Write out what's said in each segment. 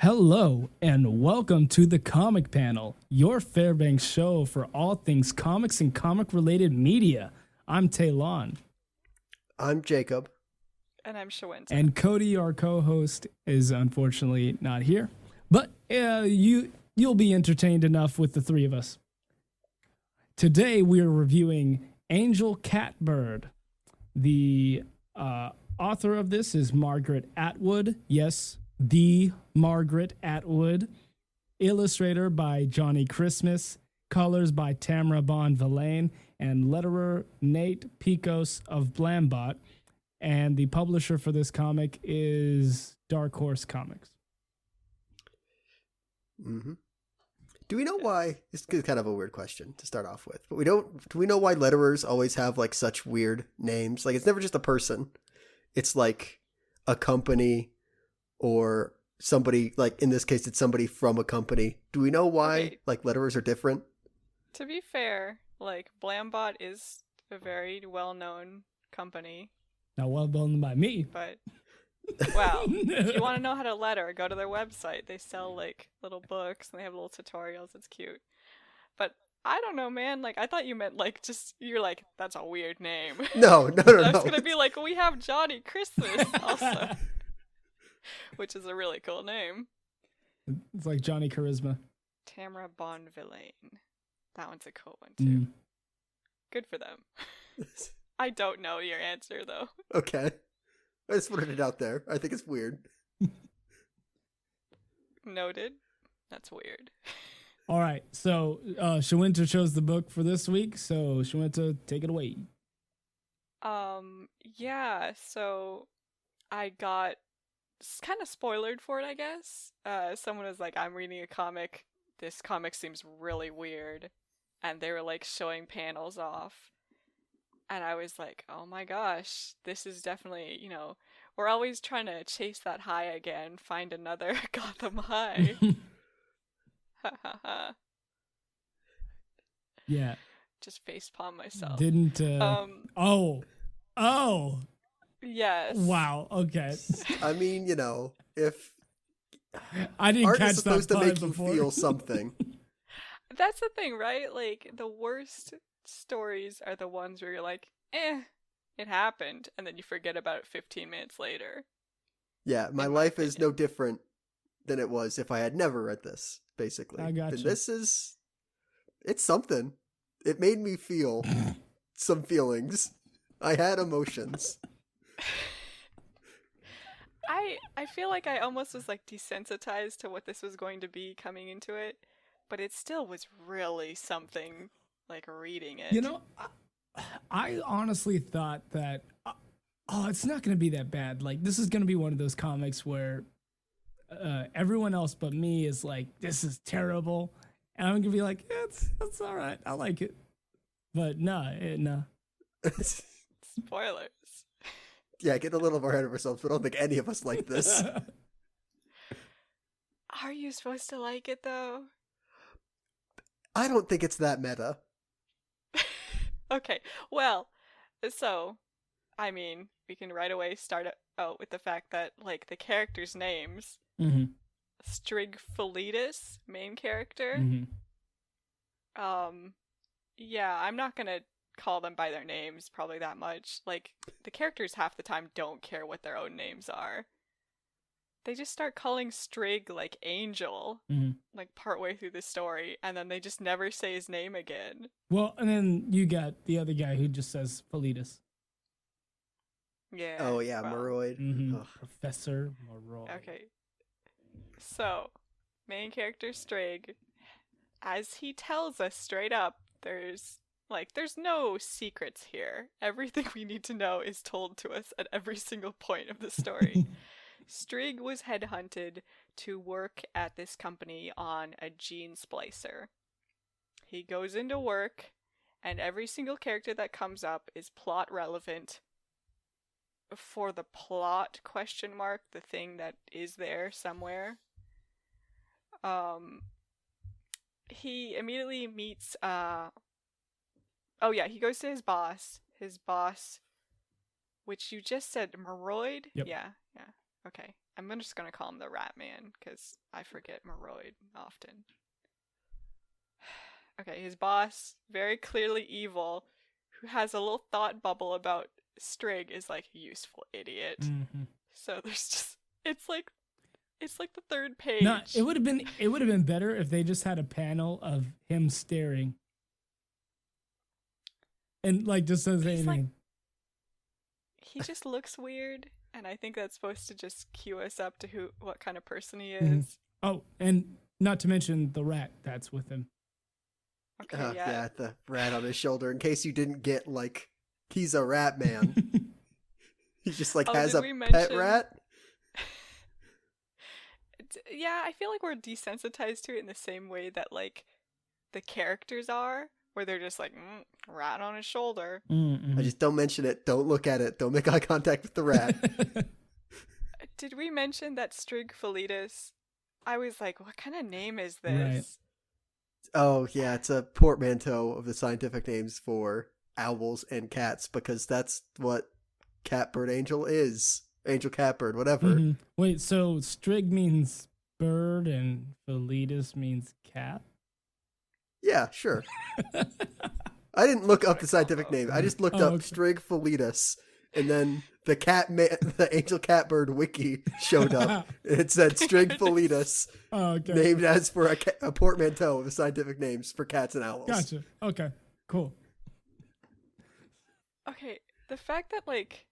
Hello and welcome to the Comic Panel, your Fairbanks show for all things comics and comic-related media. I'm Taylon. I'm Jacob. And I'm Shawenta. And Cody, our co-host, is unfortunately not here. But you'll be entertained enough with the three of us. Today we are reviewing Angel Catbird. The author of this is Margaret Atwood. Yes, the Margaret Atwood. Illustrator by Johnny Christmas. Colors by Tamara Bonvillain. And letterer Nate Picos of Blambot. And the publisher for this comic is Dark Horse Comics. Mm-hmm. Do we know why? This is kind of a weird question to start off with, but do we know why letterers always have like such weird names? Like it's never just a person. It's like a company or somebody, like in this case, it's somebody from a company. Do we know why like letterers are different? To be fair, like Blambot is a very well-known company. Not well known by me. But, well, if you want to know how to letter, go to their website. They sell, like, little books, and they have little tutorials. It's cute. But, I don't know, man. Like, I thought you meant, like, just, you're like, that's a weird name. No. I was going to be like, we have Johnny Christmas also. Which is a really cool name. It's like Johnny Charisma. Tamara Bonvillain. That one's a cool one, too. Good for them. I don't know your answer, though. Okay. I just wanted it out there. I think it's weird. Noted. That's weird. All right. So, Shawenta chose the book for this week. So, Shawenta, take it away. Yeah, so I got kind of spoiled for it, I guess. Someone was like, I'm reading a comic. This comic seems really weird. And they were, like, showing panels off. And I was like, oh my gosh, this is definitely, we're always trying to chase that high again, find another Gotham high. Ha ha ha. Yeah. Just facepalm myself. Didn't, Oh. Yes. Wow, okay. I mean, if I didn't art catch is supposed that to make before. you feel something. That's the thing, right? Like, the worst stories are the ones where you're like, it happened, and then you forget about it 15 minutes later. Yeah, my life is no different than it was if I had never read this, basically. I got And you. it's something. It made me feel some feelings. I had emotions. I feel like I almost was like desensitized to what this was going to be coming into it, but it still was really something, like reading it. I honestly thought that, it's not going to be that bad. Like, this is going to be one of those comics where everyone else but me is like, this is terrible. And I'm going to be like, yeah, it's all right. I like it. But no. Spoilers. Yeah, getting a little more ahead of ourselves, but I don't think any of us like this. Are you supposed to like it, though? I don't think it's that meta. Okay, well, so, I mean, we can right away start out with the fact that, like, the characters' names, Strig Felitis, main character, yeah, I'm not gonna call them by their names probably that much. Like, the characters half the time don't care what their own names are. They just start calling Strig, like, Angel, like, partway through the story, and then they just never say his name again. Well, and then you got the other guy who just says Felitis. Yeah. Oh, yeah, well, Moroid. Professor Moroid. Okay. So, main character Strig, as he tells us straight up, there's no secrets here. Everything we need to know is told to us at every single point of the story. Strig was headhunted to work at this company on a gene splicer. He goes into work, and every single character that comes up is plot relevant for the plot ? The thing that is there somewhere. He immediately meets he goes to his boss, which you just said Moroid? Yep. Yeah. Okay. I'm I'm just gonna call him the Rat Man because I forget Moroid often. Okay, his boss, very clearly evil, who has a little thought bubble about Strig, is like a useful idiot. Mm-hmm. So there's just it's like the third page. No, it would have been better if they just had a panel of him staring, and like just says anything. Like, he just looks weird, and I think that's supposed to just cue us up to what kind of person he is. Mm-hmm. Oh, and not to mention the rat that's with him. Okay, Yeah, the rat on his shoulder. In case you didn't get, like, he's a rat man. He just, like, has a pet rat. Yeah, I feel like we're desensitized to it in the same way that, like, the characters are, where they're just like, rat on his shoulder. Mm-hmm. I just don't mention it. Don't look at it. Don't make eye contact with the rat. Did we mention that Strig Felitis? I was like, what kind of name is this? Right. Oh, yeah, it's a portmanteau of the scientific names for owls and cats, because that's what Catbird Angel is. Angel Catbird, whatever. Mm-hmm. Wait, so Strig means bird and Felitis means cat? Yeah, sure. I didn't look up the scientific name. I just looked up Strig Felitis, and then the Angel Catbird wiki showed up. It said Strig Felitis, named as for a portmanteau of the scientific names for cats and owls. Gotcha. Okay, cool. Okay, the fact that, like,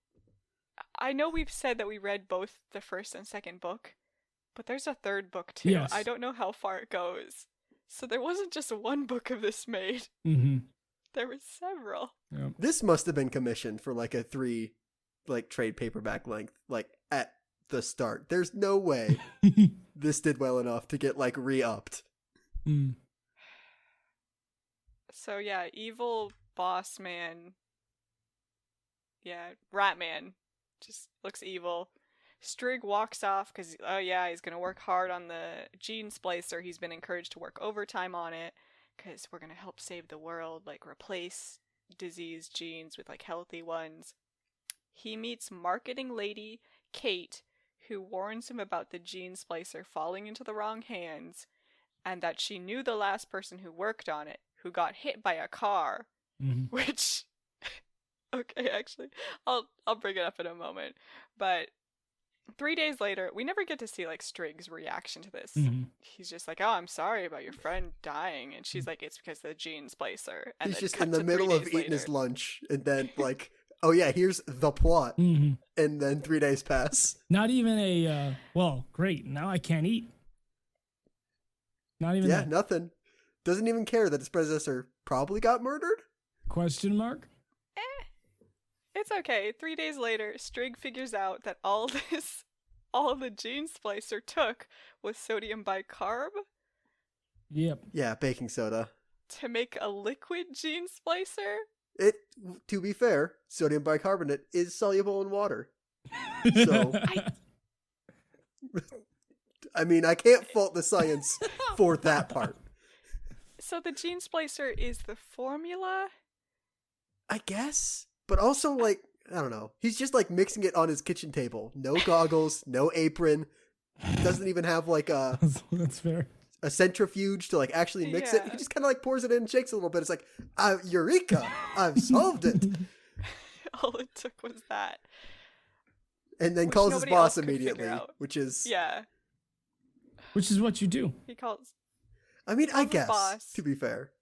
I know we've said that we read both the first and second book, but there's a third book too. Yes. I don't know how far it goes. So there wasn't just one book of this made. Mm-hmm. There were several. Yep. This must have been commissioned for like a 3 trade paperback length, like at the start. There's no way this did well enough to get like re-upped. Mm. So yeah, evil boss man. Yeah, rat man. Just looks evil. Strig walks off because, he's going to work hard on the gene splicer. He's been encouraged to work overtime on it because we're going to help save the world, like replace diseased genes with like healthy ones. He meets marketing lady Kate, who warns him about the gene splicer falling into the wrong hands and that she knew the last person who worked on it, who got hit by a car, Mm-hmm. which... Okay, actually, I'll bring it up in a moment. But 3 days later, we never get to see like Strig's reaction to this. Mm-hmm. He's just like, "Oh, I'm sorry about your friend dying," and she's like, "It's because of the gene splicer." And He's then just cut in the to middle 3 of days eating his later. lunch, and then like, oh yeah, here's the plot, Mm-hmm. and then 3 days pass. Not even a, great, now I can't eat. Not even Yeah, that. nothing. Doesn't even care that his predecessor probably got murdered. Question mark? It's okay. 3 days later, Strig figures out that all the gene splicer took was sodium bicarb Yep. Yeah, baking soda. to make a liquid gene splicer. It, to be fair, sodium bicarbonate is soluble in water. So, I mean, I can't fault the science for that part. So the gene splicer is the formula? I guess. But also, like, I don't know. He's just, like, mixing it on his kitchen table. No goggles, no apron. Doesn't even have, like, That's fair. a centrifuge to, like, actually mix it. Yeah. He just kind of, like, pours it in and shakes it a little bit. It's like, eureka! I've solved it! All it took was that. And then Which calls his nobody else boss could figure immediately, out. which is... Yeah, Which is what you do. he calls. I mean, I calls his guess, boss. to be fair.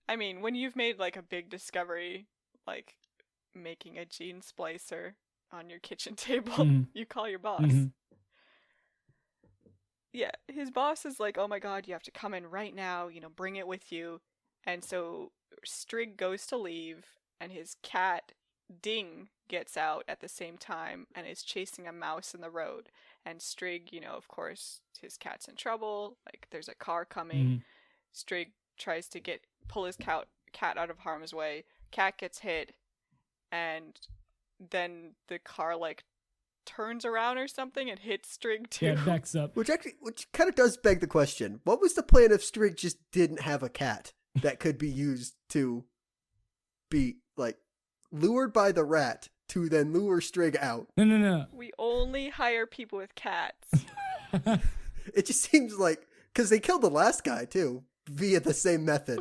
I mean, when you've made like a big discovery, like making a gene splicer on your kitchen table, Mhm. you call your boss. Mhm. Yeah, his boss is like, "Oh my god, you have to come in right now, bring it with you." And so Strig goes to leave, and his cat, Ding, gets out at the same time and is chasing a mouse in the road. And Strig, of course, his cat's in trouble. Like, there's a car coming. Mhm. Strig tries to pull his cat out of harm's way. Cat gets hit, and then the car, like, turns around or something and hits Strig too. Yeah, it backs up. Which kind of does beg the question. What was the plan if Strig just didn't have a cat that could be used to be, like, lured by the rat to then lure Strig out. No. We only hire people with cats. It just seems like, because they killed the last guy too via the same method.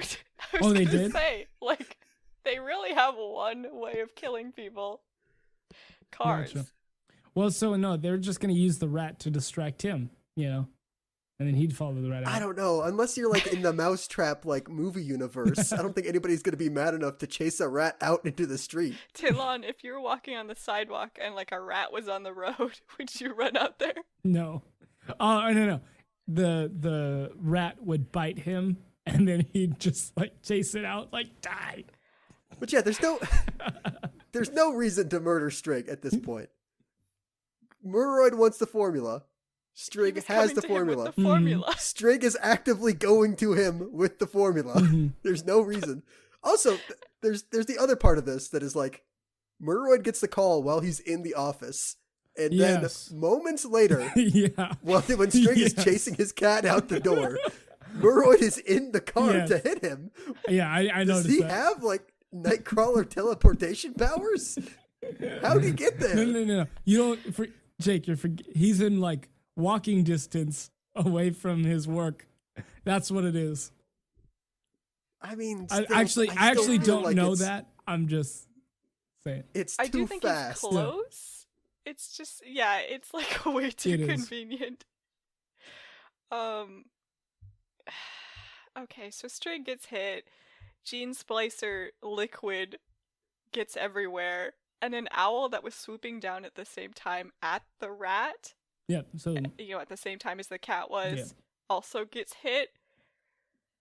I was they gonna did? say, like, they really have one way of killing people. Cars. Gotcha. Well, so no, they're just gonna use the rat to distract him, and then he'd follow the rat out. I don't know. Unless you're like in the Mousetrap like movie universe, I don't think anybody's gonna be mad enough to chase a rat out into the street. Talon, if you were walking on the sidewalk and like a rat was on the road, would you run out there? No. Oh, no. The rat would bite him, and then he'd just like chase it out, like die. But yeah, there's no reason to murder Strig at this point. Murroyd wants the formula. Strig was has coming the to him formula. with the formula. Strig is actively going to him with the formula. There's no reason. Also, there's the other part of this that is like, Murroyd gets the call while he's in the office. And Yes. then moments later, Yeah. when Strig is Yes. chasing his cat out the door, Murroyd is in the car Yes. to hit him. Yeah, I Does noticed he that. have like Nightcrawler teleportation powers? How did he get there? No. You don't, Jake. He's in like walking distance away from his work. That's what it is. I mean, I still- actually still feel don't like know it's- that. I'm just saying. It's I too do think fast. it's close. It's just, yeah, it's like way too It is. convenient. Okay, so Strig gets hit, Gene Splicer liquid gets everywhere, and an owl that was swooping down at the same time at the rat, Yeah. So at the same time as the cat was, Yeah. also gets hit.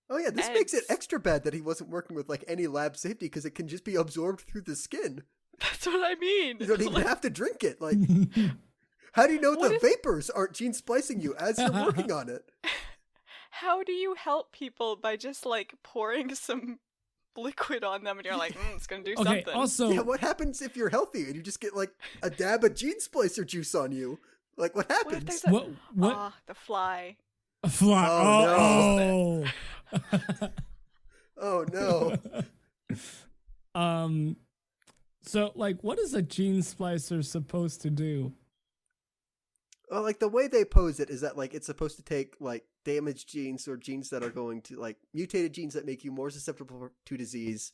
Oh yeah, this And- makes it extra bad that he wasn't working with like any lab safety because it can just be absorbed through the skin. That's what I mean. You don't even Like, have to drink it. Like, how do you know What the if- vapors aren't gene splicing you as you're working on it? how do you help people by just like pouring some liquid on them and you're like, it's gonna do okay. something. Also, Yeah, what happens if you're healthy and you just get like a dab of gene splicer juice on you? Like, what What if happens? there's a what Ah, the fly. a fly? Oh, Oh. Oh no! So like, what is a gene splicer supposed to do? Well, like the way they pose it is that like it's supposed to take like damaged genes or genes that are going to like mutated genes that make you more susceptible to disease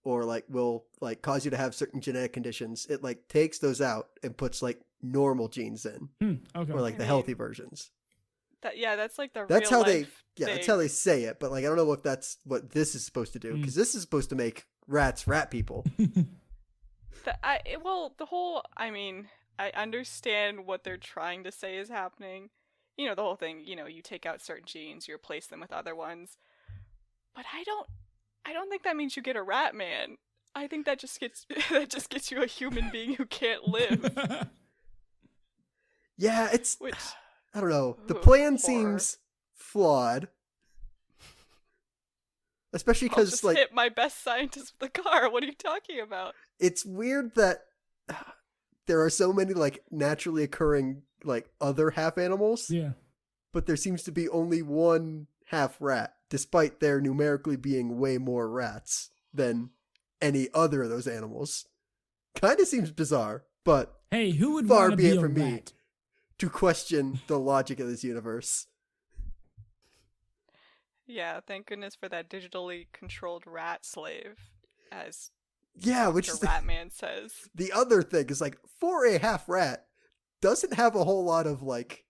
or like will like cause you to have certain genetic conditions. It like takes those out and puts like normal genes in Okay. or like the healthy versions. That's like the That's real how they life that's thing. how they say it, but like I don't know if that's what this is supposed to do because this is supposed to make rats rat people. I understand what they're trying to say is happening. The whole thing, you take out certain genes, you replace them with other ones. But I don't think that means you get a rat man. I think that just gets you a human being who can't live. Yeah, it's Which I don't know. The Ooh, plan horror. seems flawed. Especially I'll because just like hit my best scientist with the car. What are you talking about? it's weird that there are so many like naturally occurring like other half animals, Yeah. but there seems to be only one half rat, despite there numerically being way more rats than any other of those animals. Kind of seems bizarre, but Hey, who would Far want to be be it a from me. rat? to question the logic of this universe. Yeah, thank goodness for that digitally controlled rat slave, as Yeah, which Dr. is Ratman says. the other thing is like for a half rat doesn't have a whole lot of like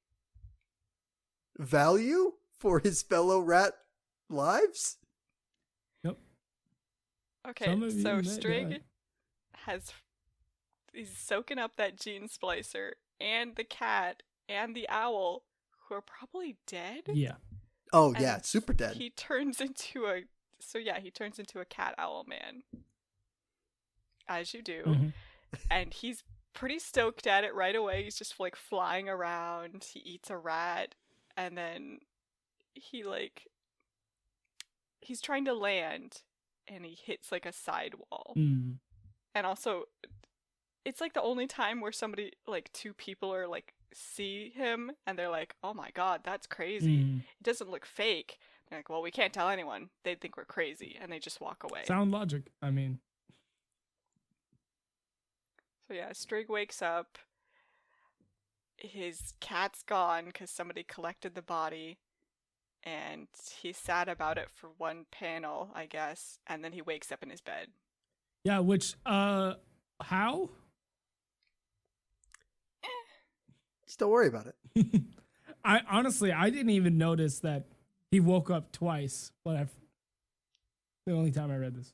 value for his fellow rat lives. Okay, Some of you so may Strig die. he's soaking up that gene splicer, and the cat, and the owl, who are probably dead. Yeah. Oh And yeah, it's super dead. He turns into a cat owl man, as you do, Mhm. and he's pretty stoked at it right away. He's just like flying around. He eats a rat, and then he's trying to land, and he hits like a sidewall. Mm. And also, it's like the only time where somebody, like two people are like see him and they're like, oh my god, that's crazy. Mm. It doesn't look fake. They're like, well, we can't tell anyone. They'd think we're crazy, and they just walk away. Sound logic. I mean, So So yeah, Strig wakes up. His cat's gone because somebody collected the body. And he's sad about it for one panel, I guess. And then he wakes up in his bed. Yeah, which, how? Just don't worry about it. I didn't even notice that he woke up twice. The only time I read this.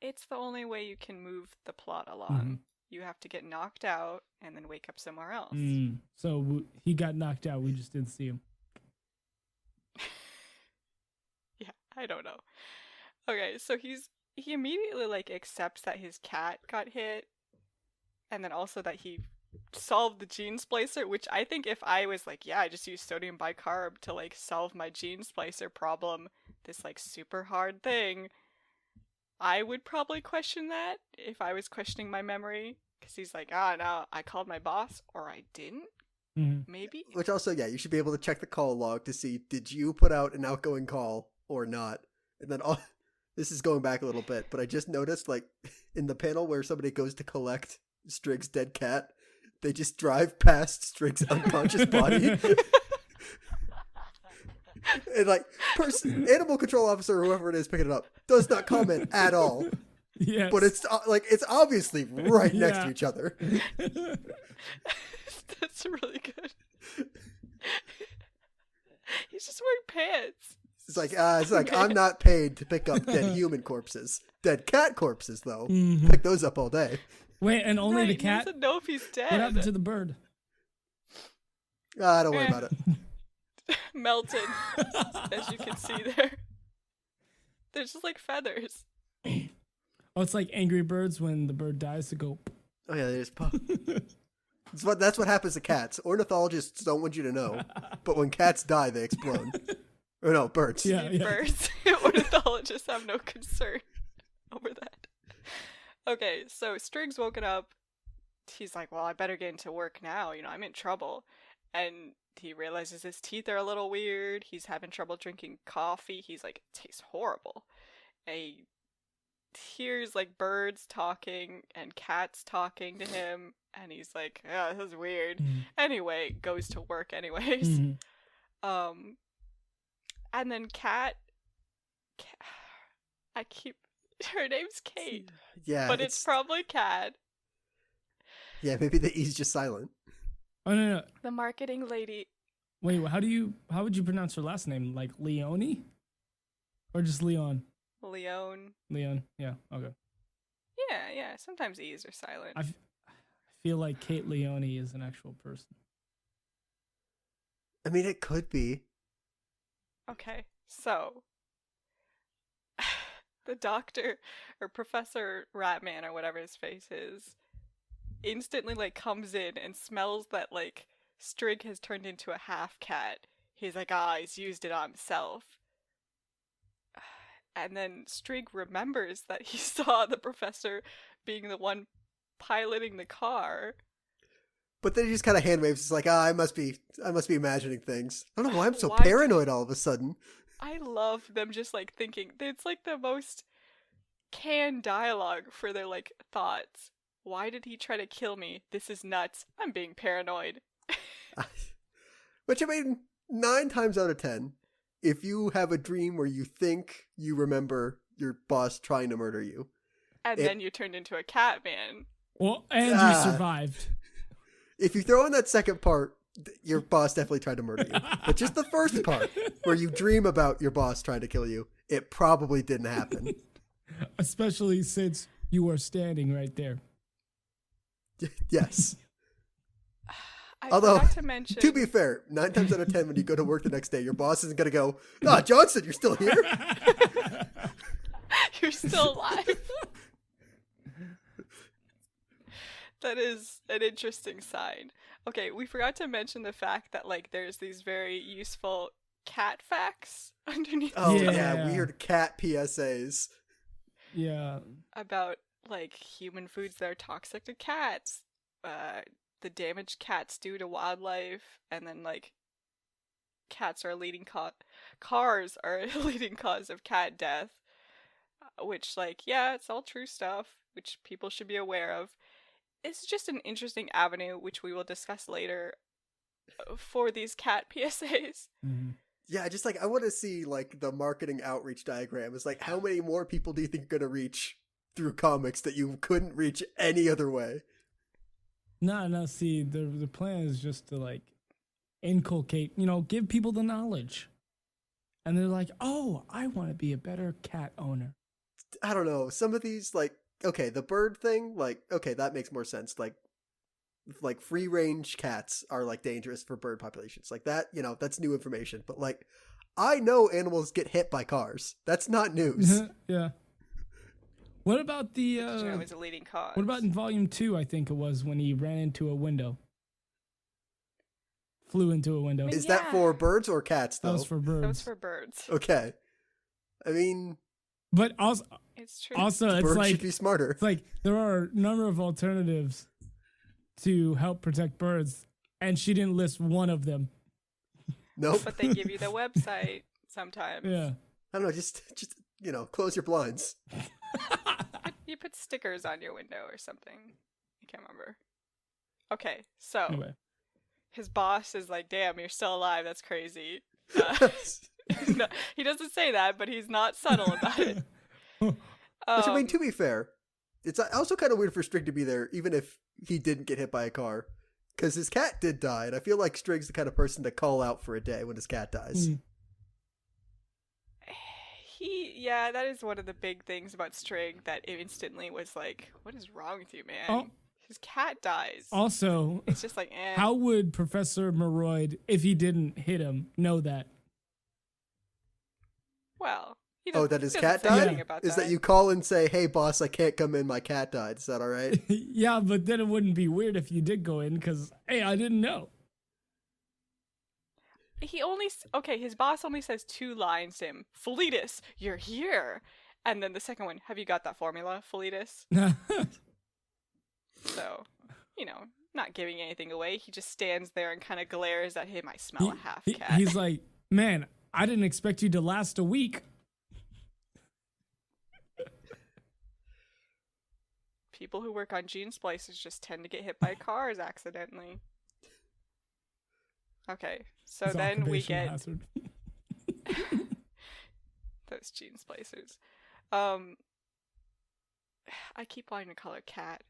It's the only way you can move the plot along. Mm-hmm. You have to get knocked out and then wake up somewhere else. So he got knocked out. We just didn't see him. Yeah, I don't know. Okay, so he immediately like accepts that his cat got hit, and then also that he solved the gene splicer, which I think if I was like, yeah, I just use sodium bicarb to like solve my gene splicer problem, this like super hard thing, I would probably question that if I was questioning my memory, because he's like, no, I called my boss or I didn't. Maybe. Which also, yeah, you should be able to check the call log to see, did you put out an outgoing call or not? And then this is going back a little bit, but I just noticed, like, in the panel where somebody goes to collect Strig's dead cat, they just drive past Strig's unconscious body. And, like, animal control officer or whoever it is picking it up does not comment at all. Yes. But it's obviously right next to each other. That's really good. He's just wearing pants. It's like I'm not paid to pick up dead human corpses. Dead cat corpses, though. Pick those up all day. Wait, and only right, the cat? He doesn't know if he's dead. What happened to the bird? Don't worry about it. Melted, as you can see there. They're just like feathers. Oh, it's like Angry Birds when the bird dies to go. Oh yeah, they just pop. That's what happens to cats. Ornithologists don't want you to know, but when cats die, they explode. Or no, birds. Yeah. Birds. Ornithologists have no concern over that. Okay, so Strig's woken up. He's like, well, I better get into work now. I'm in trouble. And he realizes his teeth are a little weird. He's having trouble drinking coffee. He's like, it tastes horrible. And he hears like birds talking and cats talking to him. And he's like, yeah, this is weird. Anyway, goes to work anyways. And then her name's Kate. Yeah. But it's probably Cat. Yeah, maybe the E's just silent. Oh, no. The marketing lady. Wait, how would you pronounce her last name? Like Leone? Or just Leon? Leon, yeah, okay. Yeah, sometimes E's are silent. I feel like Kate Leone is an actual person. I mean, it could be. Okay, so the doctor or Professor Ratman or whatever his face is instantly like comes in and smells that like Strig has turned into a half cat. He's like, he's used it on himself. And then Strig remembers that he saw the professor being the one piloting the car. But then he just kind of hand waves. It's like, I must be imagining things. I don't know why I'm so paranoid all of a sudden. I love them just like thinking. It's like the most canned dialogue for their like thoughts. Why did he try to kill me? This is nuts. I'm being paranoid. Which, I mean, 9 times out of 10, if you have a dream where you think you remember your boss trying to murder you. And then you turned into a cat man. Well, and you survived. If you throw in that second part, your boss definitely tried to murder you. But just the first part, where you dream about your boss trying to kill you, it probably didn't happen. Especially since you were standing right there. Yes. Although, forgot to mention, to be fair, 9 times out of 10, when you go to work the next day, your boss isn't going to go, Johnson, you're still here? You're still alive. That is an interesting sign. Okay, we forgot to mention the fact that like there's these very useful cat facts underneath. Oh yeah, weird cat PSAs. Yeah. About like human foods that are toxic to cats, the damage cats do to wildlife, and then like cats are a leading cars are a leading cause of cat death. Which like, yeah, it's all true stuff. which people should be aware of. It's just an interesting avenue, which we will discuss later, for these cat PSAs. Mm-hmm. Yeah, just like I want to see like the marketing outreach diagram. It's like, how many more people do you think you're gonna reach through comics that you couldn't reach any other way? No. See, the plan is just to like inculcate, give people the knowledge, and they're like, "Oh, I want to be a better cat owner." I don't know. Some of these, like, okay, the bird thing, like, okay, that makes more sense. Like free range cats are like dangerous for bird populations. Like that, that's new information. But like, I know animals get hit by cars. That's not news. Yeah. What about the? It's a leading cause. What about in volume 2? I think it was when he ran into a window. Flew into a window. Is that for birds or cats though? That was for birds. That was for birds. Okay. I mean, but also, it's true. Also, it's birds like should be smarter. It's like there are a number of alternatives to help protect birds, and she didn't list one of them. Nope. But they give you the website sometimes. Yeah. I don't know. Just close your blinds. You put stickers on your window or something. I can't remember. Okay, so Anyway. His boss is like, "Damn, you're still alive. That's crazy." No, he doesn't say that, but he's not subtle about it. Which, I mean, to be fair, it's also kind of weird for Strig to be there, even if he didn't get hit by a car, because his cat did die, and I feel like Strig's the kind of person to call out for a day when his cat dies. Yeah, that is one of the big things about Strig that instantly was like, "What is wrong with you, man?" Oh. His cat dies. Also, it's just like, eh. How would Professor Moroyd, if he didn't hit him, know that? Well, that his cat died? Is that you call and say, "Hey, boss, I can't come in. My cat died." Is that all right? Yeah, but then it wouldn't be weird if you did go in because, hey, I didn't know. His boss only says 2 lines to him. "Felitus, you're here." And then the second one, "Have you got that formula, Felitus?" So, not giving anything away. He just stands there and kind of glares at him. "I smell a half cat." He's like, "Man, I didn't expect you to last a week." People who work on gene splicers just tend to get hit by cars accidentally. Okay, so It's then we get hazard. those gene splicers. I keep wanting to call her Cat.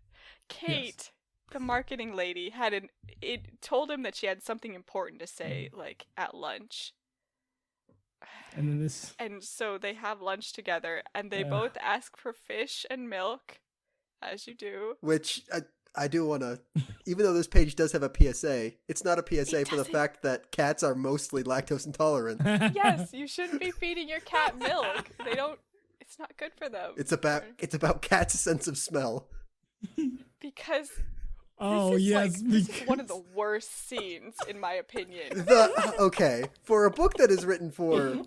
Kate, the marketing lady, it told him that she had something important to say, like at lunch. And so they have lunch together, and they both ask for fish and milk, as you do. Which I do want to, even though this page does have a PSA, it's not a PSA for the fact that cats are mostly lactose intolerant. Yes, you shouldn't be feeding your cat milk. It's not good for them. It's about cats' sense of smell. Because this is one of the worst scenes, in my opinion. For a book that is written for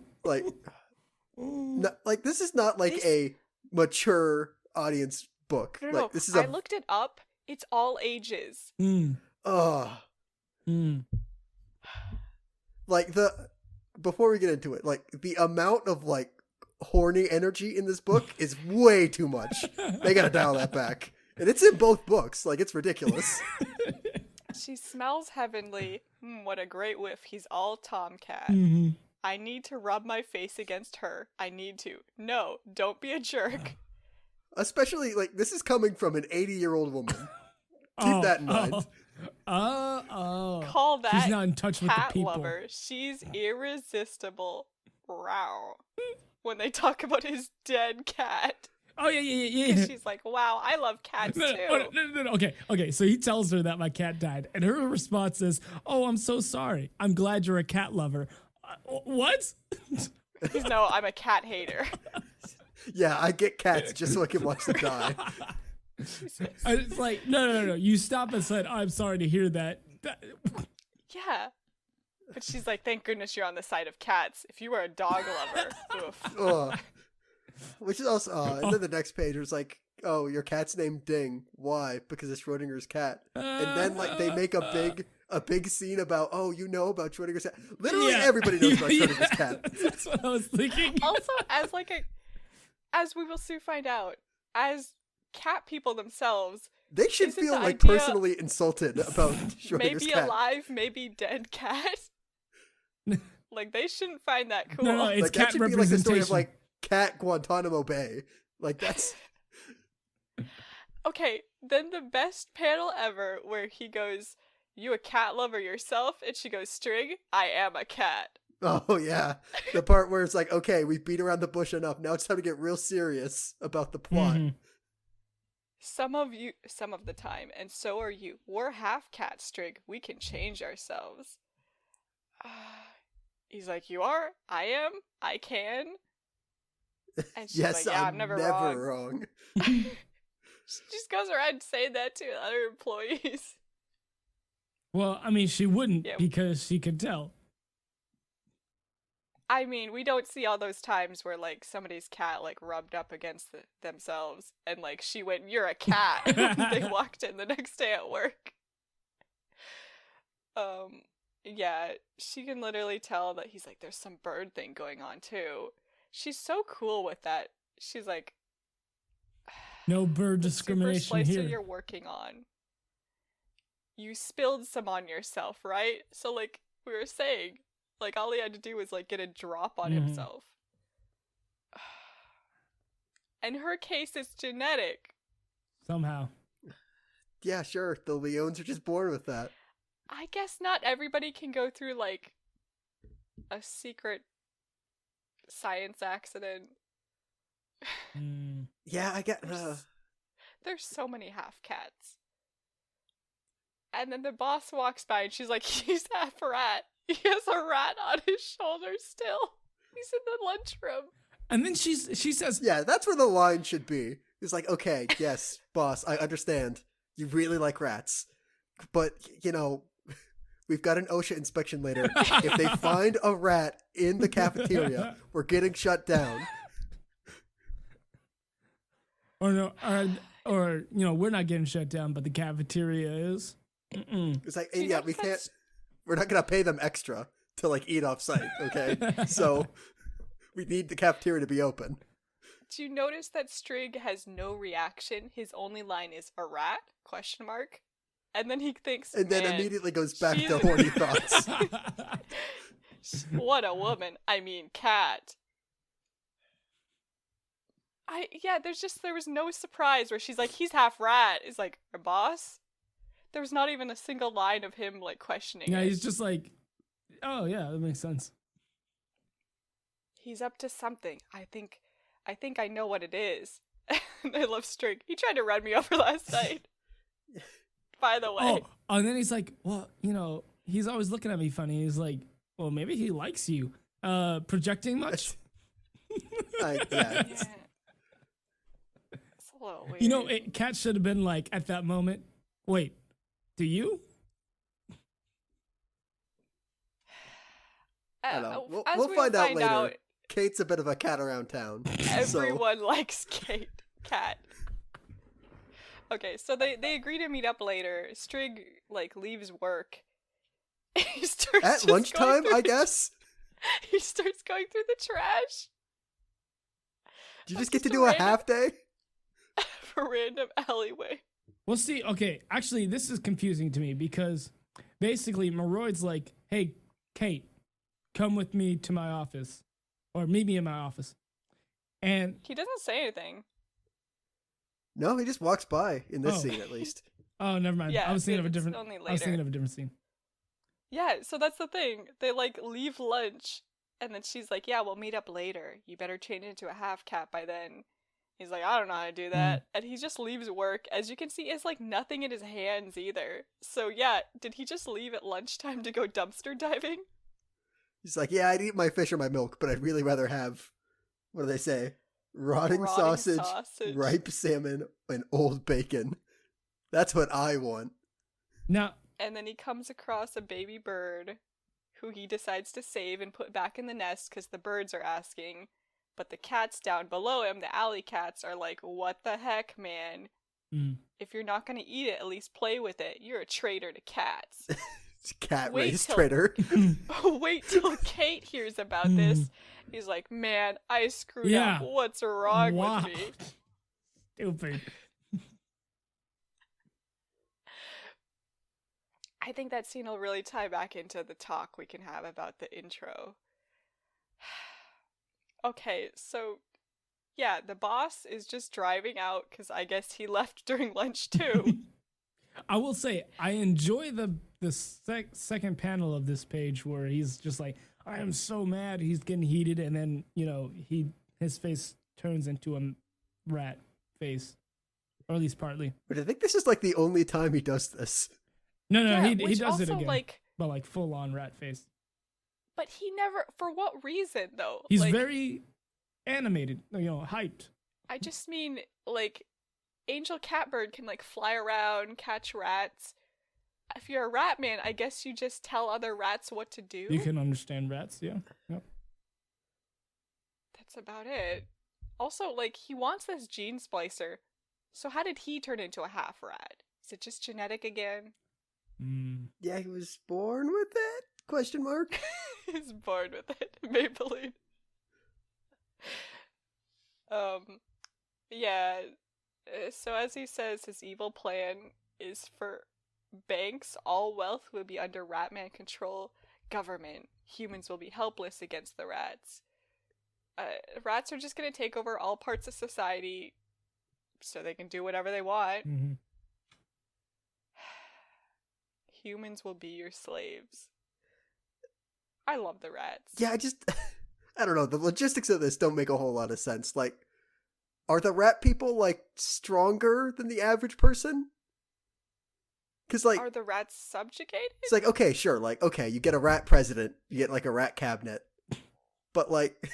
this is not like a mature audience book. No. This is I looked it up. It's all ages. Before we get into it, the amount of horny energy in this book is way too much. They gotta dial that back. And it's in both books. It's ridiculous. She smells heavenly. What a great whiff. He's all tomcat. Mm-hmm. I need to rub my face against her. I need to. No, don't be a jerk. Especially, this is coming from an 80-year-old woman. Keep that in mind. Call that she's not in touch with the people. Lover. She's irresistible. Wow. When they talk about his dead cat. Oh, yeah. She's like, wow, I love cats too. No. Okay, so he tells her that my cat died. And her response is, "Oh, I'm so sorry. I'm glad you're a cat lover." What? No, I'm a cat hater. Yeah, I get cats just so I can watch them die. It's like, no. You stop and said, "I'm sorry to hear that." Yeah. But she's like, "Thank goodness you're on the side of cats. If you were a dog lover." Oof. Which is also, and then the next page was like, "Oh, your cat's named Ding. Why? Because it's Schrodinger's cat." And then they make a big scene about, about Schrodinger's cat. Literally everybody knows about Schrodinger's cat. That's what I was thinking. Also, as we will soon find out, as cat people themselves, They should isn't feel the like idea personally insulted about Schrodinger's maybe cat. alive, maybe dead cat. Like, they shouldn't find that cool. No, it's Like, cat that should be like the story of representation. like Cat Guantanamo Bay. Like, that's Okay, then the best panel ever where he goes, "You a cat lover yourself?" And she goes, "Strig, I am a cat." oh yeah, the part where it's like, okay, we beat around the bush enough. Now it's time to get real serious about the plot. Mhm. Some of the time, and so are you. We're half cat, Strig. We can change ourselves. He's like, "You are? I am? I can?" And she's Yes, like, "Yeah, I'm I'm never wrong. She just goes around saying that to other employees. Well, I mean, she wouldn't Yeah. because she could tell. I mean, we don't see all those times where, like, somebody's cat, like, rubbed up against themselves, and, like, she went, "You're a cat." They walked in the next day at work. Yeah, she can literally tell that he's like, "There's some bird thing going on, too." She's so cool with that. She's like, No bird "The super discrimination slicer here. you're working on. You spilled some on yourself, right? So, like we were saying, like, all he had to do was, like, get a drop on Mhm. himself. In her case, it's genetic. Somehow. Yeah, sure. The Leones are just born with that. I guess not everybody can go through, like, a secret science accident. Mm. Yeah, I get. There's so many half cats. And then the boss walks by and she's like, "He's half rat. He has a rat on his shoulder still. He's in the lunchroom." And then she says, Yeah, that's where the line should be. It's like, okay, yes, boss, I understand. You really like rats, but you know, we've got an OSHA inspection later. If they find a rat in the cafeteria, we're getting shut down. or no, or you know, we're not getting shut down, but the cafeteria is. Mm-mm. It's like, Do you yeah, notice we can't. that's- We're not gonna pay them extra to like eat off site. Okay, so we need the cafeteria to be open. Do you notice that Strig has no reaction? His only line is "a rat?" ? And then he thinks, And then "Man, immediately goes back to she's- horny thoughts. what a woman. I mean, cat." There was no surprise where she's like, "He's half rat." It's like, "Our boss?" There was not even a single line of him, like, questioning Yeah, it. he's just like, oh yeah, that makes sense. He's up to something. I think I know what it is. I love Strig. He tried to run me over last night. By the way. Oh, and then he's like, well, you know, he's always looking at me funny. He's like, well, maybe he likes you. Projecting much? Yeah. Yeah. It's a little weird. You know, Kat should have been like, at that moment, wait, do you? I don't know. As We'll find out later. out, Kate's a bit of a cat around town. so everyone likes Cat. Okay, so they agree to meet up later. Strig, like, leaves work. He starts at just going lunchtime, through I the- guess. He starts going through the trash. Do you That's just get to just a do a random- half day? For random alleyway. Well, see, okay, actually, this is confusing to me because basically Maroyd's like, hey, Kate, come with me to my office or meet me in my office. And He doesn't say anything. No, he just walks by in this Oh. scene at least. oh, never mind. Yeah, I was thinking of a it's different. only I was thinking later. of a different scene. Yeah, so that's the thing. They, like, leave lunch, and then she's like, "Yeah, we'll meet up later. You better change into a half cat by then." He's like, "I don't know how to do that." And he just leaves work. As you can see, it's like nothing in his hands either. So yeah, did he just leave at lunchtime to go dumpster diving? He's like, yeah, I'd eat my fish or my milk, but I'd really rather have, what do they say? Rotting sausage, ripe salmon, and old bacon. That's what I want. Now, And then he comes across a baby bird who he decides to save and put back in the nest because the birds are asking. But the cats down below him, the alley cats, are like, "What the heck, man? mm, If you're not going to eat it, at least play with it. You're a traitor to cats." It's cat Wait race till- traitor. Wait till Kate hears about this. He's like, "Man, I screwed Yeah. up. What's wrong wow. with me?" Stupid. I think that scene will really tie back into the talk we can have about the intro. Okay, so yeah, the boss is just driving out because I guess he left during lunch too. I will say I enjoy the second panel of this page where he's just like, I am so mad. He's getting heated, and then his face turns into a rat face, or at least partly. But I think this is like the only time he does this. No, Yeah, he which does it also, again, but like full on rat face. But he never. For what reason though? He's like, very animated, hyped. I just mean like Angel Catbird can like fly around, catch rats. If you're a rat man, I guess you just tell other rats what to do. You can understand rats, yeah. Yep. That's about it. Also, like, he wants this gene splicer. So how did he turn into a half rat? Is it just genetic again? Yeah, he was born with it? Question mark. He's born with it. Maybelline. Yeah. So as he says, his evil plan is for banks, all wealth will be under Ratman control. Government, humans will be helpless against the rats. Rats are just gonna take over all parts of society so they can do whatever they want. Mm-hmm. Humans will be your slaves. I love the rats. Yeah, I don't know. The logistics of this don't make a whole lot of sense. Like, are the rat people, like, stronger than the average person? Because, like... Are the rats subjugated? It's like, okay, sure. Like, okay, you get a rat president. You get, like, a rat cabinet. But, like,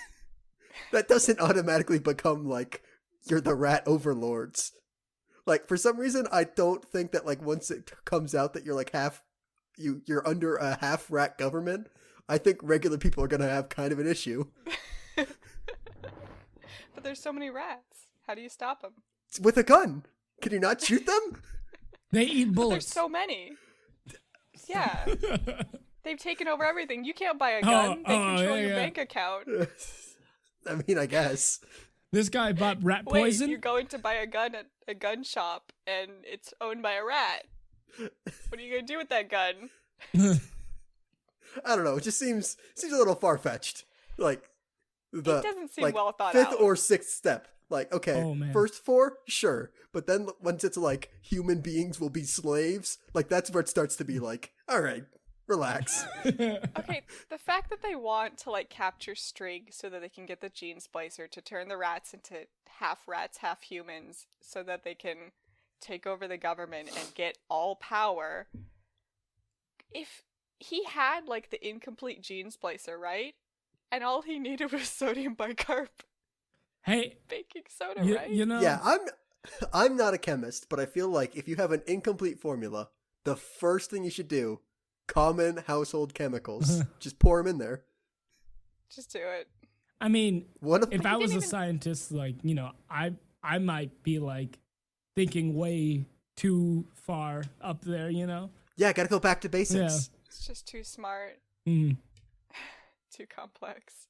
that doesn't automatically become, like, you're the rat overlords. Like, for some reason, I don't think that, like, once it comes out that you're, like, you're under a half rat government, I think regular people are going to have kind of an issue. But there's so many rats. How do you stop them? With a gun. Can you not shoot them? They eat bullets. There's so many. Yeah. They've taken over everything. You can't buy a gun. They control your bank account. I mean, I guess. This guy bought rat poison? Wait, you're going to buy a gun at a gun shop, and it's owned by a rat. What are you going to do with that gun? I don't know. It just seems a little far-fetched. Like, it doesn't seem well thought fifth out. or sixth step. Like, okay, first four, sure. But then once it's like, human beings will be slaves, like, that's where it starts to be like, all right, relax. Okay, the fact that they want to, like, capture Strig so that they can get the gene splicer to turn the rats into half rats, half humans, so that they can take over the government and get all power. If he had, like, the incomplete gene splicer, right? And all he needed was sodium bicarb. Hey, baking soda, right? You know, yeah, I'm not a chemist, but I feel like if you have an incomplete formula, the first thing you should do, common household chemicals, just pour them in there. Just do it. I mean, if I was a scientist, like, I might be like thinking way too far up there, Yeah, gotta go back to basics. Yeah. It's just too smart. Mm. Too complex.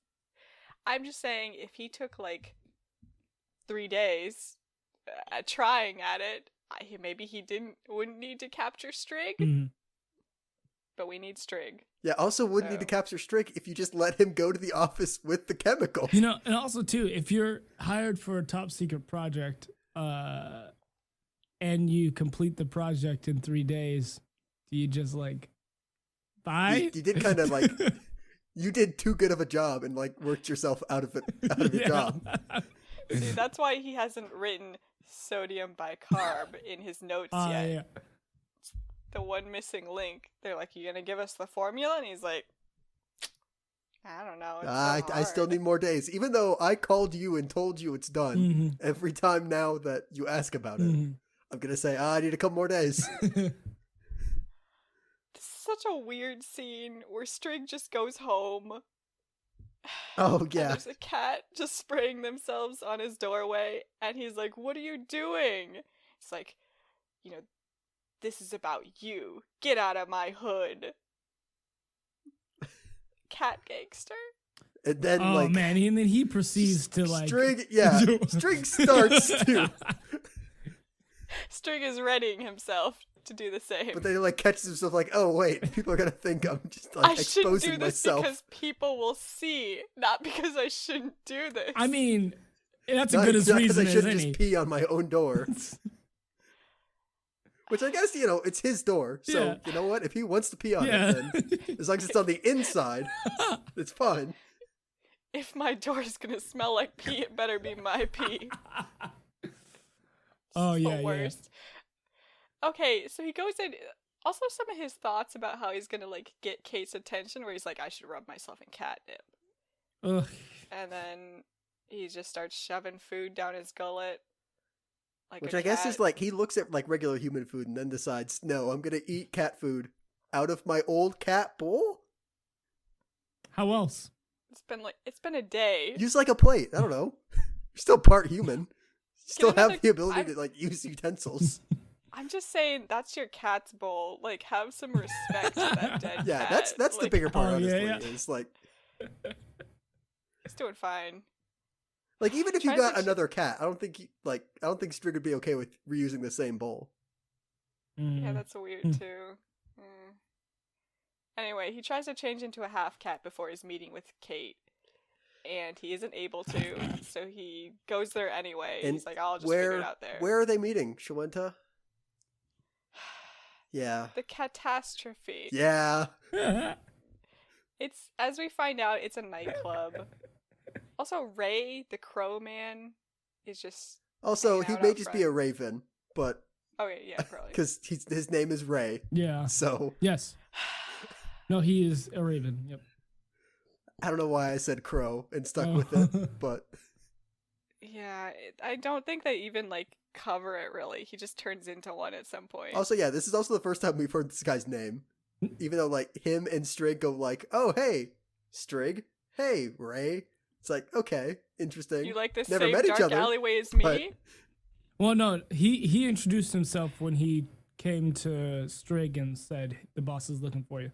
I'm just saying, if he took like 3 days trying at it, maybe he wouldn't need to capture Strig. Mm. But we need Strig. Yeah, also wouldn't need to capture Strig if you just let him go to the office with the chemical. And also too, if you're hired for a top secret project, and you complete the project in 3 days, do you just like bye? You did kind of like you did too good of a job and like worked yourself out of your job. See, that's why he hasn't written sodium bicarb in his notes yet. Yeah. The one missing link. They're like, "You gonna give us the formula?" And he's like, "I don't know. It's so I still need more days." Even though I called you and told you it's done, every time now that you ask about it, I'm gonna say, I need a couple more days. This is such a weird scene where Strig just goes home. Oh, yeah. And there's a cat just spraying themselves on his doorway, and he's like, "What are you doing?" It's like, this is about you. Get out of my hood. Cat gangster. And then, and then he proceeds to like Strig. Yeah, Strig starts to. Strig is readying himself to do the same. But then he like catches himself like, oh wait, people are gonna think I'm just like I shouldn't exposing do this myself. because people will see, not because I shouldn't do this. I mean, that's a Not good as because reason I as shouldn't any. just pee on my own door. Which I guess, it's his door. So, Yeah. you know what? If he wants to pee on Yeah. it, then as long as it's on the inside, it's fine. If my door is gonna smell like pee, it better be my pee. Oh, The yeah, yeah. worst. Okay, so he goes in. Also, some of his thoughts about how he's gonna like get Kate's attention, where he's like, "I should rub myself in catnip," Ugh. and then he just starts shoving food down his gullet. Like Which a I guess cat. is like, he looks at like regular human food and then decides, no, I'm going to eat cat food out of my old cat bowl? How else? It's been a day. Use like a plate. I don't know. You're still part human. You still another- have the ability to like use utensils. I'm just saying that's your cat's bowl. Like, have some respect for that dead Yeah, cat. that's the Like, bigger part, Oh, yeah, honestly. yeah. Is like, He's doing fine. like even if you Tries got to- another cat, I don't think Strig would be okay with reusing the same bowl. Yeah, Mm. that's weird too. Anyway, he tries to change into a half cat before his meeting with Kate, and he isn't able to, so he goes there anyway. And He's like, "I'll just figure it out there." Where are they meeting, Shawenta? Yeah. The catastrophe. Yeah. It's, as we find out, it's a nightclub. Also, Ray, the Crow Man, is just. Also, hanging he out may out just be front. a raven, but Okay, yeah, probably. because his name is Ray, Yeah. so Yes. No, he is a raven. Yep. I don't know why I said crow and stuck Oh. with it, but Yeah, I don't think they even like cover it really. He just turns into one at some point. also, yeah, this is also the first time we've heard this guy's name. Even though, like, him and Strig go like, oh, hey, Strig. Hey, Ray. It's like, okay, interesting. You like the Never same met each dark other, alleyway as me? but- Well, no, he introduced himself when he came to Strig and said, the boss is looking for you.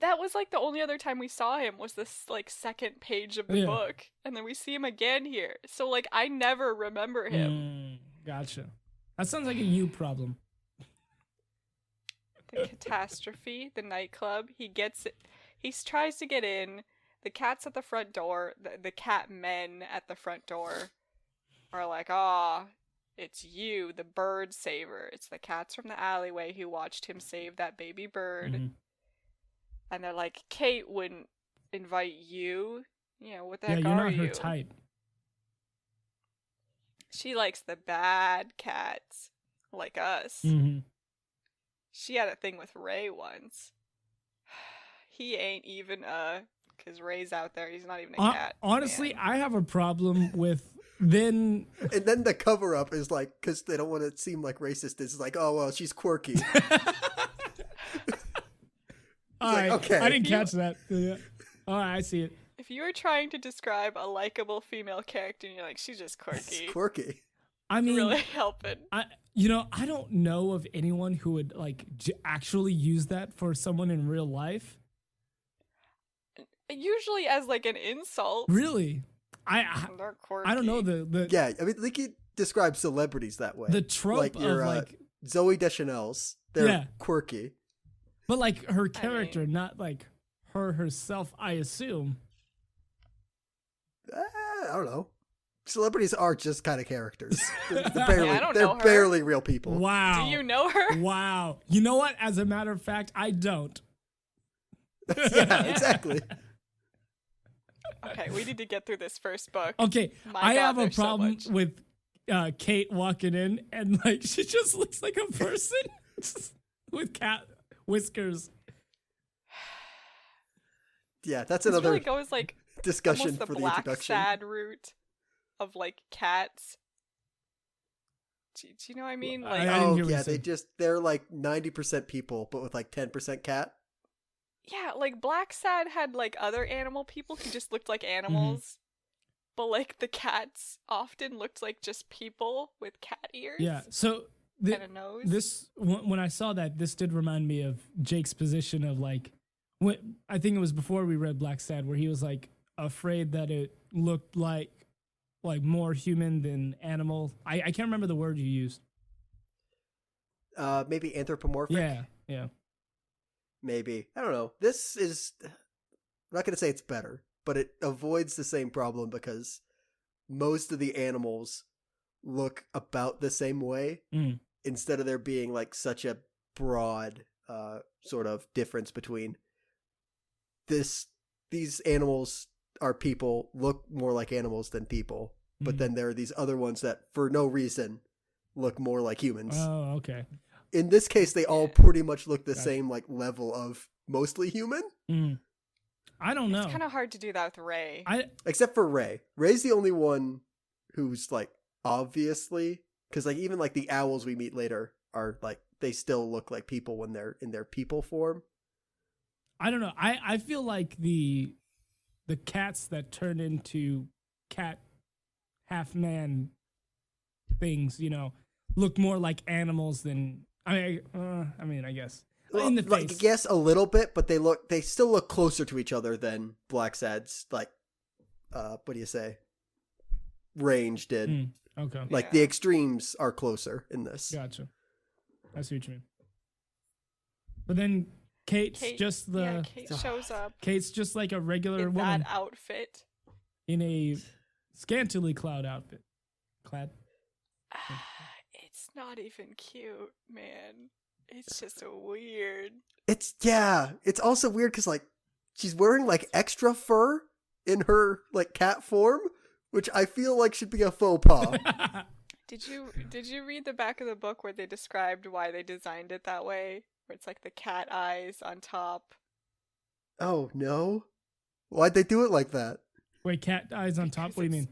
That was like the only other time we saw him was this like second page of the Yeah. book, and then we see him again here. So like I never remember him. Gotcha. That sounds like a you problem. The catastrophe, the nightclub. He gets it. He tries to get in. The cat's at the front door. The cat men at the front door are like, "Ah, it's you, the bird saver. It's the cats from the alleyway who watched him save that baby bird." Mhm. And they're like, "Kate wouldn't invite you. You know, what the Yeah, heck you're are not her you?" type. She likes the bad cats, like us. Mm-hmm. She had a thing with Ray once. He ain't even because Ray's out there. He's not even a cat. Honestly, man. I have a problem with then. And then the cover up is like, because they don't want to seem like racist, it's like, oh, well, she's quirky. All right, okay. I didn't catch that. Yeah. All right, I see it. If you were trying to describe a likable female character, and you're like, she's just quirky, She's quirky. I mean, really helping. I don't know of anyone who would like actually use that for someone in real life. Usually as like an insult. Really, I They're quirky. don't know the Yeah, I mean, like he describes celebrities that way. the trope like your, of like, Zoe Deschanel's, they're Yeah. quirky. but like her character, not like her herself. I assume. I don't know. Celebrities are just kind of characters. They're barely, I don't they're know her. barely real people. Wow. Do you know her? Wow. You know what? As a matter of fact, I don't. Yeah, exactly. Okay, we need to get through this first book. Okay, My I God, have a there's so problem much. with Kate walking in and like she just looks like a person with cat whiskers. Yeah, that's This another really goes like discussion almost the for the black introduction. sad route of like cats. Do you know what I mean? Like, I didn't Oh hear what you yeah, said. they're like 90% people, but with like 10% cat. yeah, like Black Sad had like other animal people who just looked like animals. But like the cats often looked like just people with cat ears Yeah. So and a nose. this when I saw that, this did remind me of Jake's position of like when I think it was before we read Black Sad where he was like afraid that it looked like more human than animal. I can't remember the word you used. Maybe anthropomorphic. Yeah. Maybe. I don't know. This is, I'm not going to say it's better, but it avoids the same problem because most of the animals look about the same way instead of there being like such a broad sort of difference between these animals are people, look more like animals than people, but then there are these other ones that for no reason look more like humans. Oh, okay. In this case, they all pretty much look the same like level of mostly human. I don't know. It's kind of hard to do that with Ray. Except for Ray. Ray's the only one who's like obviously, because like even like the owls we meet later are like they still look like people when they're in their people form. I don't know. I feel like the cats that turn into cat half man things, you know, look more like animals than I mean, I guess in the face. Like, yes, a little bit, but they still look closer to each other than Blacksad's like what do you say? Range did. Okay. Like the extremes are closer in this. Gotcha. I see what you mean. But then Kate shows up. Kate's just like a regular in woman that outfit. in a scantily clad outfit. Clad. It's not even cute, man. It's just weird. It's also weird because like she's wearing like extra fur in her like cat form, which I feel like should be a faux pas. Did you read the back of the book where they described why they designed it that way? Where it's like the cat eyes on top. Oh no. Why'd they do it like that? Wait, cat eyes on top? What do you mean?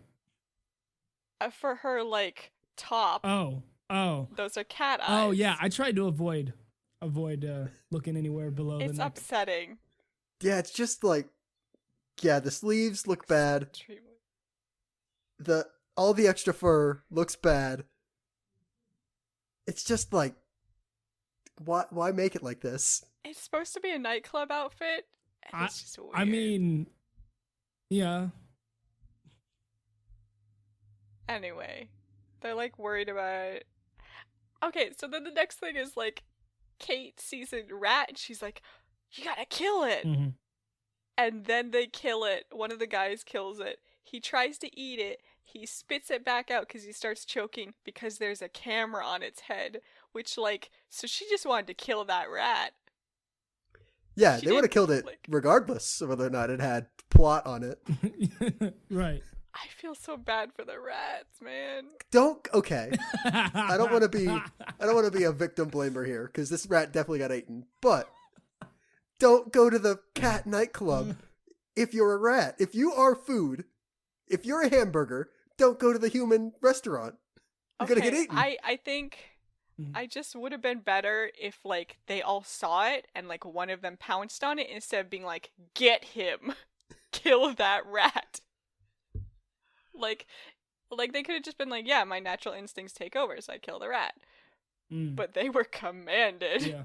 For her like top. Oh. Those are cat eyes. Oh yeah, I tried to avoid looking anywhere below it's the neck. upsetting. Yeah, it's just like the sleeves look bad. All the extra fur looks bad. It's just like why make it like this? It's supposed to be a nightclub outfit. And it's just weird. I mean, yeah. Anyway, they're like worried about it. Okay, so then the next thing is like Kate sees a rat and she's like, "You gotta kill it." Mm-hmm. And then they kill it. One of the guys kills it. He tries to eat it. He spits it back out because he starts choking because there's a camera on its head. Which, like, so she just wanted to kill that rat. Yeah, they would have killed it regardless of whether or not it had plot on it. Right. I feel so bad for the rats, man. Okay. I don't want to be a victim blamer here because this rat definitely got eaten. But don't go to the cat nightclub if you're a rat. If you are food, if you're a hamburger, don't go to the human restaurant. You're gonna get eaten. I think I just would have been better if like they all saw it and like one of them pounced on it instead of being like, "Get him, kill that rat." Like they could have just been like, "Yeah, my natural instincts take over, so I kill the rat." But they were commanded. Yeah.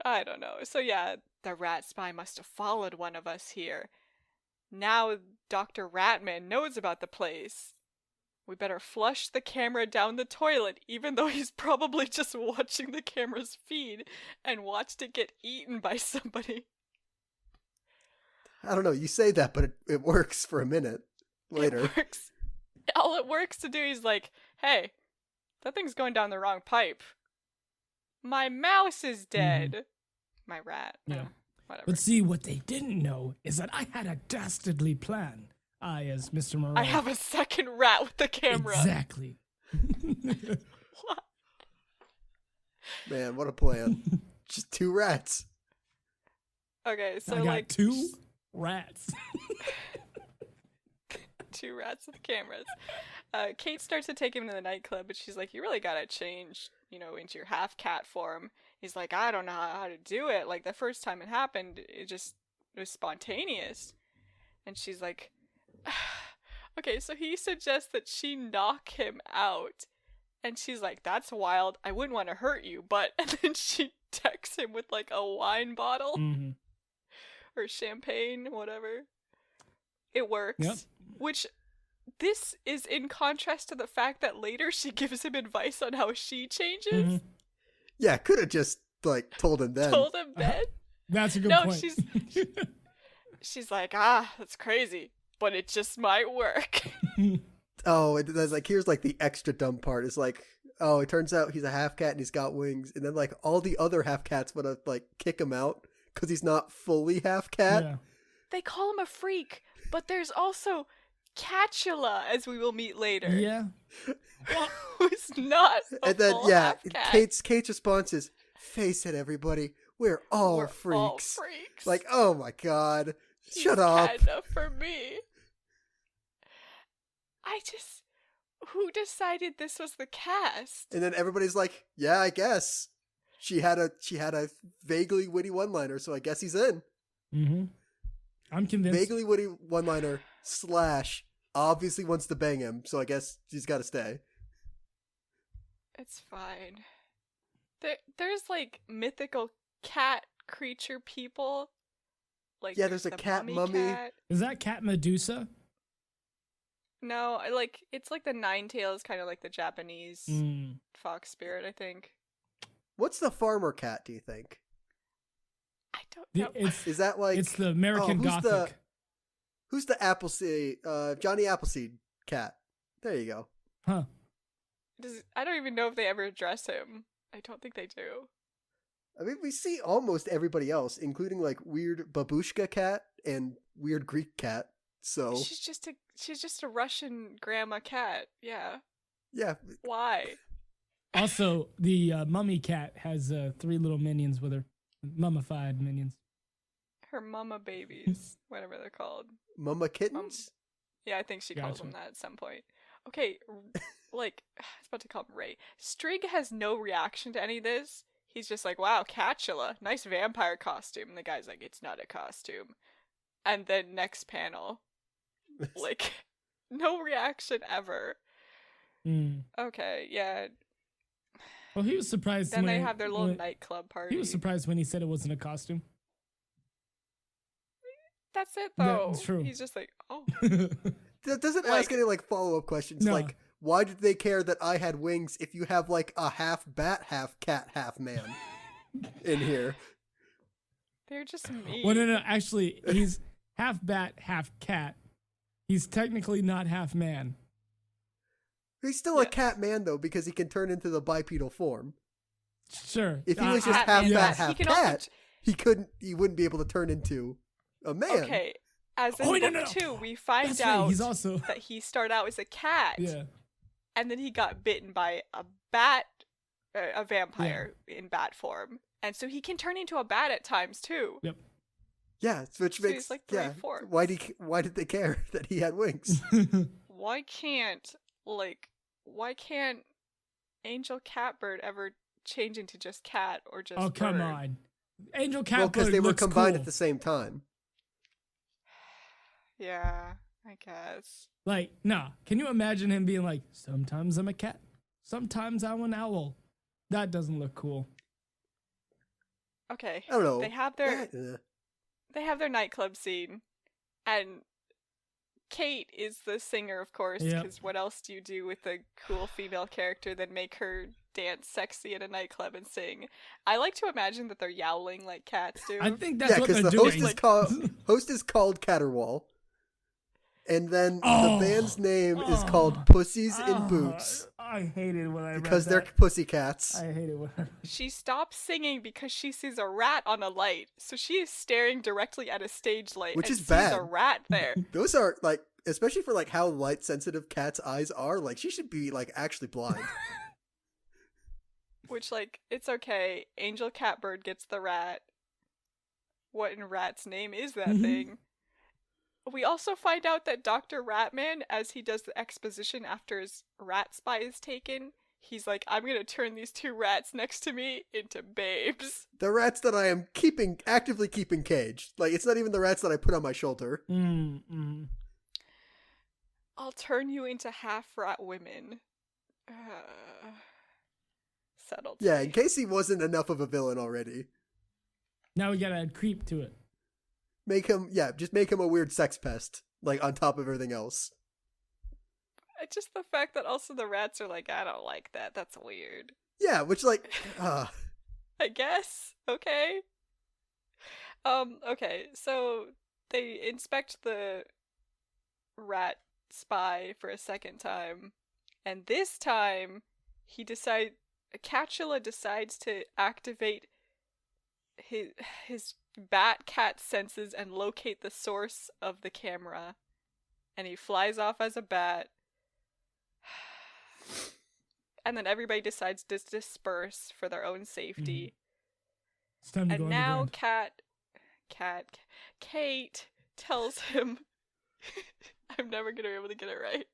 I don't know. So yeah, the rat spy must have followed one of us here. Now Dr. Ratman knows about the place. We better flush the camera down the toilet, even though he's probably just watching the camera's feed and watched it get eaten by somebody. I don't know, you say that, but it works for a minute later. It works. All it works to do is like, "Hey, that thing's going down the wrong pipe. My mouse is dead." My rat. Yeah. Whatever. But see, what they didn't know is that I had a dastardly plan. I, as Mr. Moreau. I have a second rat with the camera. Exactly. What? Man, what a plan. Just 2 rats. Okay, so I got like 2 rats. 2 rats with cameras. Kate starts to take him to the nightclub, but she's like, "You really gotta change, into your half cat form." He's like, "I don't know how to do it. Like the first time it happened, it was spontaneous." And she's like, okay, so he suggests that she knock him out. And she's like, "That's wild. I wouldn't want to hurt you, but..." And then she decks him with like a wine bottle. Or champagne, whatever. It works. Yep. Which this is in contrast to the fact that later she gives him advice on how she changes. Mm-hmm. Yeah, could have just like told him then. Told him then. That's a good No, point. she's like, that's crazy, but it just might work. Oh, and that's like, here's like the extra dumb part is like, oh, it turns out he's a half cat and he's got wings, and then like all the other half cats want to like kick him out because he's not fully half cat. Yeah. They call him a freak, but there's also Catula, as we will meet later. Yeah. Who's not a And then full half cat. Kate's response is, "Face it, everybody, we're all freaks." All freaks. Like, oh my god, He's shut up. Cat enough for me. Who decided this was the cast? And then everybody's like, "Yeah, I guess." She had a vaguely witty one-liner, so I guess he's in. Mm-hmm. I'm convinced. Vaguely witty one-liner / obviously wants to bang him, so I guess she's got to stay. It's fine. There's like mythical cat creature people. Like Yeah, there's a the cat mummy. cat. Is that Cat Medusa? No, it's like the nine tails, kind of like the Japanese fox spirit, I think. What's the farmer cat, do you think? I don't know. Is that like... It's the American who's Gothic. Who's the Appleseed, Johnny Appleseed cat? There you go. Huh. I don't even know if they ever address him. I don't think they do. I mean, we see almost everybody else, including like weird babushka cat and weird Greek cat. So She's just a Russian grandma cat. Yeah. yeah, Why? Also, the mummy cat has 3 little minions with her. Mummified minions. Her mama babies, whatever they're called. mama kittens. Yeah, I think she calls Gotcha. them that at some point. Okay, like, I was about to call him Ray. Strig has no reaction to any of this. He's just like, wow, Catula, nice vampire costume. And the guy's like, it's not a costume. And then next panel, like, no reaction ever. Mm. Okay, yeah. Well, he was surprised. Then when they have their little nightclub party. He was surprised when he said it wasn't a costume. That's it, Yeah, though. it's true. He's just like, oh. Doesn't Like- ask any like follow-up questions No. like, why did they care that I had wings if you have like a half bat, half cat, half man in here? They're just mean. Well, no. Actually, he's half bat, half cat. He's technically not half man. He's still a cat man though because he can turn into the bipedal form. Sure. If he was just Cat half man, bat, yes. half He can also cat, he wouldn't be able to turn into a man. Okay, as in Oh, no, book no. 2, we find That's right, out he's also that he started out as a cat, yeah. and then he got bitten by a bat, a vampire in bat form, and so he can turn into a bat at times too. Yep. Yeah, which So he's makes like 3 yeah. forms. Why did they care that he had wings? Why can't Angel Catbird ever change into just cat or just Oh, come bird? on. Angel Well, because Catbird they were looks combined cool. at the same time. Yeah, I guess. Like, nah. Can you imagine him being like, sometimes I'm a cat, sometimes I'm an owl? That doesn't look cool. Okay. I don't know. They have their nightclub scene, and Kate is the singer, of course, Yep. because what else do you do with a cool female character than make her dance sexy in a nightclub and sing? I like to imagine that they're yowling like cats do. I think that's Yeah, what because they're the doing. host is called Caterwall, and then Oh. the band's name is Oh. called Pussies in Boots I hated when I read because they're that. pussycats. I hate it when I She stops singing because she sees a rat on a light, so she is staring directly at a stage light Which and is sees bad. a rat there. Those are like, especially for like how light sensitive cats' eyes are. Like she should be like actually blind. Which, like, it's okay. Angel Catbird gets the rat. What in rat's name is that Mhm. thing? We also find out that Dr. Ratman, as he does the exposition after his rat spy is taken, he's like, I'm gonna turn these 2 rats next to me into babes. The rats that I am actively keeping caged. Like it's not even the rats that I put on my shoulder. I'll turn you into half rat women. Settled. Yeah, in case he wasn't enough of a villain already. Now we gotta add creep to it. Just make him a weird sex pest, like on top of everything else. Just the fact that also the rats are like, I don't like that. That's weird. Yeah, which like, I guess. Okay. Okay, so they inspect the rat spy for a second time, and this time Catula decides to activate his bat cat senses and locate the source of the camera, and he flies off as a bat. And then everybody decides to disperse for their own safety. It's time to go And now underground. Kate tells him I'm never gonna be able to get it right.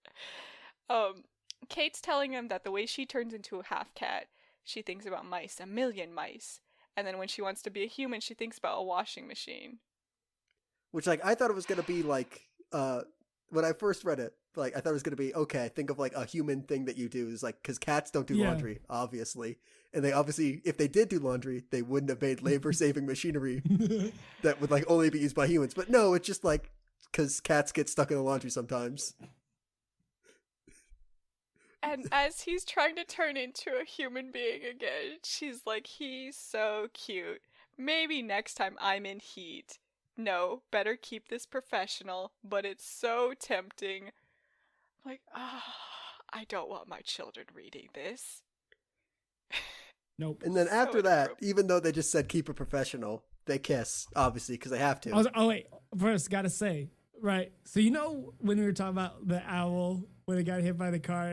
Kate's telling him that the way she turns into a half cat, she thinks about mice, 1 million mice. And then when she wants to be a human, she thinks about a washing machine. which like I thought it was gonna be like when I first read it, like I thought it was gonna be okay. Think of like a human thing that you do is like because cats don't do laundry, obviously, and they obviously if they did do laundry, they wouldn't have made labor-saving machinery that would like only be used by humans. But no, it's just like because cats get stuck in the laundry sometimes. And as he's trying to turn into a human being again, she's like, he's so cute. Maybe next time I'm in heat. No, better keep this professional, but it's so tempting. Like, I don't want my children reading this. Nope. And then after that, inappropriate. even though they just said keep it professional, they kiss, obviously, because they have to. Oh wait, first gotta say, right? So you know when we were talking about the owl when it got hit by the car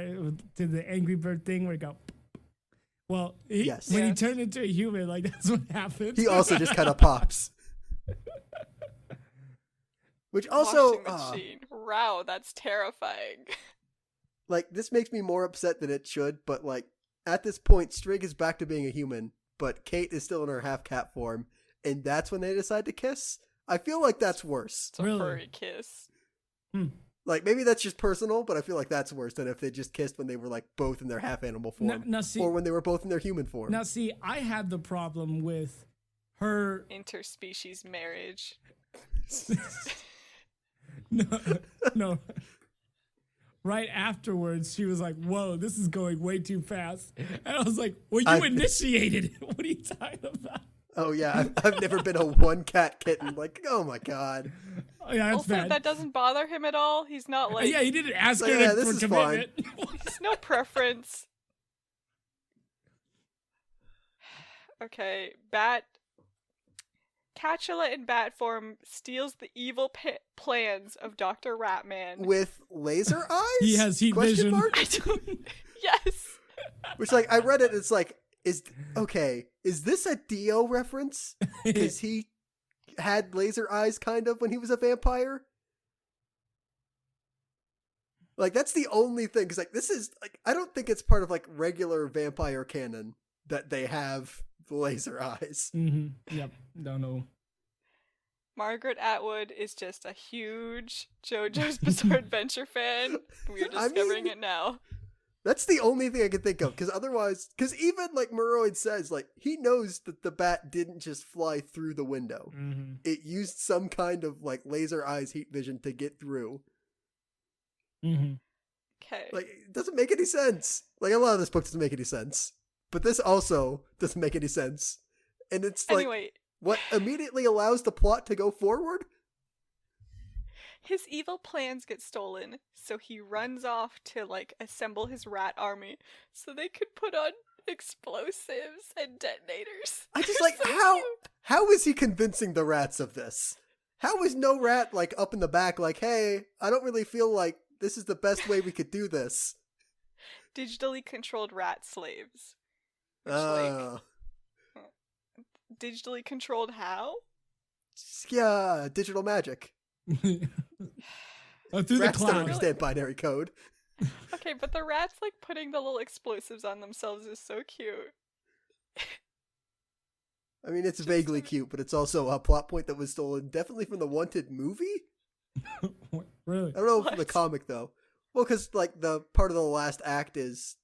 to the Angry Bird thing where it got. Well, Yes. when he Yes. turned into a human, like that's what happened. He also just kind of pops. Which also, Washing machine. Wow, that's terrifying. like, this makes me more upset than it should, but, like, at this point, Strig is back to being a human, but Kate is still in her half-cat form, and that's when they decide to kiss? I feel like that's worse. It's a Really? furry kiss. Like, maybe that's just personal, but I feel like that's worse than if they just kissed when they were, like, both in their half-animal form. Now see, or when they were both in their human form. now see, I had the problem with her. Interspecies marriage. No. Right afterwards, she was like, "Whoa, this is going way too fast," and I was like, "Well, you initiated it. What are you talking about?" Oh, yeah, I've never been a one-cat kitten. Like, oh, my God. Oh, yeah, that's Also, bad. that doesn't bother him at all. He's not like, Yeah, he didn't ask Like, her yeah, for this is commitment. there's no preference. Okay, Catula in bat form steals the evil plans of Dr. Ratman. With laser eyes? He has heat Question vision. mark? I don't... Yes! Which, like, I read it, it's like, is this a Dio reference? Because he had laser eyes, kind of, when he was a vampire? Like, that's the only thing, because, like, this is, like, I don't think it's part of, like, regular vampire canon that they have laser eyes. Yep. Don't know. Margaret Atwood is just a huge JoJo's Bizarre Adventure fan. We're I discovering mean- it now. That's the only thing I can think of, because otherwise, because even, like, Moroid says, like, he knows that the bat didn't just fly through the window. It used some kind of, like, laser eyes heat vision to get through. Okay. Like, it doesn't make any sense. Like, a lot of this book doesn't make any sense. But this also doesn't make any sense. And it's like, Anyway, what immediately allows the plot to go forward? his evil plans get stolen, so he runs off to, like, assemble his rat army so they could put on explosives and detonators. I just They're like, so cute. how is he convincing the rats of this? How is no rat, like, up in the back, like, hey, I don't really feel like this is the best way we could do this. Digitally controlled rat slaves. Uh, Digitally controlled how? yeah, digital magic. Through the Rats don't cloud. understand binary code. Okay, but the rats, like, putting the little explosives on themselves is so cute. I mean, it's vaguely cute, but it's also a plot point that was stolen definitely from the Wanted movie? Really? I don't know from the What? comic, though. Well, because, like, the part of the last act is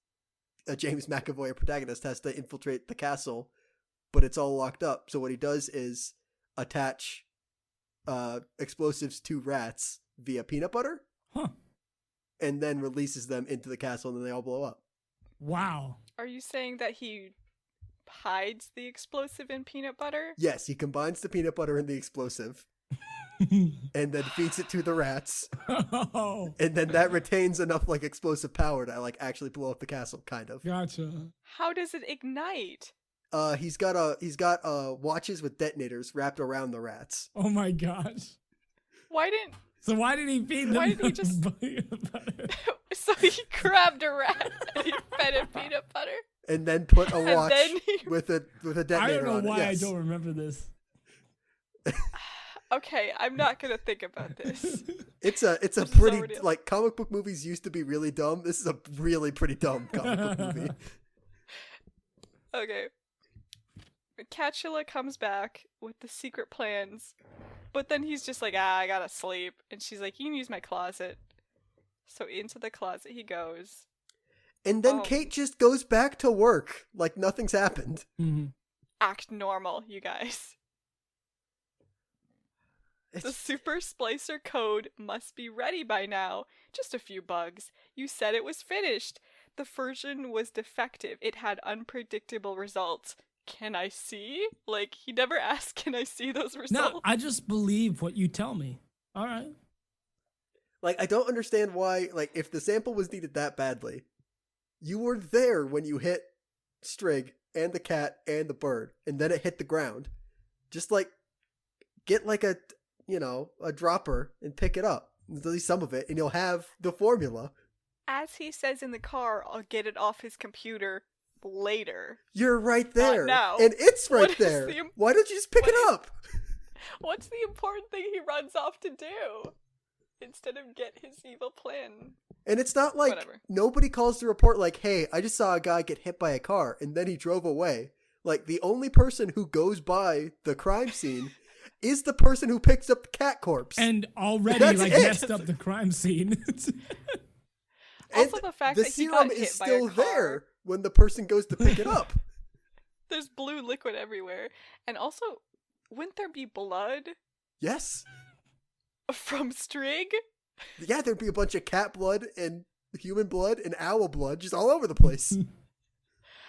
James McAvoy, a protagonist, has to infiltrate the castle, but it's all locked up. So what he does is attach explosives to rats via peanut butter. Huh. and then releases them into the castle, and then they all blow up. Wow. Are you saying that he hides the explosive in peanut butter? Yes, he combines the peanut butter and the explosive, and then feeds it to the rats, Oh, and then that retains enough like explosive power to like actually blow up the castle, kind of. gotcha. How does it ignite? He's got watches with detonators wrapped around the rats. Oh my gosh. Why didn't... So why did he feed them? Why didn't he just... So he grabbed a rat and he fed it peanut butter? And then put a watch then with a detonator I don't know on why it. Yes. I don't remember this. Okay, I'm not gonna think about this. It's a This is pretty already- like comic book movies used to be really dumb. This is a really pretty dumb comic book movie. Okay. Catula comes back with the secret plans, but then he's just like, I gotta sleep. And she's like, you can use my closet. So into the closet he goes. And then Oh. Kate just goes back to work like nothing's happened. Mm-hmm. Act normal, you guys. The It's- super splicer code must be ready by now. Just a few bugs. You said it was finished. The version was defective. It had unpredictable results. Can I see? Like, he never asked, can I see those results? No, I just believe what you tell me. All right. Like I don't understand why. Like if the sample was needed that badly, you were there when you hit Strig and the cat and the bird, and then it hit the ground. Just like get like a dropper and pick it up, at least some of it, and you'll have the formula. As he says in the car, I'll get it off his computer later. You're right there, now. and it's right What is there. the- Why don't you just pick what it is- up? What's the important thing he runs off to do? Instead of get his evil plan. And it's not like Whatever. nobody calls to report like, hey, I just saw a guy get hit by a car and then he drove away. Like the only person who goes by the crime scene is the person who picks up the cat corpse. And already That's like it. messed up the crime scene. Also, And the fact the that he serum got hit is by still a car. there when the person goes to pick it up. There's blue liquid everywhere. And also, wouldn't there be blood Yes. from Strig? Yeah, there'd be a bunch of cat blood and human blood and owl blood just all over the place.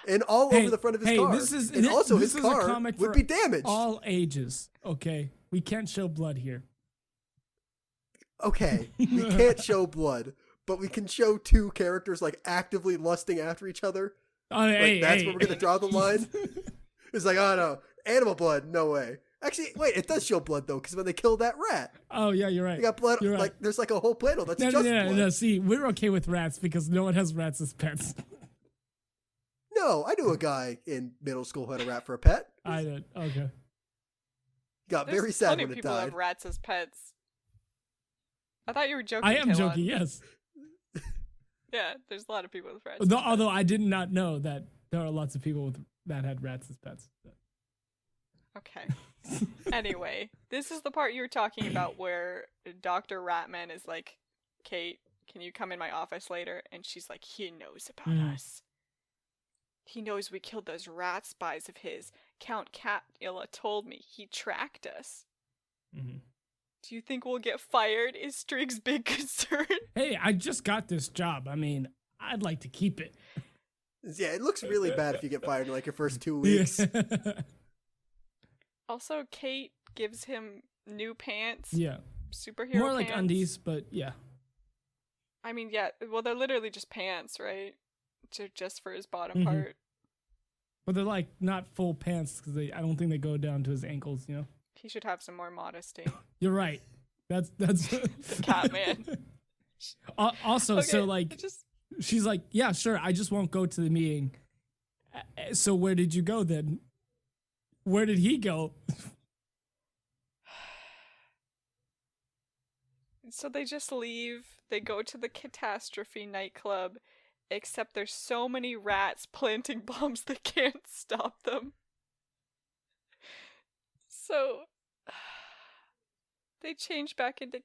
And all Hey, over the front of his hey, car. this is- and also this his is a car comic would for be damaged. All ages. Okay. We can't show blood here. Okay, we can't show blood, but we can show two characters like actively lusting after each other. Oh, Like hey, that's hey. where we're gonna draw the line. It's like, oh no, animal blood, no way. Actually, wait, it does show blood though, because when they kill that rat, Oh, yeah, you're right. they got blood. You're right. Like there's like a whole panel that's No, just no, blood. no. See, we're okay with rats because no one has rats as pets. No, I knew a guy in middle school who had a rat for a pet. I don't. Okay. Got There's very sad plenty when of it people who died. have rats as pets. I thought you were joking. I am Talon. joking, yes. Yeah, there's a lot of people with rats. No, as although pets. I did not know that there are lots of people that had rats as pets. Okay. Anyway, this is the part you were talking about where Dr. Ratman is like, Kate, can you come in my office later? And she's like, he knows about us. He knows we killed those rat spies of his. Count Catula told me. He tracked us. Mm-hmm. Do you think we'll get fired? Is Strig's big concern? Hey, I just got this job. I mean, I'd like to keep it. Yeah, it looks really bad if you get fired in like your first 2 weeks. Also, Kate gives him new pants. Yeah. Superhero More like pants. undies, but yeah. I mean, yeah, well, they're literally just pants, right? Just for his bottom Mhm. part. But they're like not full pants because I don't think they go down to his ankles, you know? He should have some more modesty. You're right. That's Catman. Also, Okay, so like just she's like, yeah, sure, I just won't go to the meeting. So where did you go then? Where did he go? so they just leave. They go to the catastrophe nightclub, except there's so many rats planting bombs they can't stop them. So they change back into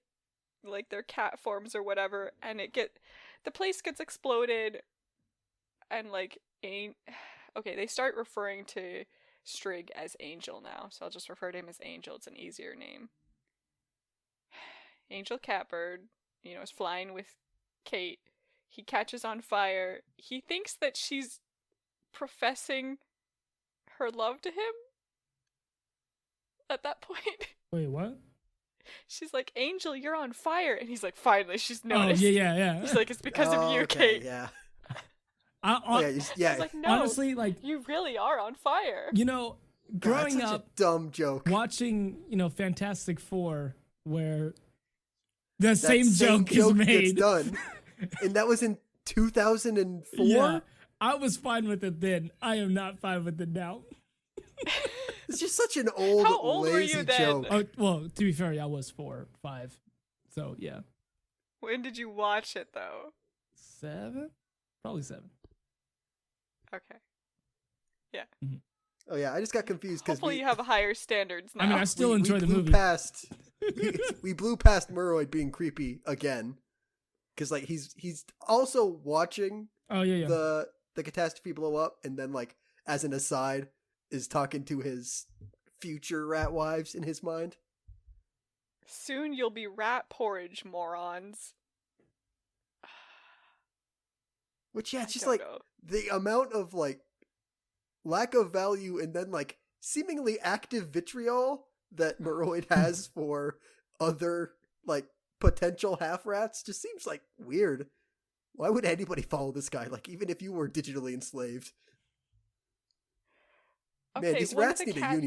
like their cat forms or whatever, and the place gets exploded, and like okay, they start referring to Strig as Angel now, so I'll just refer to him as Angel. It's an easier name. Angel Catbird, is flying with Kate. He catches on fire. He thinks that she's professing her love to him at that point. Wait, what? She's like, Angel, you're on fire. And he's like, finally, she's Oh, noticed. yeah. He's like, it's because of you, okay, Kate. Yeah. She's like, no, honestly, like, you really are on fire. you know, growing that's such up, a dumb joke. watching, Fantastic Four, where the same joke is gets made. done, and that was in 2004. Yeah, I was fine with it then. I am not fine with it now. It's just such an old, How old were lazy you then? joke. Oh, well, to be fair, I was 4, 5. So, yeah. When did you watch it, though? 7? Probably 7. Okay. Oh yeah, I just got confused because Hopefully you have higher standards now. I mean, I still enjoy the blew movie. Past, we blew past Murroyd being creepy again, because like he's also watching Oh, yeah. the catastrophe blow up, and then like as an aside is talking to his future rat wives in his mind. Soon you'll be rat porridge, morons. Which yeah, it's just don't like know. the amount of like lack of value and then like seemingly active vitriol that Murroyd has for other like potential half rats just seems like weird. Why would anybody follow this guy? Like even if you were digitally enslaved. Man, Okay, these one of rats the need a cats-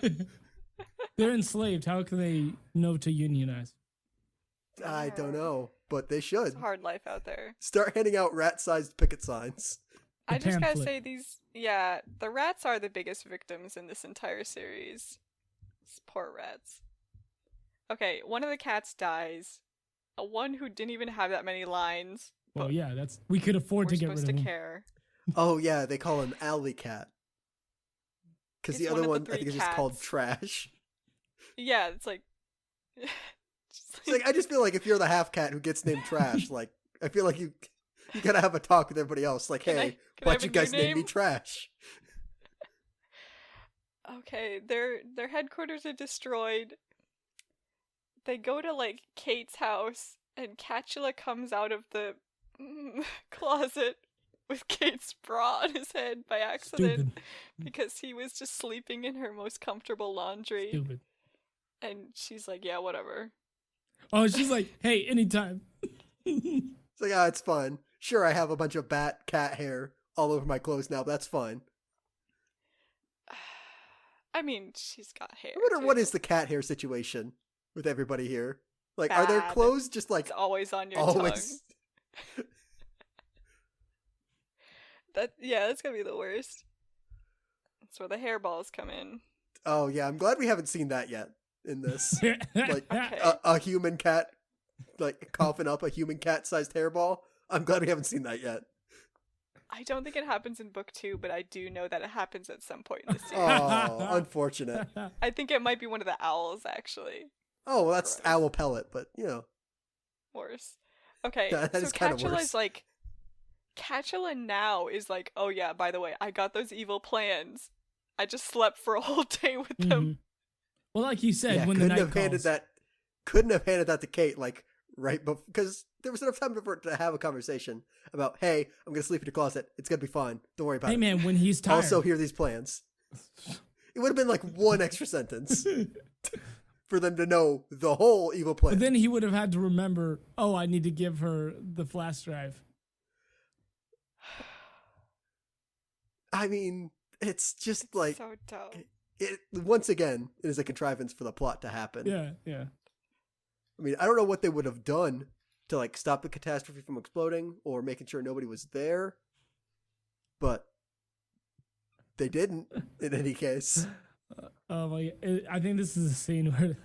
union. They're enslaved. How can they know to unionize? I don't know, but they It's should. a hard life out there. Start handing out rat-sized picket signs. I just gotta pamphlet. say the rats are the biggest victims in this entire series. These poor rats. Okay, one of the cats dies. One who didn't even have that many lines. Well, but yeah, we could afford we're to get rid supposed of to them. care. Oh yeah, they call him Alley Cat. Because the It's one other of the one, I think, three is just called cats. Trash. Yeah, it's like... It's like I just feel like if you're the half cat who gets named Trash, like I feel like you gotta have a talk with everybody else. Like, Can I- hey, can I why'd have you a guys new name me name? Trash? Okay, their headquarters are destroyed. They go to like Kate's house, and Catula comes out of the closet with Kate's bra on his head by accident Stupid. because he was just sleeping in her most comfortable laundry. Stupid. And she's like, "Yeah, whatever." Oh, she's like, hey, anytime. It's like, it's fine. Sure, I have a bunch of cat hair all over my clothes now, but that's fine. I mean, she's got hair. I wonder too. what is the cat hair situation with everybody here. Like, are their Bad. clothes just like It's always on your always? tongue. That's gonna be the worst. That's where the hairballs come in. Oh yeah, I'm glad we haven't seen that yet in this. Like Okay. a human cat, like coughing up a human cat-sized hairball. I'm glad we haven't seen that yet. I don't think it happens in book 2, but I do know that it happens at some point in the series. Oh, unfortunate. I think it might be one of the owls, actually. Oh, well, that's Gross. owl pellet, but you know. Worse. Okay, That so is kinda Catula worse. is like... Catula now is like, oh yeah, by the way, I got those evil plans. I just slept for a whole day with them. Mhm. Well, like you said, Yeah, when the couldn't night have handed calls. that. Couldn't have handed that to Kate like right before, because there was enough time for to have a conversation about, hey, I'm gonna sleep in the closet. It's gonna be fine. Don't worry about Hey, it. man, when he's tired. Also, here are these plans. It would have been like one extra sentence for them to know the whole evil plan. But then he would have had to remember, oh, I need to give her the flash drive. I mean, it's just It's like so dumb. it. Once again, it is a contrivance for the plot to happen. Yeah. I mean, I don't know what they would have done to like stop the catastrophe from exploding or making sure nobody was there, but they didn't. In any case, Oh my! I think this is a scene where,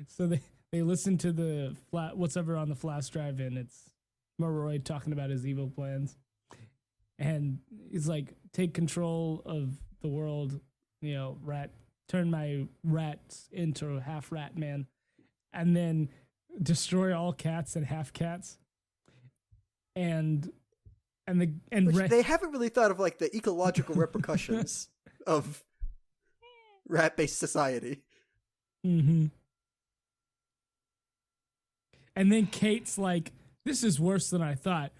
so they listen to the what's ever on the flash drive, and it's Murroyd talking about his evil plans, and he's like, "Take control of the world, turn my rats into half rat man, and then destroy all cats and half cats." which they haven't really thought of like the ecological repercussions of rat-based society. Mm-hmm. And then Kate's like, this is worse than I thought.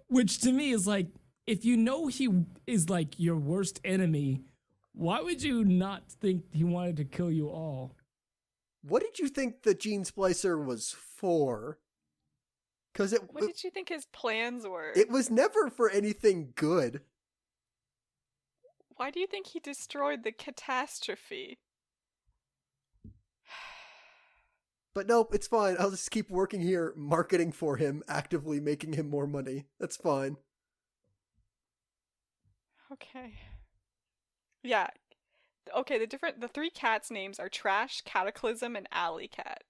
Which to me is like, if you know he is like your worst enemy, why would you not think he wanted to kill you all? What did you think the gene splicer was for? What did you think his plans were? It was never for anything good. Why do you think he destroyed the catastrophe? But nope, it's fine. I'll just keep working here, marketing for him, actively making him more money. That's fine. Okay. Yeah. Okay, the three cats' names are Trash, Cataclysm, and Alley Cat.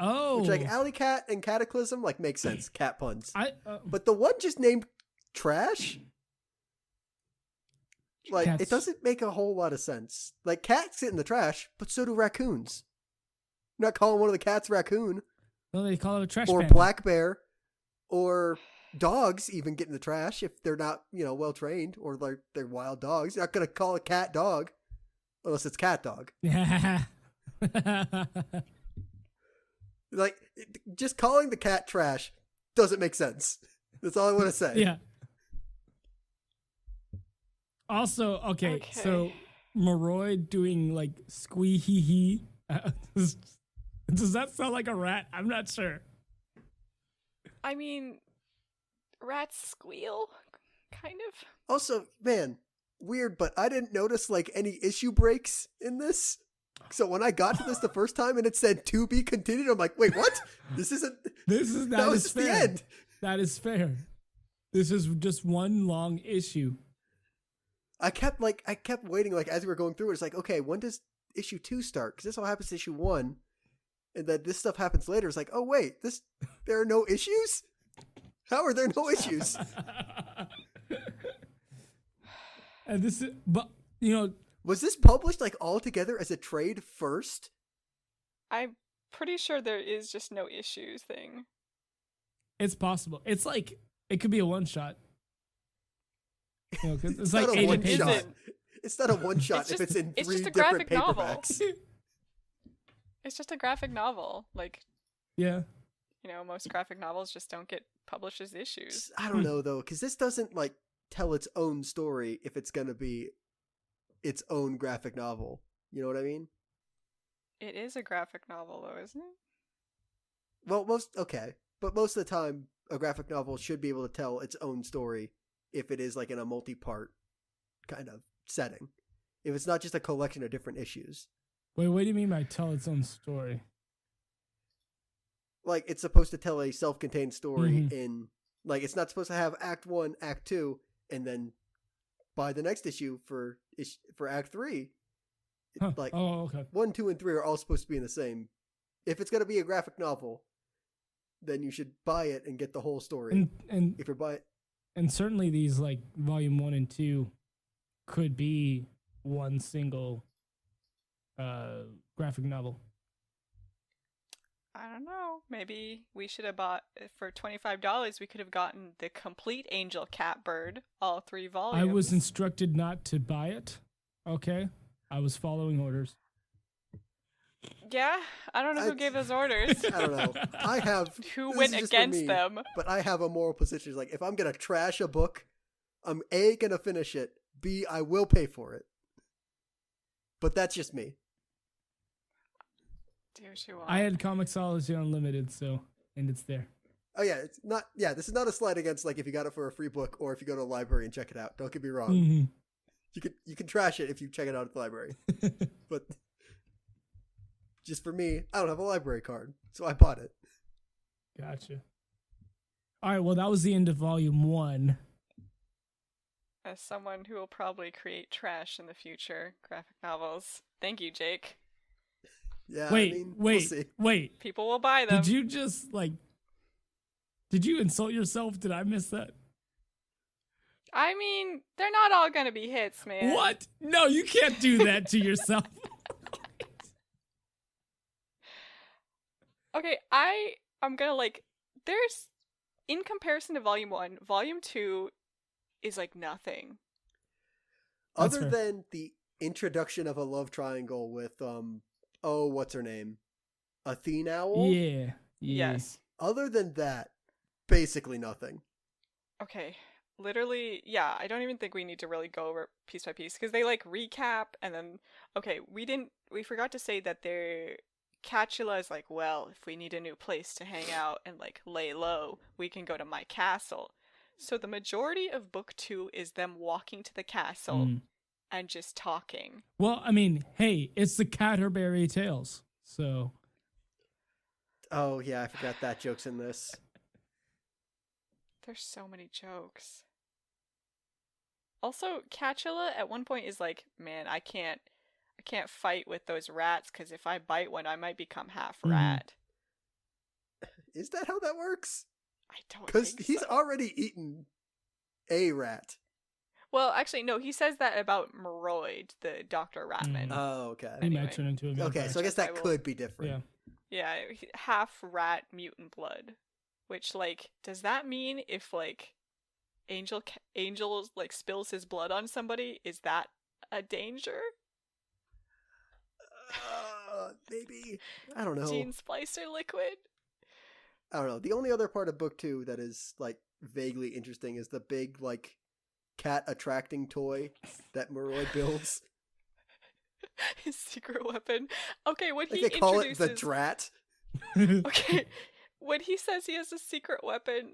Oh. Which, like, Alley Cat and Cataclysm, like, makes sense. Cat puns. But the one just named Trash? Like, Cats. It doesn't make a whole lot of sense. Like, cats sit in the trash, but so do raccoons. You're not calling one of the cats raccoon. No, they call it a trash Or panda. black bear. Or dogs even get in the trash if they're not, well trained. Or they're wild dogs. You're not going to call a cat dog. Unless it's cat dog. Like, just calling the cat trash doesn't make sense. That's all I want to say. Yeah. Also, okay, so Moroi doing like squee hee hee. Does that sound like a rat? I'm not sure. I mean, rats squeal, kind of. Also, man, weird, but I didn't notice like any issue breaks in this. So when I got to this the first time and it said to be continued, I'm like, wait, what? That was just fair. the end. That is fair. This is just one long issue. I kept waiting, like, as we were going through it, it's like, okay, when does issue 2 start? Because this all happens to issue 1, and then this stuff happens later. It's like, oh wait, there are no issues? How are there no issues? And this is, but was this published like all together as a trade first? I'm pretty sure there is just no issues thing. It's possible. It's like it could be a one shot. It's like not a 80 one pages. shot. It's not a one shot if it's in 3 just a different graphic novel. paperbacks. It's just a graphic novel. Like, yeah. Most graphic novels just don't get published as issues. I don't know though, because this doesn't like tell its own story if it's gonna be its own graphic novel. You know what I mean? It is a graphic novel though, isn't it? Well, most of the time, a graphic novel should be able to tell its own story if it is like in a multi-part kind of setting. If it's not just a collection of different issues. Wait, what do you mean by tell its own story? Like, it's supposed to tell a self-contained story Mhm. in, like, it's not supposed to have Act 1, Act 2, and then by the next issue for Act 3, Huh. like, Oh, okay. 1, 2, and 3 are all supposed to be in the same. If it's going to be a graphic novel, then you should buy it and get the whole story. And If you're buying, and certainly these like volume 1 and 2 could be one single graphic novel. I don't know. Maybe we should have bought for $25. We could have gotten the complete Angel Catbird, all 3 volumes. I was instructed not to buy it. Okay, I was following orders. Yeah, I don't know who gave those orders. I don't know. I have Who this went is just for against me, them? But I have a moral position. Like, if I'm gonna trash a book, I'm A, gonna finish it. B, I will pay for it. But that's just me. Do what you want. I had Comixology Unlimited, and it's there. Oh yeah, it's not. Yeah, this is not a slight against like if you got it for a free book or if you go to a library and check it out. Don't get me wrong. Mm-hmm. You can trash it if you check it out at the library. But just for me, I don't have a library card, so I bought it. Gotcha. All right, well, that was the end of volume 1. As someone who will probably create trash in the future, graphic novels. Thank you, Jake. Yeah. Wait, we'll see. People will buy them. Did you just did you insult yourself? Did I miss that? I mean, they're not all gonna be hits, man. What? No, you can't do that to yourself. Okay, I'm gonna there's, in comparison to volume 1, volume 2 is like nothing. That's Other fair. than the introduction of a love triangle with what's her name? Athena Owl? Yeah. Yes. Other than that, basically nothing. Okay. Literally, yeah, I don't even think we need to really go over piece by piece because they like recap and then okay, we forgot to say that their Catula is like, well, if we need a new place to hang out and like lay low, we can go to my castle. So the majority of book 2 is them walking to the castle and just talking. Well, I mean, hey, it's the Canterbury Tales, so. Oh yeah, I forgot that joke's in this. There's so many jokes. Also, Catula at one point is like, man, I can't fight with those rats because if I bite one, I might become half rat. Is that how that works? I don't Because think he's so. already eaten a rat. Well, actually, no, he says that about Moroid, the Dr. Ratman. Oh, okay. He Anyway. might turn into a vampire. Okay, so I guess that could be different. Yeah. Yeah, half rat mutant blood. Which, like, does that mean if, like, Angel like, spills his blood on somebody, is that a danger? Maybe. I don't know. Gene splicer liquid? I don't know. The only other part of book 2 that is, like, vaguely interesting is the big, like, cat attracting toy that Moroid builds. His secret weapon. Okay, when Like he they call it introduces... the Drat. Okay, when he says he has a secret weapon,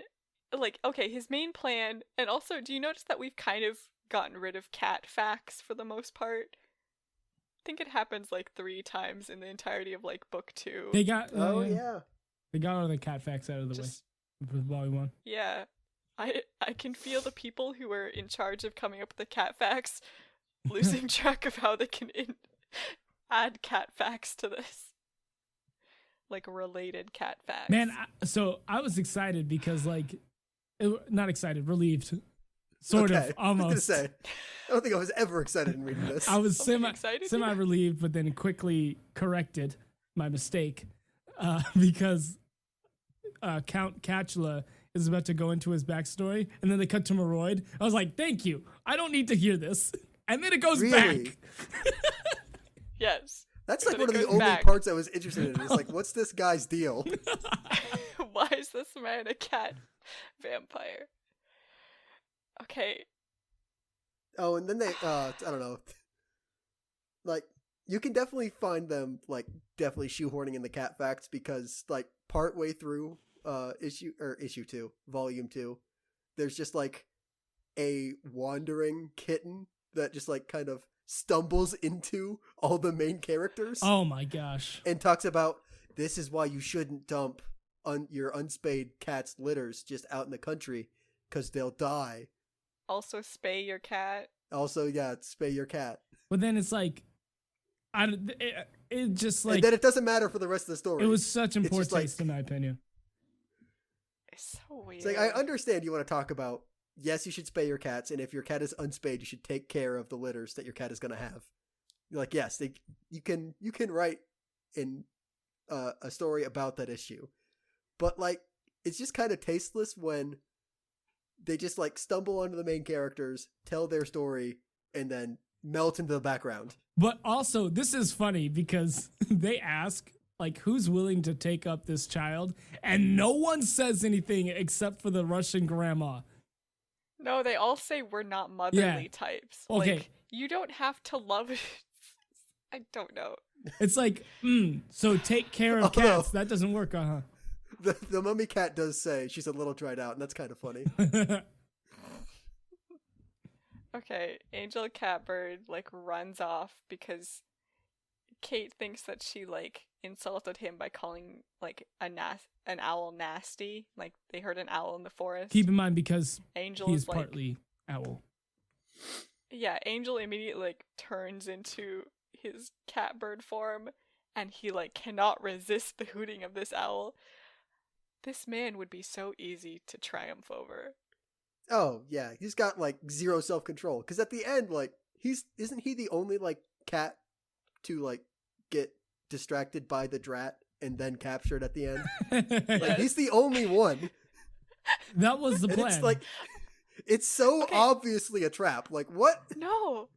like, okay, his main plan, and also, do you notice that we've kind of gotten rid of cat facts for the most part? I think it happens, like, 3 times in the entirety of, like, book 2. They got. Oh, yeah. They got all the cat facts out of the Just- way with volume 1. Yeah. I can feel the people who are in charge of coming up with the cat facts losing track of how they can add cat facts to this. Like related cat facts. Man, so I was excited because, like, not excited, relieved. Sort Okay, of, almost. I was gonna say, I don't think I was ever excited in reading this. I was Something excited semi you? relieved, but then quickly corrected my mistake because Count Catula is about to go into his backstory, and then they cut to Moroid. I was like, "Thank you. I don't need to hear this." And then it goes Really? back. Yes. That's like But one it of the goes only back. parts I was interested in. It's like, what's this guy's deal? Why is this man a cat vampire? Okay. Oh, and then they, I don't know. Like, you can definitely find them, like, definitely shoehorning in the cat facts because, like, partway through issue 2, volume 2, there's just, like, a wandering kitten that just, like, kind of stumbles into all the main characters Oh my gosh. and talks about, this is why you shouldn't dump your unspayed cat's litters just out in the country because they'll die. Also spay your cat. Also, yeah, spay your cat. But then it's like, it just like And then it doesn't matter for the rest of the story. it was such in It's poor just like- taste, in my opinion. It's so weird. It's like, I understand you want to talk about, yes, you should spay your cats, and if your cat is unspayed, you should take care of the litters that your cat is going to have. You're like, yes, you can write in a story about that issue. But, like, it's just kind of tasteless when they just, like, stumble onto the main characters, tell their story, and then melt into the background. But also, this is funny because they ask, like, who's willing to take up this child? And no one says anything except for the Russian grandma. No, they all say we're not motherly Yeah. types. Okay. Like, you don't have to love it. I don't know. It's like, so take care of Oh, no. cats. That doesn't work, uh-huh. The mummy cat does say she's a little dried out, and that's kind of funny. Okay, Angel Catbird, like, runs off because Kate thinks that she, like, insulted him by calling, like, an owl nasty. Like, they heard an owl in the forest. Keep in mind, because Angel he's is, like... partly owl. Yeah, Angel immediately, like, turns into his catbird form, and he, like, cannot resist the hooting of this owl. This man would be so easy to triumph over. Oh, yeah, he's got, like, zero self-control. Because at the end, like, isn't he the only, like, cat to, like, get distracted by the Drat and then captured at the end? Like, he's the only one. That was the And plan. it's, like, it's so Okay. obviously a trap. Like, what No!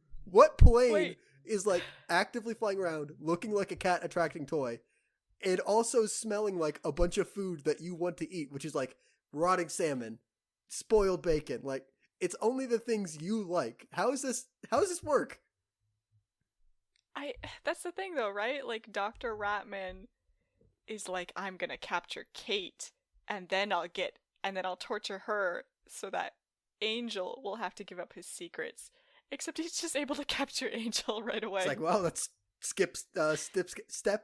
plane Wait. is, like, actively flying around, looking like a cat-attracting toy, and also smelling like a bunch of food that you want to eat, which is like rotting salmon, spoiled bacon. Like, it's only the things you like. How does this work? That's the thing though, right? Like Dr. Ratman is like, I'm gonna capture Kate and then I'll torture her so that Angel will have to give up his secrets. Except he's just able to capture Angel right away. It's like, well, that's step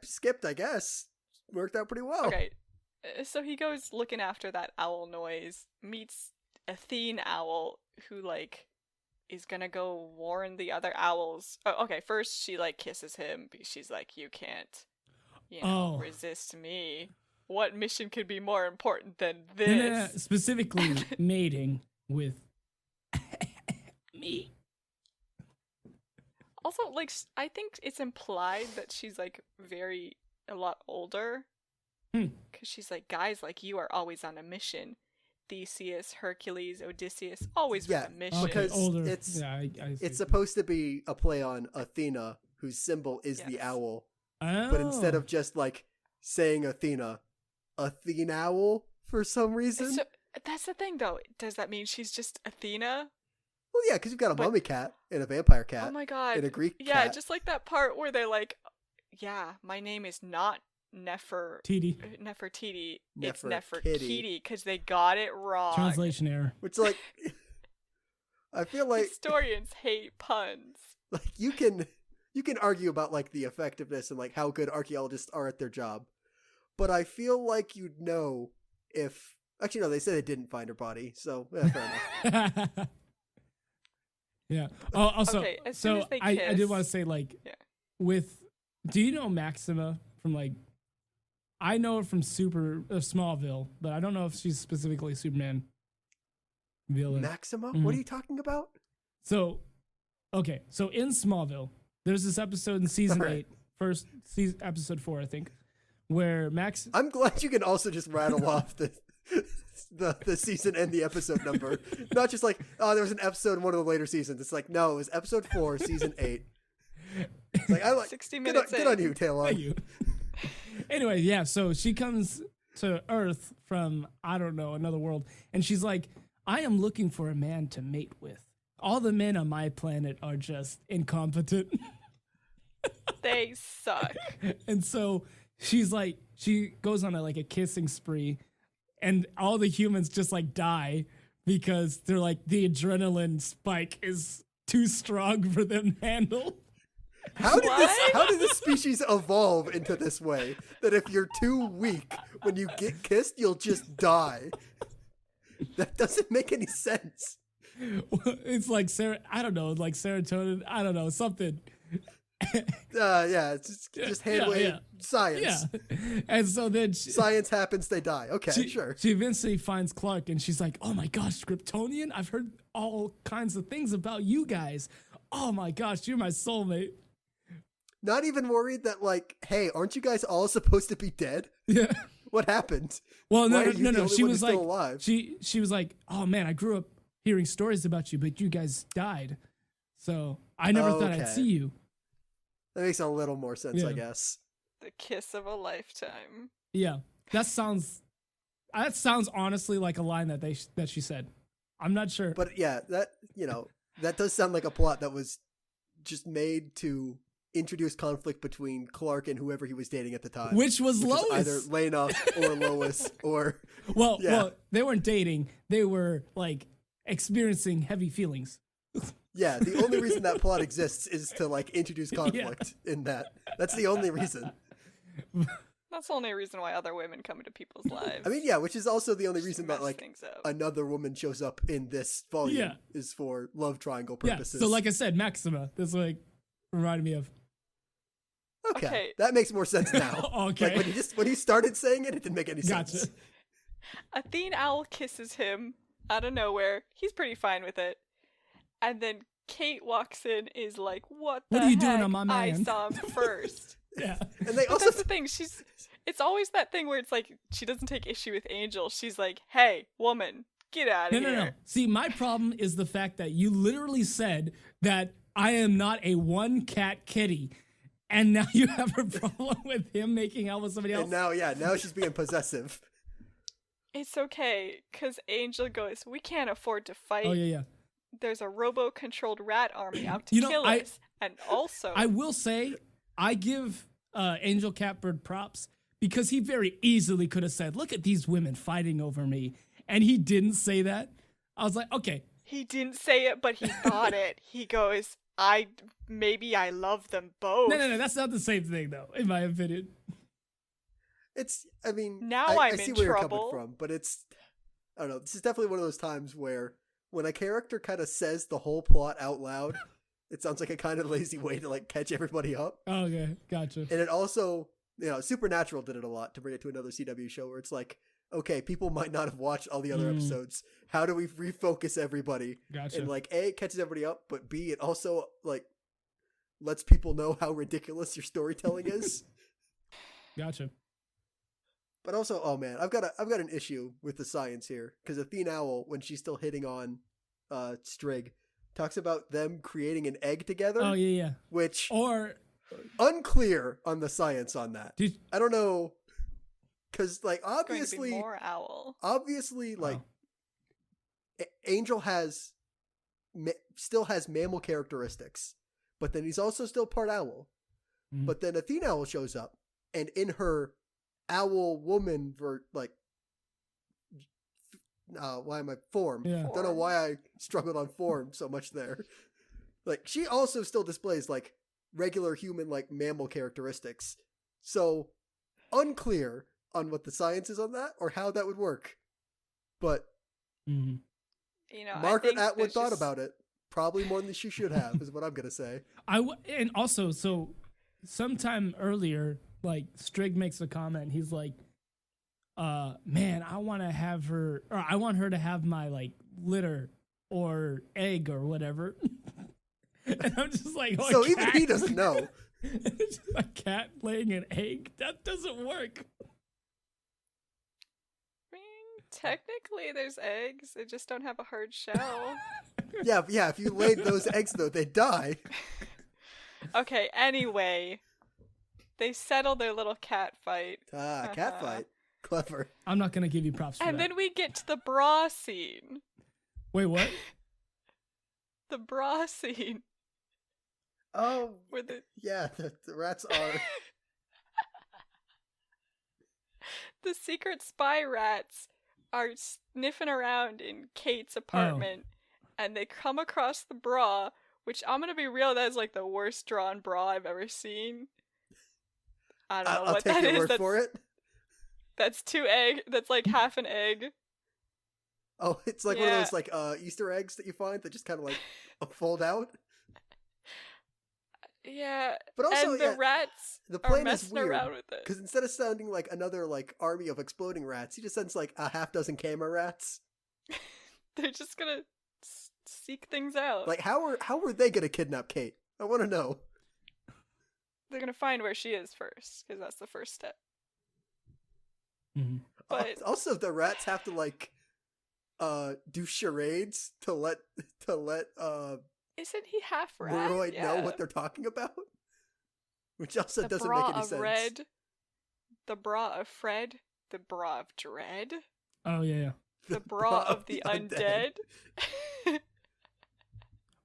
skipped, I guess. Worked out pretty well. Okay, so he goes looking after that owl noise, meets Athene Owl, who, like, is gonna go warn the other owls. Oh, okay, first she, like, kisses him, because she's like, you can't, resist me. What mission could be more important than this? Specifically, mating with me. Also, like, I think it's implied that she's, like, a lot older. Because she's like, guys like you are always on a mission. Theseus, Hercules, Odysseus, always with a mission. Because older. It's supposed to be a play on Athena, whose symbol is the owl. Oh. But instead of just, like, saying Athena Owl for some reason. So, that's the thing, though. Does that mean she's just Athena? Well, yeah, because you've got a mummy cat and a vampire cat. Oh my god. And a Greek cat. Yeah, just like that part where they're like, yeah, my name is not Nefertiti. It's Nefertiti, because they got it wrong. Translation error. Which, like, I feel like historians hate puns. Like, you can argue about, like, the effectiveness and, like, how good archaeologists are at their job. But I feel like you'd know if... Actually, no, they said they didn't find her body, so yeah, fair enough. Yeah. Oh, also, okay, as so soon as they I kiss, did want to say, like, do you know Maxima from, like, I know her from Smallville, but I don't know if she's specifically Superman villain. Maxima? Mm-hmm. What are you talking about? So, okay, so in Smallville, there's this episode in season 8, first season, episode 4, I think, where I'm glad you can also just rattle off the season and the episode number. Not just like, oh, there was an episode in one of the later seasons. It's like, no, it was episode 4, season 8. Like, I like 60 minutes. Good on you, Taylor. Thank you. Anyway, yeah, so she comes to Earth from, I don't know, another world, and she's like, I am looking for a man to mate with. All the men on my planet are just incompetent. They suck. And so she's like, she goes on a kissing spree, and all the humans just like die because they're like, the adrenaline spike is too strong for them to handle. How did this species evolve into this way? That if you're too weak, when you get kissed, you'll just die. That doesn't make any sense. It's like I don't know, like serotonin. I don't know, something. Yeah, it's just hand-wave science. Yeah, and so then science happens, they die. Okay, sure. She eventually finds Clark, and she's like, "Oh my gosh, Kryptonian! I've heard all kinds of things about you guys. Oh my gosh, you're my soulmate." Not even worried that, like, hey, aren't you guys all supposed to be dead? Yeah. What happened? Well, no. She was like, alive? She was like, oh man, I grew up hearing stories about you, but you guys died, so I never thought I'd see you. That makes a little more sense, I guess. The kiss of a lifetime. Yeah, that sounds honestly like a line that she said. I'm not sure, but yeah, that does sound like a plot that was just made to introduce conflict between Clark and whoever he was dating at the time, which was Lois, either Lena or Lois, or well, they weren't dating; they were like experiencing heavy feelings. Yeah, the only reason that plot exists is to like introduce conflict in that. That's the only reason. That's the only reason why other women come into people's lives. I mean, yeah, which is also the only reason that like another woman shows up in this volume is for love triangle purposes. Yeah, so like I said, Maxima. That's like reminded me of. Okay, that makes more sense now. Okay, like when he started saying it didn't make any sense. Athene Owl kisses him out of nowhere. He's pretty fine with it. And then Kate walks in, is like, what are you doing on my man? I saw him first. Yeah. And that's the thing. It's always that thing where it's like, she doesn't take issue with Angel. She's like, hey, woman, get out of here. No. See, my problem is the fact that you literally said that I am not a one cat kitty. And now you have a problem with him making out with somebody else? And now she's being possessive. It's okay, because Angel goes, we can't afford to fight. Oh, yeah. There's a robo-controlled rat army out to kill us. And also... I will say, I give Angel Catbird props because he very easily could have said, look at these women fighting over me. And he didn't say that. I was like, okay. He didn't say it, but he thought it. He goes, maybe I love them both. No, that's not the same thing, though, in my opinion. Now I I'm see in where trouble. you're coming from, but I don't know. This is definitely one of those times where when a character kind of says the whole plot out loud, it sounds like a kind of lazy way to like catch everybody up. Oh, okay, gotcha. And it also, Supernatural did it a lot to bring it to another CW show where it's like, okay, people might not have watched all the other episodes. How do we refocus everybody? Gotcha. And like, A, it catches everybody up, but B, it also like lets people know how ridiculous your storytelling is. Gotcha. But also, oh man, I've got an issue with the science here because Athena Owl, when she's still hitting on Strig, talks about them creating an egg together. Oh yeah. Which unclear on the science on that. I don't know, because like It's going to be more owl. Obviously, like Angel still has mammal characteristics, but then he's also still part owl. Mm-hmm. But then Athena Owl shows up, and in her owl woman form. Yeah. Don't know why I struggled on form so much there. Like she also still displays like regular human like mammal characteristics. So unclear on what the science is on that or how that would work. But Margaret Atwood thought about it probably more than she should have is what I'm gonna say. And also, so sometime earlier, like Strig makes a comment. He's like, man, I want her to have my like litter or egg or whatever. And I'm just like, oh, so even he doesn't know. A cat laying an egg? That doesn't work. I mean, technically there's eggs. They just don't have a hard shell. Yeah, if you laid those eggs though, they'd die. Okay, anyway. They settle their little cat fight. Cat fight. Clever. I'm not going to give you props for that. And then we get to the bra scene. Wait, what? The bra scene. Oh. Where the rats are... The secret spy rats are sniffing around in Kate's apartment. And they come across the bra, which I'm going to be real, that is like the worst drawn bra I've ever seen. I don't know what that is. I'll take your word for it. That's 2 egg. That's like half an egg. Oh, it's like one of those like Easter eggs that you find that just kind of like fold out. Yeah, but also and the rats the plan are messing is weird, around with it. Because instead of sounding like another like army of exploding rats, he just sends like a half dozen camera rats. They're just gonna seek things out. Like how are they gonna kidnap Kate? I want to know. They're gonna find where she is first, because that's the first step. Mm-hmm. But also, the rats have to like do charades to let isn't he half rat? Roy know what they're talking about, which also the doesn't bra make any of sense. Red, the bra of Fred, the bra of Dread. Oh yeah. The bra of the undead.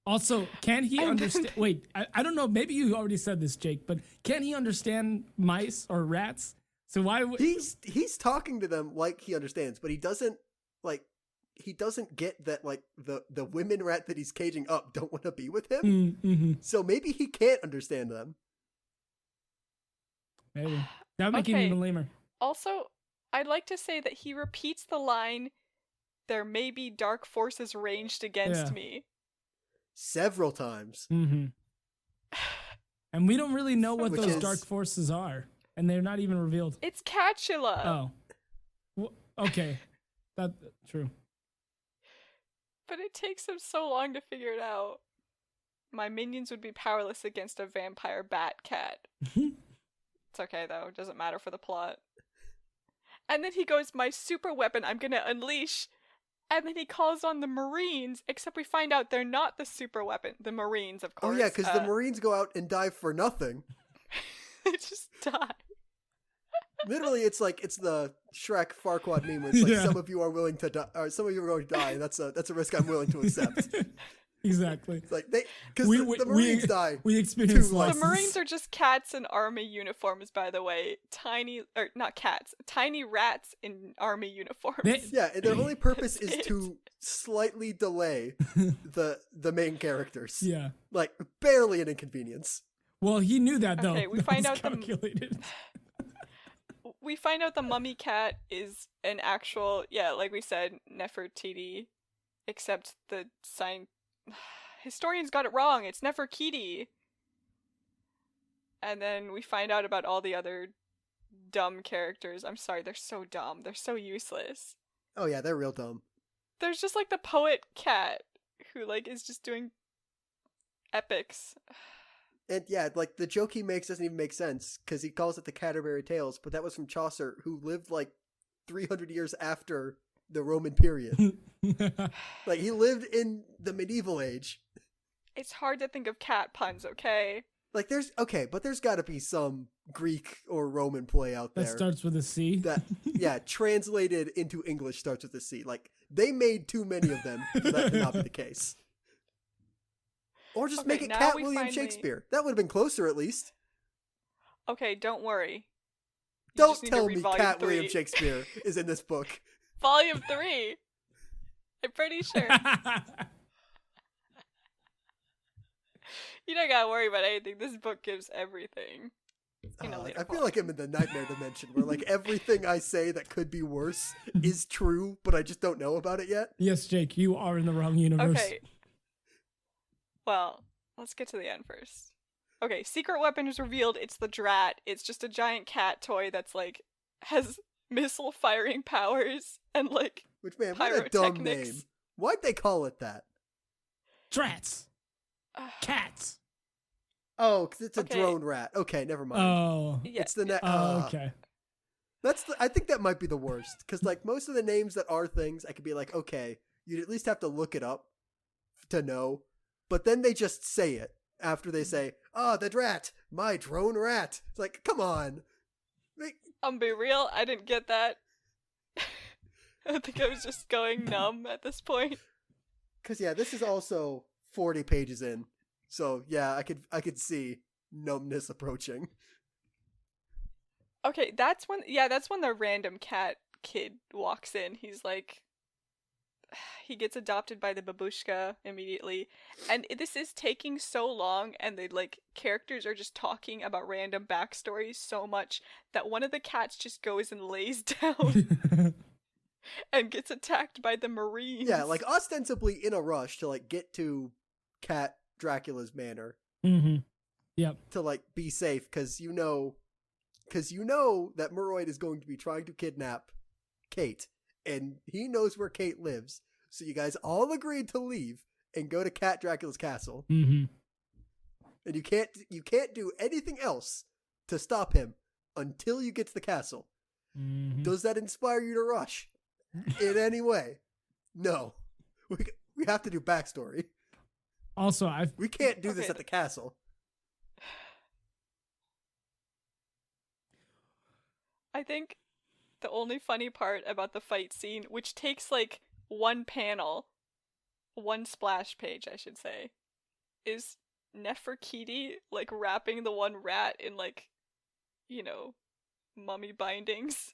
Also, can he understand? Wait, I don't know. Maybe you already said this, Jake, but can he understand mice or rats? So why would he's talking to them like he understands, but he doesn't get that like the women rat that he's caging up don't want to be with him. Mm-hmm. So maybe he can't understand them. Maybe that would make it even lamer. Also, I'd like to say that he repeats the line, "There may be dark forces ranged against me," several times. Mm-hmm. And we don't really know what those dark forces are, and they're not even revealed. It's Catula. Oh, okay, that's true. But it takes him so long to figure it out. My minions would be powerless against a vampire bat cat. It's okay though, it doesn't matter for the plot. And then he goes, "My super weapon I'm gonna unleash." And then he calls on the Marines, except we find out they're not the super weapon. The Marines, of course. Oh yeah, because the Marines go out and die for nothing. They just die. Literally, it's the Shrek Farquaad meme where it's like, Yeah. some of you are willing to die, or some of you are going to die, and that's a risk I'm willing to accept. Exactly. It's like because We- the Marines die. We experienced Two lives. The losses. Marines are just cats in army uniforms, by the way. Not cats, tiny rats in army uniforms. They- Yeah, and their only purpose That's is it. to slightly delay the main characters. Yeah. Like barely an inconvenience. Well, he knew that though. Okay, we That find was out the- calculated. We find out the mummy cat is an actual, like we said, Nefertiti, except the historians got it wrong. It's Neferkiti. And then we find out about all the other dumb characters. I'm sorry, they're so dumb. They're so useless. Oh yeah, they're real dumb. There's just like the poet cat who like is just doing epics. And yeah, like the joke he makes doesn't even make sense because he calls it the Canterbury Tales, but that was from Chaucer, who lived like 300 years after the Roman period. Like he lived in the medieval age. It's hard to think of cat puns, okay? Like there's got to be some Greek or Roman play out there That starts with a C. that yeah, translated into English starts with a C. Like they made too many of them for that to not be the case. Or just Okay, make it now Cat we William finally- Shakespeare. That would have been closer at least. Okay, don't worry. You Don't just need to tell read me Volume Cat 3. William Shakespeare is in this book. Volume 3! I'm pretty sure. You don't gotta worry about anything. This book gives everything. In a later I feel book. like I'm in the nightmare dimension where like everything I say that could be worse is true, but I just don't know about it yet. Yes, Jake, you are in the wrong universe. Okay. Well, let's get to the end first. Okay, secret weapon is revealed. It's the Drat. It's just a giant cat toy that's like has missile firing powers and like Which man, what a dumb name. pyrotechnics. Why'd they call it that? Drats. Cats. Oh, because it's a Okay. drone rat. Okay, never mind. Oh. Yeah. It's the Okay. I think that might be the worst because like most of the names that are things, I could be like, okay, you'd at least have to look it up to know. But then they just say it after they say, the Drat, my drone rat. It's like, come on. I'm be real, I didn't get that. I think I was just going numb at this point. Because yeah, this is also 40 pages in. So yeah, I could see numbness approaching. Okay, that's when the random cat kid walks in. He's like, he gets adopted by the babushka immediately, and this is taking so long, and the like characters are just talking about random backstories so much that one of the cats just goes and lays down and gets attacked by the Marines. Yeah, like ostensibly in a rush to like get to Cat Dracula's manor Mm-hmm. Yep. to like be safe because you know that Muroid is going to be trying to kidnap Kate, and he knows where Kate lives. So you guys all agreed to leave and go to Cat Dracula's castle, Mm-hmm. and you can't do anything else to stop him until you get to the castle. Mm-hmm. Does that inspire you to rush in any way? No. We have to do backstory. Also, We can't do this Okay. at the castle. I think the only funny part about the fight scene, which takes like one panel, one splash page, I should say, is Neferkiti like wrapping the one rat in like, mummy bindings.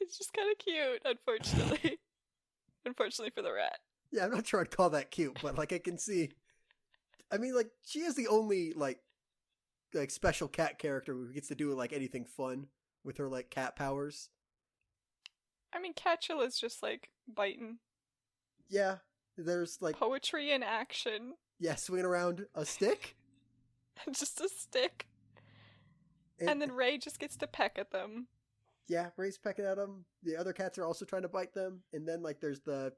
It's just kind of cute, unfortunately. Unfortunately for the rat. Yeah, I'm not sure I'd call that cute, but like I can see. I mean, like she is the only like special cat character who gets to do like anything fun with her like cat powers. I mean, Catula's just like biting. Yeah, there's like Poetry in action. swinging around a stick, Just a stick. And then Ray just gets to peck at them. yeah, Ray's pecking at them. The other cats are also trying to bite them, and then like there's the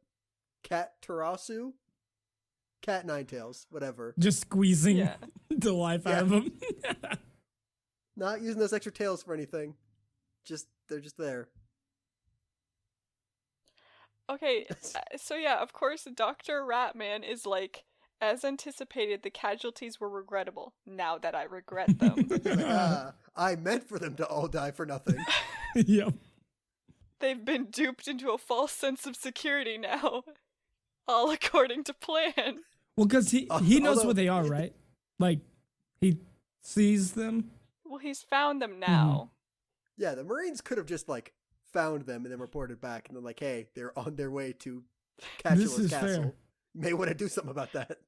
cat Tarasu, cat Ninetails, whatever. just squeezing Yeah. the life out of him. Not using those extra tails for anything. They're just there. Okay, so yeah, of course, Dr. Ratman is like As anticipated, the casualties were regrettable, now that I regret them. I meant for them to all die for nothing. Yep. They've been duped into a false sense of security now. All according to plan. Well, because he knows what they are, right? Like, he sees them. Well, he's found them now. Yeah, the Marines could have just, like, found them and then reported back and then, like, hey, they're on their way to Catula's castle. Fair. You may want to do something about that.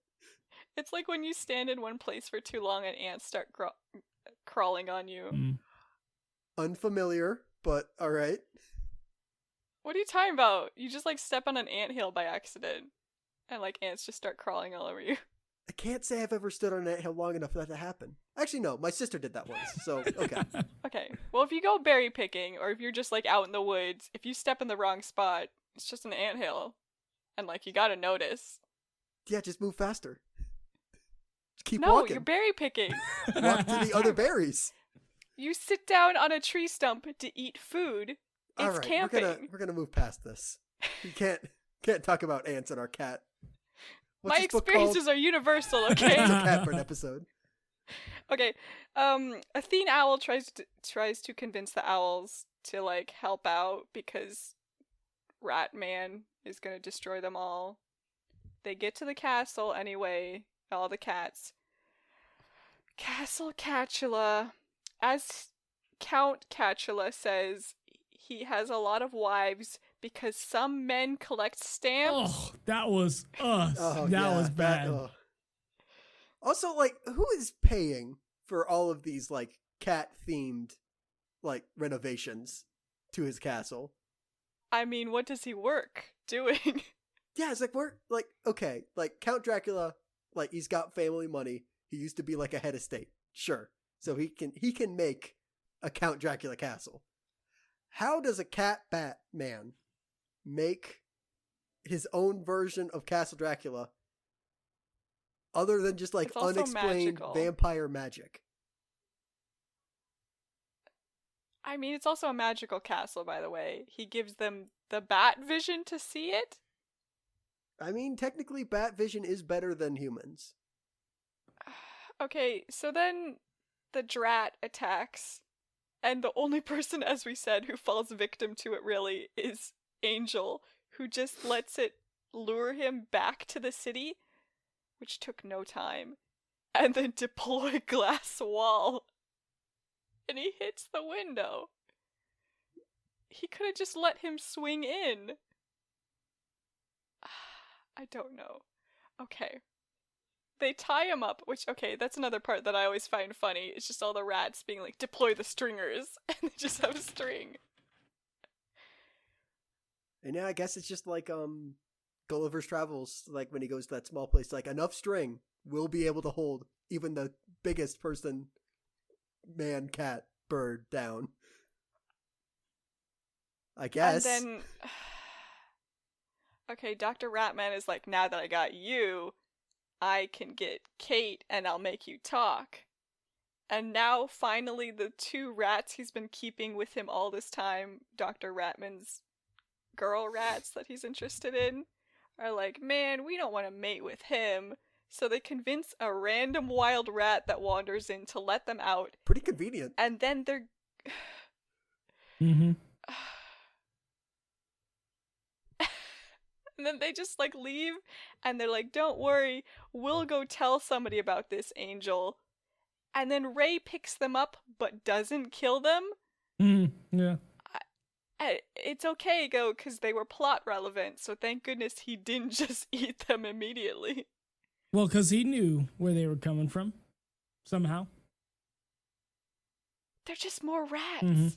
It's like when you stand in one place for too long and ants start crawling on you. Mm. Unfamiliar, but all right. What are you talking about? You just, like, step on an anthill by accident. And, like, ants just start crawling all over you. I can't say I've ever stood on an anthill long enough for that to happen. Actually, no. My sister did that once, so okay. Okay. Well, if you go berry picking, or if you're just, like, out in the woods, if you step in the wrong spot, it's just an anthill. And, like, you gotta notice. Yeah, just move faster. Just keep No, walking. you're berry picking. Walk to the other berries. You sit down on a tree stump to eat food. It's all right, camping. we're gonna move past this. You can't talk about ants in our cat. What's My this book experiences called? are universal, okay? Angel Catbird episode. Okay. Athene Owl tries to convince the owls to, like, help out because Rat Man is gonna destroy them all. They get to the castle anyway, all the cats. Castle Catula. As Count Catula says, he has a lot of wives because some men collect stamps. Oh, that was us. Oh, that yeah, was bad. Also, like, who is paying for all of these, like, cat-themed, like, renovations to his castle? I mean, what does he work doing? Yeah, it's like, we're, like, okay, like, Count Dracula, like, he's got family money. He used to be, like, a head of state. Sure. So he can make a Count Dracula castle. How does a cat bat man make his own version of Castle Dracula other than just, like, It's also unexplained magical. vampire magic? I mean, it's also a magical castle, by the way. He gives them the bat vision to see it. I mean, technically, bat vision is better than humans. Okay, so then the drat attacks, and the only person, as we said, who falls victim to it really is Angel, who just lets it lure him back to the city, which took no time, and then deploy glass wall. And he hits the window. He could have just let him swing in. I don't know. Okay. They tie him up, which, okay, that's another part that I always find funny. It's just all the rats being like, deploy the stringers, and they just have a string. And yeah, I guess it's just like Gulliver's Travels, like when he goes to that small place, like enough string will be able to hold even the biggest person, man, cat, bird down. I guess. And then, okay, Dr. Ratman is like, now that I got you, I can get Kate and I'll make you talk. And now, finally, the two rats he's been keeping with him all this time, Dr. Ratman's girl rats that he's interested in, are like, man, we don't want to mate with him. So they convince a random wild rat that wanders in to let them out. Pretty convenient. And then they're... Mm-hmm. And then they just, like, leave, and they're like, don't worry, we'll go tell somebody about this, Angel. And then Ray picks them up, but doesn't kill them. Yeah. It's okay, though, because they were plot relevant, so thank goodness he didn't just eat them immediately. Well, because he knew where they were coming from, somehow. They're just more rats. Mm-hmm.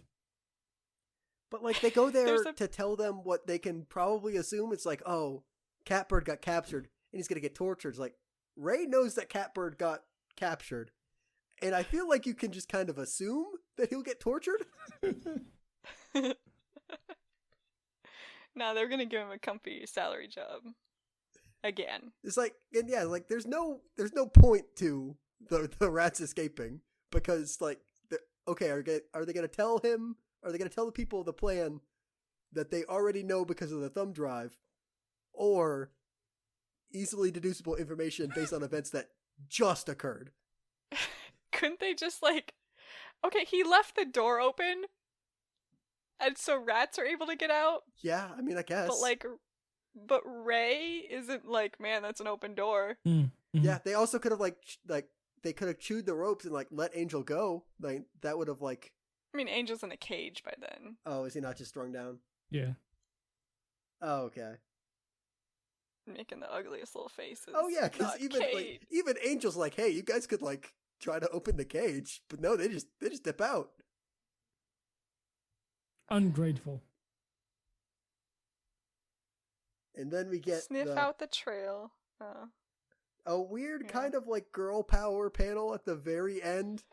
But, like, they go there to tell them what they can probably assume. It's like, oh, Catbird got captured, and he's going to get tortured. It's like, Ray knows that Catbird got captured. And I feel like you can just kind of assume that he'll get tortured. No, they're going to give him a comfy salary job. Again. It's like, and yeah, like, there's no point to the rats escaping. Because, like, okay, are they going to tell him? Are they going to tell the people the plan that they already know because of the thumb drive? Or easily deducible information based on events that just occurred. Couldn't they just like... Okay, he left the door open, and so rats are able to get out, Yeah, I mean, I guess. but Ray isn't like, man, that's an open door. Yeah, they also could have they could have chewed the ropes and like let Angel go. Like that would have like. I mean, Angel's in a cage by then. Oh, is he not just strung down? Yeah. Oh, okay. Making the ugliest little faces. Oh yeah, because Not even Angel's like, hey, you guys could like try to open the cage, but no, they just dip out. Ungrateful. And then we get sniff out the trail. A weird kind of like girl power panel at the very end.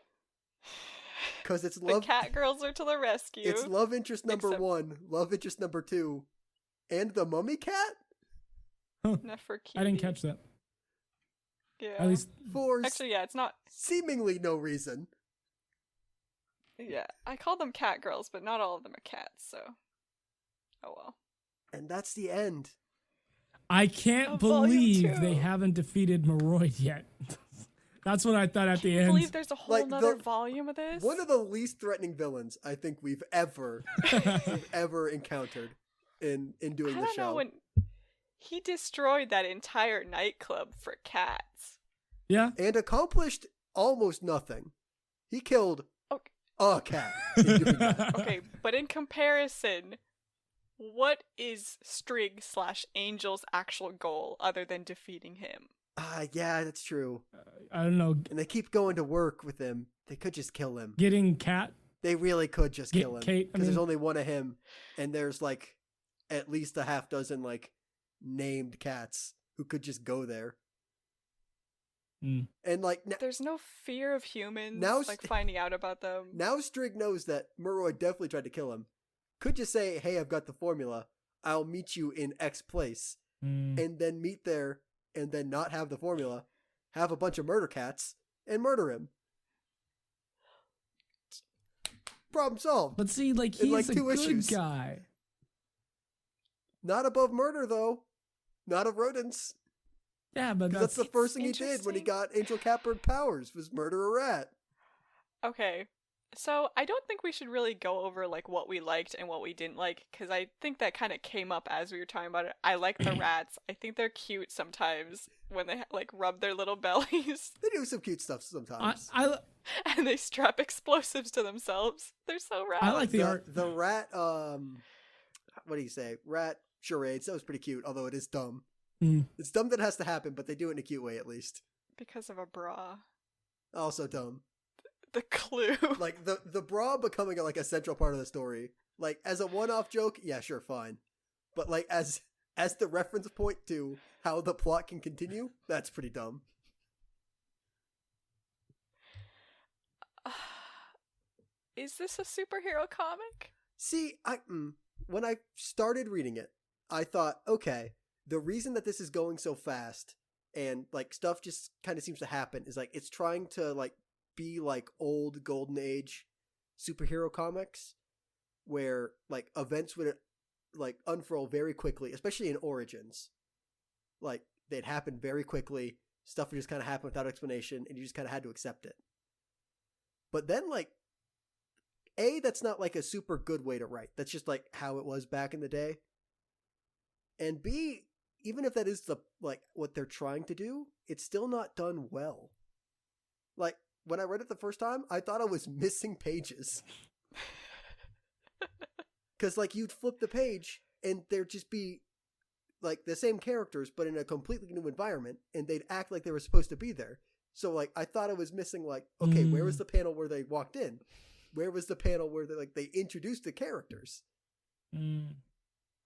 Because it's the cat girls are to the rescue. It's love interest number 1, love interest number 2, and the mummy cat? Huh. I didn't catch that. Yeah. At least Actually, yeah, it's not seemingly no reason. Yeah, I call them cat girls, but not all of them are cats, so oh well. And that's the end. I can't believe they haven't defeated Moroid yet. That's what I thought at the end. I believe there's a whole nother volume of this. One of the least threatening villains I think we've ever encountered in doing the show. I don't know, when he destroyed that entire nightclub for cats. Yeah. And accomplished almost nothing. He killed a cat. Okay, but in comparison, what is Strig/Angel's actual goal other than defeating him? Yeah, that's true. I don't know. And they keep going to work with him. They could just kill him. Getting Cat? They really could just kill him. Kate, because there's only one of him, and there's like at least a half dozen like named cats who could just go there. And like there's no fear of humans like finding out about them. Now Strig knows that Moroid definitely tried to kill him. Could just say, hey, I've got the formula. I'll meet you in X place. And then meet there and then not have the formula, have a bunch of murder cats, and murder him. Problem solved. But see, like, he's like a good guy. Not above murder, though. Not of rodents. Yeah, but that's the first thing he did when he got Angel Catbird powers, was murder a rat. Okay. So I don't think we should really go over like what we liked and what we didn't like, because I think that kind of came up as we were talking about it. I like the rats. I think they're cute sometimes when they like rub their little bellies. They do some cute stuff sometimes. And they strap explosives to themselves. They're so rad. I like the art. The rat, what do you say? Rat charades. That was pretty cute, although it is dumb. It's dumb that it has to happen, but they do it in a cute way at least. Because of a bra. Also dumb. The clue. Like the bra becoming like a central part of the story. Like as a one-off joke, yeah, sure, fine. But like as the reference point to how the plot can continue, that's pretty dumb. Is this a superhero comic? See, when I started reading it, I thought, okay, the reason that this is going so fast and like stuff just kind of seems to happen is like it's trying to like be like old golden age superhero comics where like events would like unfurl very quickly, especially in Origins. Like they'd happen very quickly, stuff would just kind of happen without explanation, and you just kind of had to accept it. But then like that's not like a super good way to write. That's just like how it was back in the day. And B, even if that is the like what they're trying to do, it's still not done well. Like when I read it the first time, I thought I was missing pages. Because like you'd flip the page and there'd just be like the same characters but in a completely new environment, and they'd act like they were supposed to be there. So like I thought I was missing like, okay, where was the panel where they walked in? Where was the panel where they introduced the characters?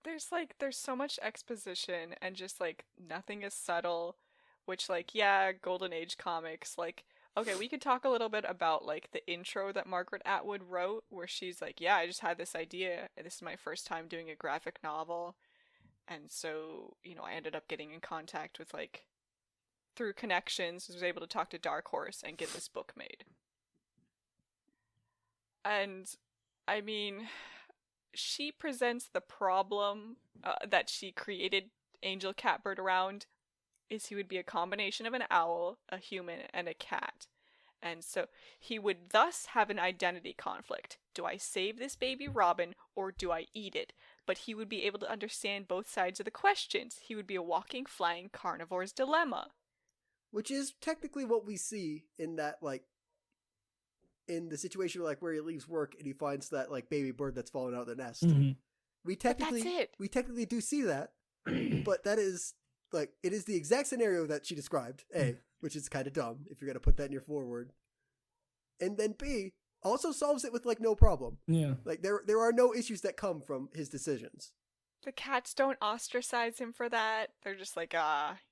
There's so much exposition and just like nothing is subtle, which like, yeah, Golden Age comics, like, okay, we could talk a little bit about like the intro that Margaret Atwood wrote where she's like, yeah, I just had this idea. This is my first time doing a graphic novel. And so, you know, I ended up getting in contact with like, through connections, was able to talk to Dark Horse and get this book made. And I mean, she presents the problem that she created Angel Catbird around is he would be a combination of an owl, a human, and a cat. And so he would thus have an identity conflict. Do I save this baby robin or do I eat it? But he would be able to understand both sides of the questions. He would be a walking, flying carnivore's dilemma. Which is technically what we see in that, like, in the situation like where he leaves work and he finds that like baby bird that's fallen out of the nest. Mm-hmm. We technically do see that, but that is like it is the exact scenario that she described. A, which is kind of dumb if you're gonna put that in your foreword, and then B also solves it with like no problem. Yeah, like there are no issues that come from his decisions. The cats don't ostracize him for that. They're just like,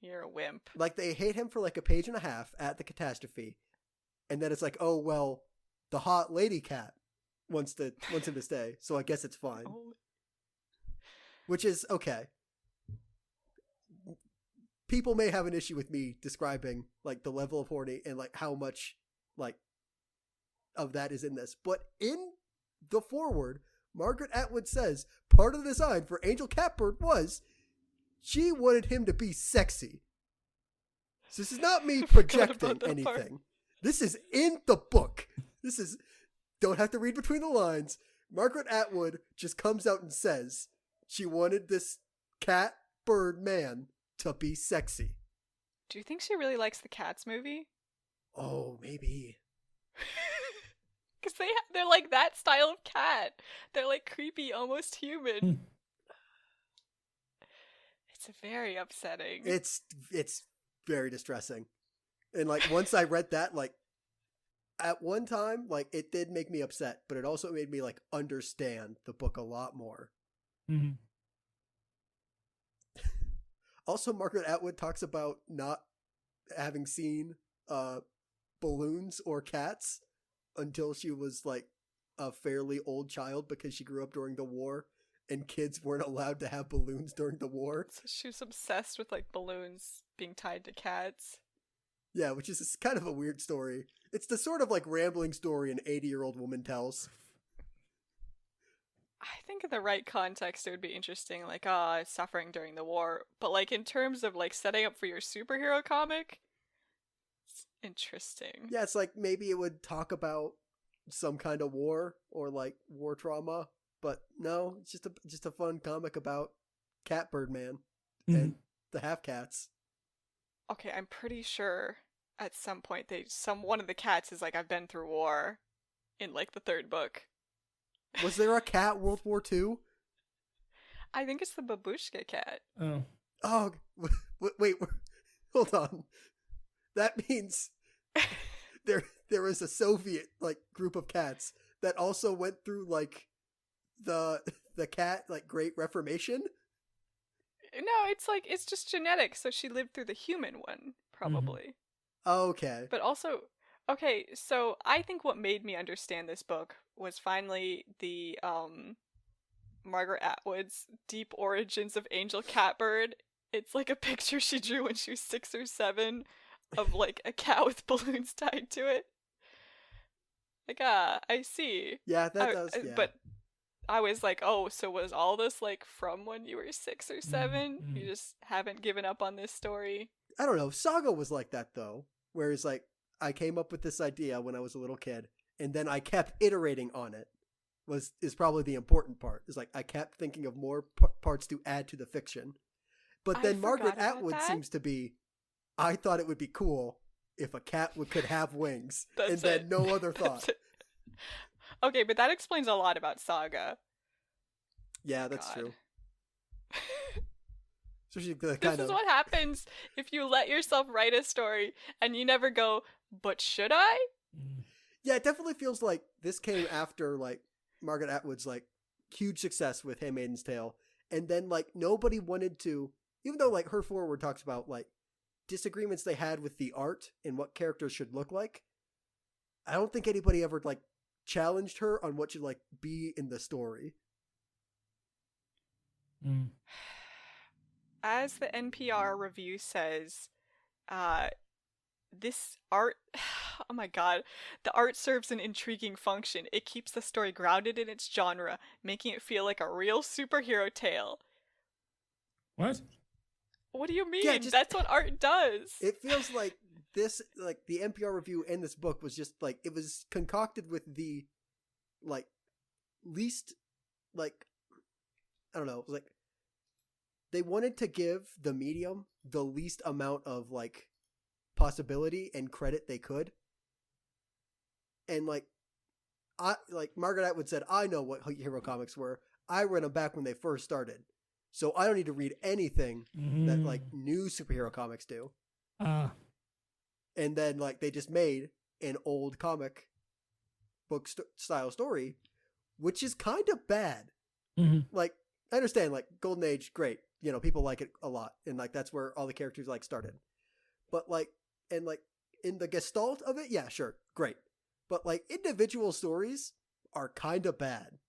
you're a wimp. Like they hate him for like a page and a half at the catastrophe, and then it's like, oh well, the hot lady cat wants him to stay, so I guess it's fine. Oh. Which is okay. People may have an issue with me describing like the level of horny and like how much like of that is in this, but in the foreword, Margaret Atwood says part of the design for Angel Catbird was she wanted him to be sexy. So this is not me projecting anything. Part. This is in the book. This is, don't have to read between the lines. Margaret Atwood just comes out and says she wanted this cat bird man to be sexy. Do you think she really likes the Cats movie? Oh, maybe. Because they're like that style of cat. They're like creepy, almost human. It's very upsetting. It's very distressing. And like once I read that, like at one time, like it did make me upset, but it also made me like understand the book a lot more. Mm-hmm. Also, Margaret Atwood talks about not having seen balloons or cats until she was like a fairly old child because she grew up during the war and kids weren't allowed to have balloons during the war. So she was obsessed with like balloons being tied to cats. Yeah, which is kind of a weird story. It's the sort of like rambling story an 80-year-old woman tells. I think in the right context it would be interesting, like, suffering during the war. But like in terms of like setting up for your superhero comic, it's interesting. Yeah, it's like maybe it would talk about some kind of war or like war trauma, but no, it's just a fun comic about Catbird Man and the half cats. Okay, I'm pretty sure at some point one of the cats is like, I've been through war in like the third book. Was there a cat World War II? I think it's the babushka cat. Oh, wait, hold on. That means there was a Soviet like group of cats that also went through like the cat like Great Reformation. No, it's just genetic. So she lived through the human one, probably. Okay. But also, okay, so I think what made me understand this book was finally the Margaret Atwood's Deep Origins of Angel Catbird. It's like a picture she drew when she was 6 or 7 of like a cat with balloons tied to it. Like, I see. Yeah, that does. Yeah. But I was like, oh, so was all this like from when you were 6 or 7? You just haven't given up on this story? I don't know. Saga was like that though. Whereas like I came up with this idea when I was a little kid and then I kept iterating on it is probably the important part. Is like I kept thinking of more parts to add to the fiction. But then Margaret Atwood seems to be, I thought it would be cool if a cat could have wings. And then no other thought. Okay, but that explains a lot about Saga. Yeah, that's true. Especially this is what happens if you let yourself write a story and you never go, but should I? Yeah, it definitely feels like this came after like Margaret Atwood's like huge success with Handmaid's Tale. And then like nobody wanted to, even though like her foreword talks about like disagreements they had with the art and what characters should look like. I don't think anybody ever like challenged her on what should like be in the story. As the NPR review says, this art, oh my god, the art serves an intriguing function. It keeps the story grounded in its genre, making it feel like a real superhero tale. What? What do you mean? Yeah, That's what art does. It feels like this, like the NPR review and this book was just like, it was concocted with the like least, like, I don't know, it was like they wanted to give the medium the least amount of like possibility and credit they could. And like Margaret Atwood said, I know what hero comics were. I read them back when they first started. So I don't need to read anything that like new superhero comics do. And then like they just made an old comic book style story, which is kind of bad. Like, I understand, like Golden Age, great. You know, people like it a lot. And like, that's where all the characters like started. But like, and like in the gestalt of it, yeah, sure. Great. But like individual stories are kind of bad.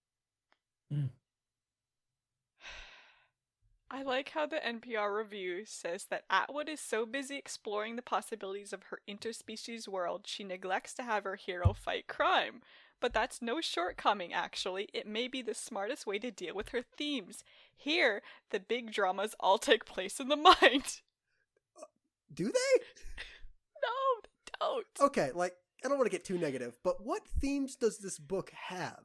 I like how the NPR review says that Atwood is so busy exploring the possibilities of her interspecies world, she neglects to have her hero fight crime. But that's no shortcoming, actually. It may be the smartest way to deal with her themes. Here, the big dramas all take place in the mind. Do they? No, they don't. Okay, like, I don't want to get too negative, but what themes does this book have?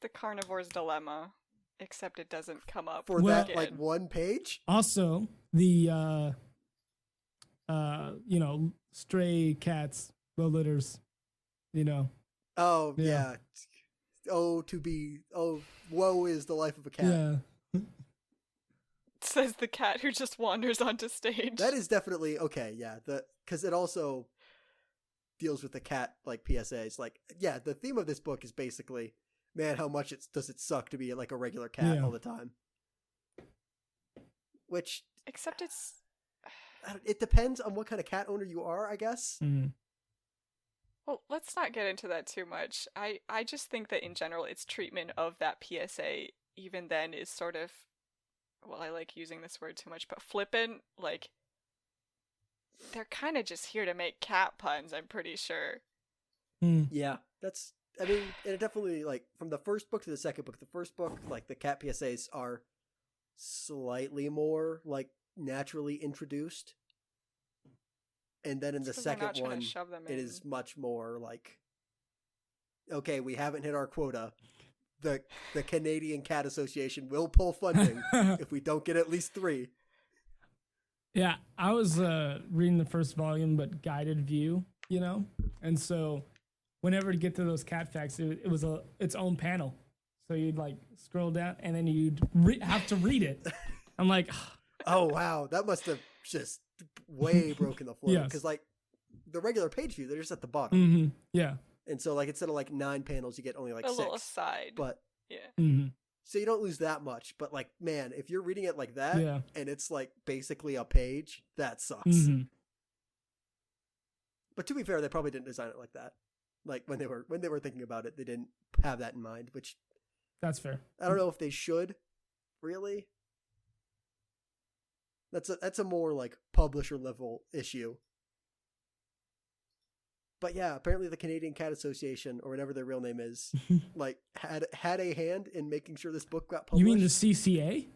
The Carnivore's Dilemma. Except it doesn't come up for that like one page. Also, the stray cats, low litters, Oh yeah. Oh, woe is the life of a cat. Yeah. Says the cat who just wanders onto stage. That is definitely okay. Yeah, because it also deals with the cat like PSAs. Like, yeah, the theme of this book is basically, man, how much does it suck to be like a regular cat all the time? Which, except it depends on what kind of cat owner you are, I guess. Mm-hmm. Well, let's not get into that too much. I just think that in general, its treatment of that PSA, even then, is sort of, well, I like using this word too much, but flippant. Like, they're kind of just here to make cat puns, I'm pretty sure. Yeah, I mean, it definitely, like, from the first book to the second book, the first book, like, the cat PSAs are slightly more, like, naturally introduced. And then in the second one, it is much more, like, okay, we haven't hit our quota. The Canadian Cat Association will pull funding if we don't get at least 3. Yeah, I was reading the first volume, but guided view, and so whenever you get to those cat facts, it was its own panel. So you'd like scroll down and then you'd have to read it. I'm like, oh wow, that must have just way broken the flow. Because like the regular page view, they're just at the bottom. Mm-hmm. Yeah. And so like instead of like 9 panels, you get only like a 6. Little aside. But yeah. Mm-hmm. So you don't lose that much. But like, man, if you're reading it like that and it's like basically a page, that sucks. Mm-hmm. But to be fair, they probably didn't design it like that. Like when they were thinking about it, they didn't have that in mind, which that's fair. I don't know if they should, really. That's a more like publisher level issue. But yeah, apparently the Canadian Cat Association, or whatever their real name is, like had a hand in making sure this book got published. You mean the CCA?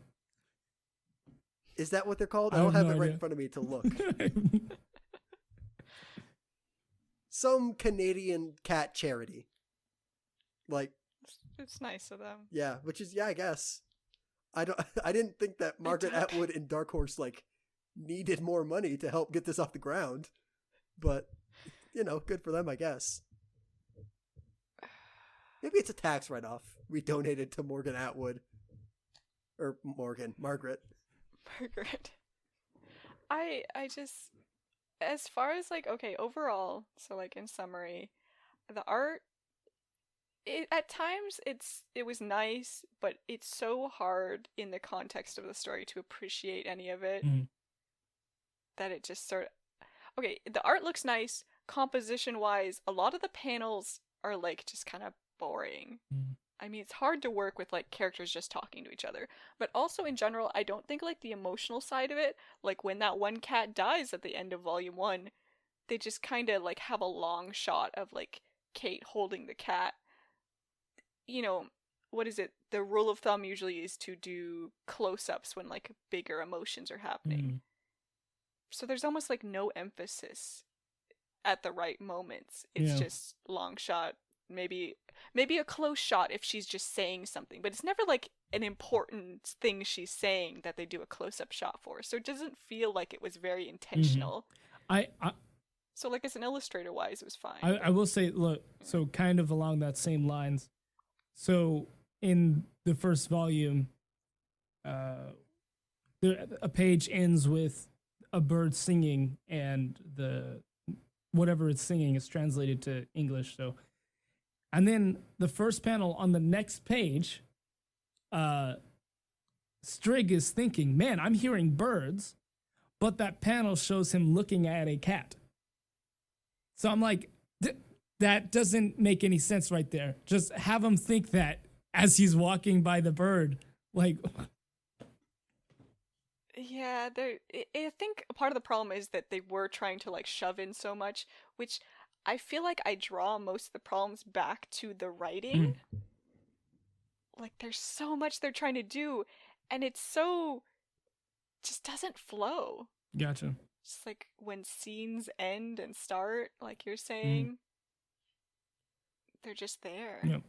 Is that what they're called? I don't have it right in front of me to look. Some Canadian cat charity. Like, it's nice of them. Yeah, which is, I guess. I didn't think that Margaret Atwood and Dark Horse like needed more money to help get this off the ground. But, good for them, I guess. Maybe it's a tax write-off we donated to Morgan Atwood. Or Margaret. Margaret. I just, as far as like, okay, overall, so like in summary, the art, at times it was nice, but it's so hard in the context of the story to appreciate any of it that it just sort of, okay, the art looks nice, composition wise, a lot of the panels are like just kind of boring. I mean, it's hard to work with like characters just talking to each other, but also in general, I don't think like the emotional side of it, like when that one cat dies at the end of volume 1, they just kind of like have a long shot of like Kate holding the cat. what is it? The rule of thumb usually is to do close-ups when like bigger emotions are happening. So there's almost like no emphasis at the right moments. It's just long shot, maybe a close shot if she's just saying something, but it's never like an important thing she's saying that they do a close-up shot for. So it doesn't feel like it was very intentional. So like as an illustrator wise, it was fine. I will say, look, so kind of along that same lines. So in the first volume, a page ends with a bird singing, and whatever it's singing is translated to English. So, and then the first panel on the next page, Strigg is thinking, man, I'm hearing birds, but that panel shows him looking at a cat. So I'm like, that doesn't make any sense right there. Just have him think that as he's walking by the bird, like. Yeah, I think part of the problem is that they were trying to like shove in so much, which I feel like I draw most of the problems back to the writing. Like there's so much they're trying to do, and it's so just doesn't flow. Gotcha. Just like when scenes end and start, like you're saying, they're just there. Yep.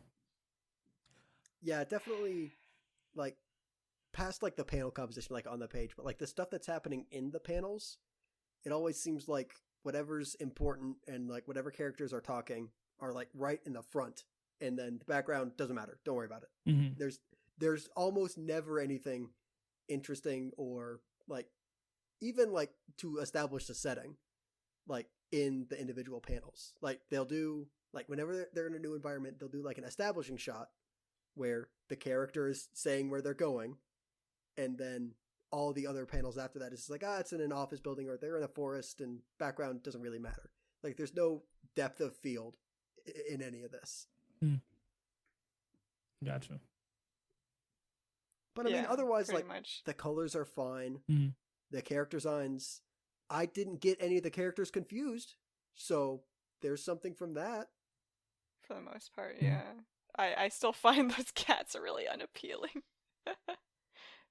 Yeah, definitely, like, past, like, the panel composition, like, on the page, but, like, the stuff that's happening in the panels, it always seems like whatever's important and, like, whatever characters are talking are, like, right in the front, and then the background doesn't matter. Don't worry about it. There's almost never anything interesting or, like, even, like, to establish the setting, like, in the individual panels. Like, they'll do, like, whenever they're in a new environment, they'll do, like, an establishing shot where the character is saying where they're going, and then all the other panels after that is like, it's in an office building, or they're in a forest, and background doesn't really matter. Like, there's no depth of field in any of this. Gotcha. But, I mean, otherwise, like, much. the colors are fine. The character designs, I didn't get any of the characters confused, so there's something from that. For the most part, yeah. I still find those cats are really unappealing.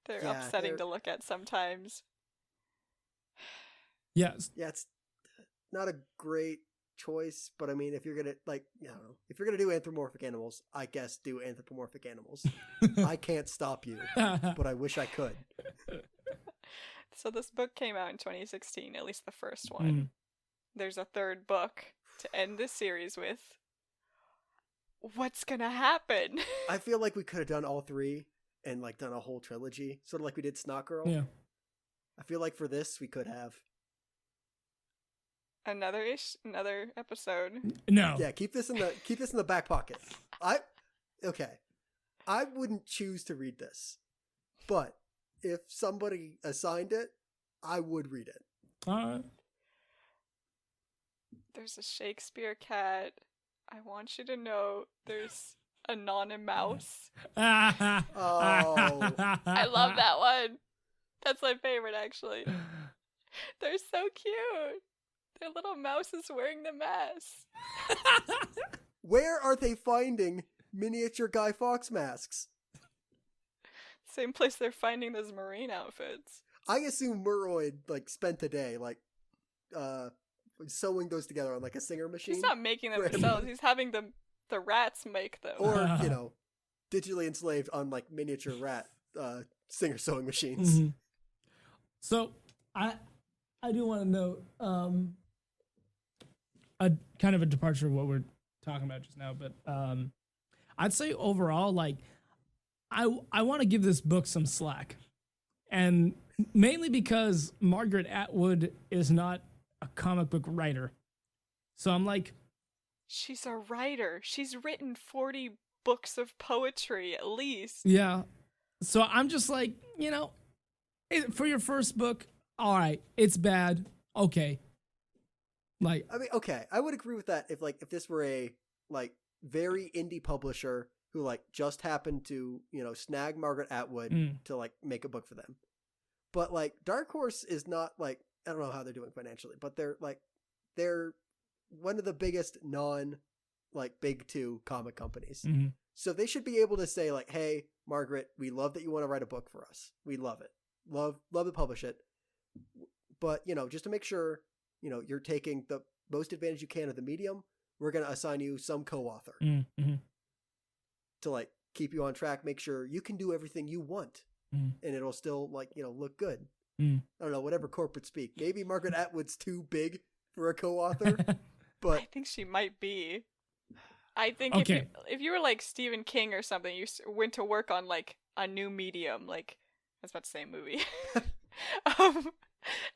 They're upsetting to look at sometimes. Yes. Yeah, it's not a great choice, but I mean, if you're gonna, like, I don't know, if you're gonna do anthropomorphic animals, I guess do anthropomorphic animals. I can't stop you, but I wish I could. So this book came out in 2016, at least the first one. There's a third book to end this series with. What's gonna happen? I feel like we could have done all three and, like, done a whole trilogy, sort of like we did Snot Girl. Yeah. I feel like for this we could have another episode. No. Yeah, keep this in the back pocket. I wouldn't choose to read this, but if somebody assigned it, I would read it. There's a Shakespeare cat. I want you to know there's a mouse. Oh. I love that one. That's my favorite, actually. They're so cute. Their little mouse is wearing the mask. Where are they finding miniature Guy Fawkes masks? Same place they're finding those Marine outfits. I assume Muroid, like, spent the day, like, sewing those together on, like, a Singer machine. He's not making them himself. He's having the rats make them. Or, digitally enslaved on, like, miniature rat Singer sewing machines. So, I do want to note a kind of a departure of what we're talking about just now, but I'd say overall, like, I want to give this book some slack, and mainly because Margaret Atwood is not a comic book writer. So I'm like, she's a writer. She's written 40 books of poetry at least. Yeah. So I'm just like, for your first book, all right, it's bad. Okay. Like, I mean, okay, I would agree with that if this were a, like, very indie publisher who, like, just happened to, snag Margaret Atwood to, like, make a book for them. But, like, Dark Horse is not, like, I don't know how they're doing financially, but they're one of the biggest non, like, big two comic companies. So they should be able to say like, hey, Margaret, we love that you want to write a book for us. We love it. Love to publish it. But, just to make sure, you're taking the most advantage you can of the medium, we're going to assign you some co-author to like keep you on track, make sure you can do everything you want and it'll still like, look good. I don't know, whatever corporate speak. Maybe Margaret Atwood's too big for a co-author, but I think she might be. I think Okay. if you were like Stephen King or something, you went to work on like a new medium, like I was about to say a movie,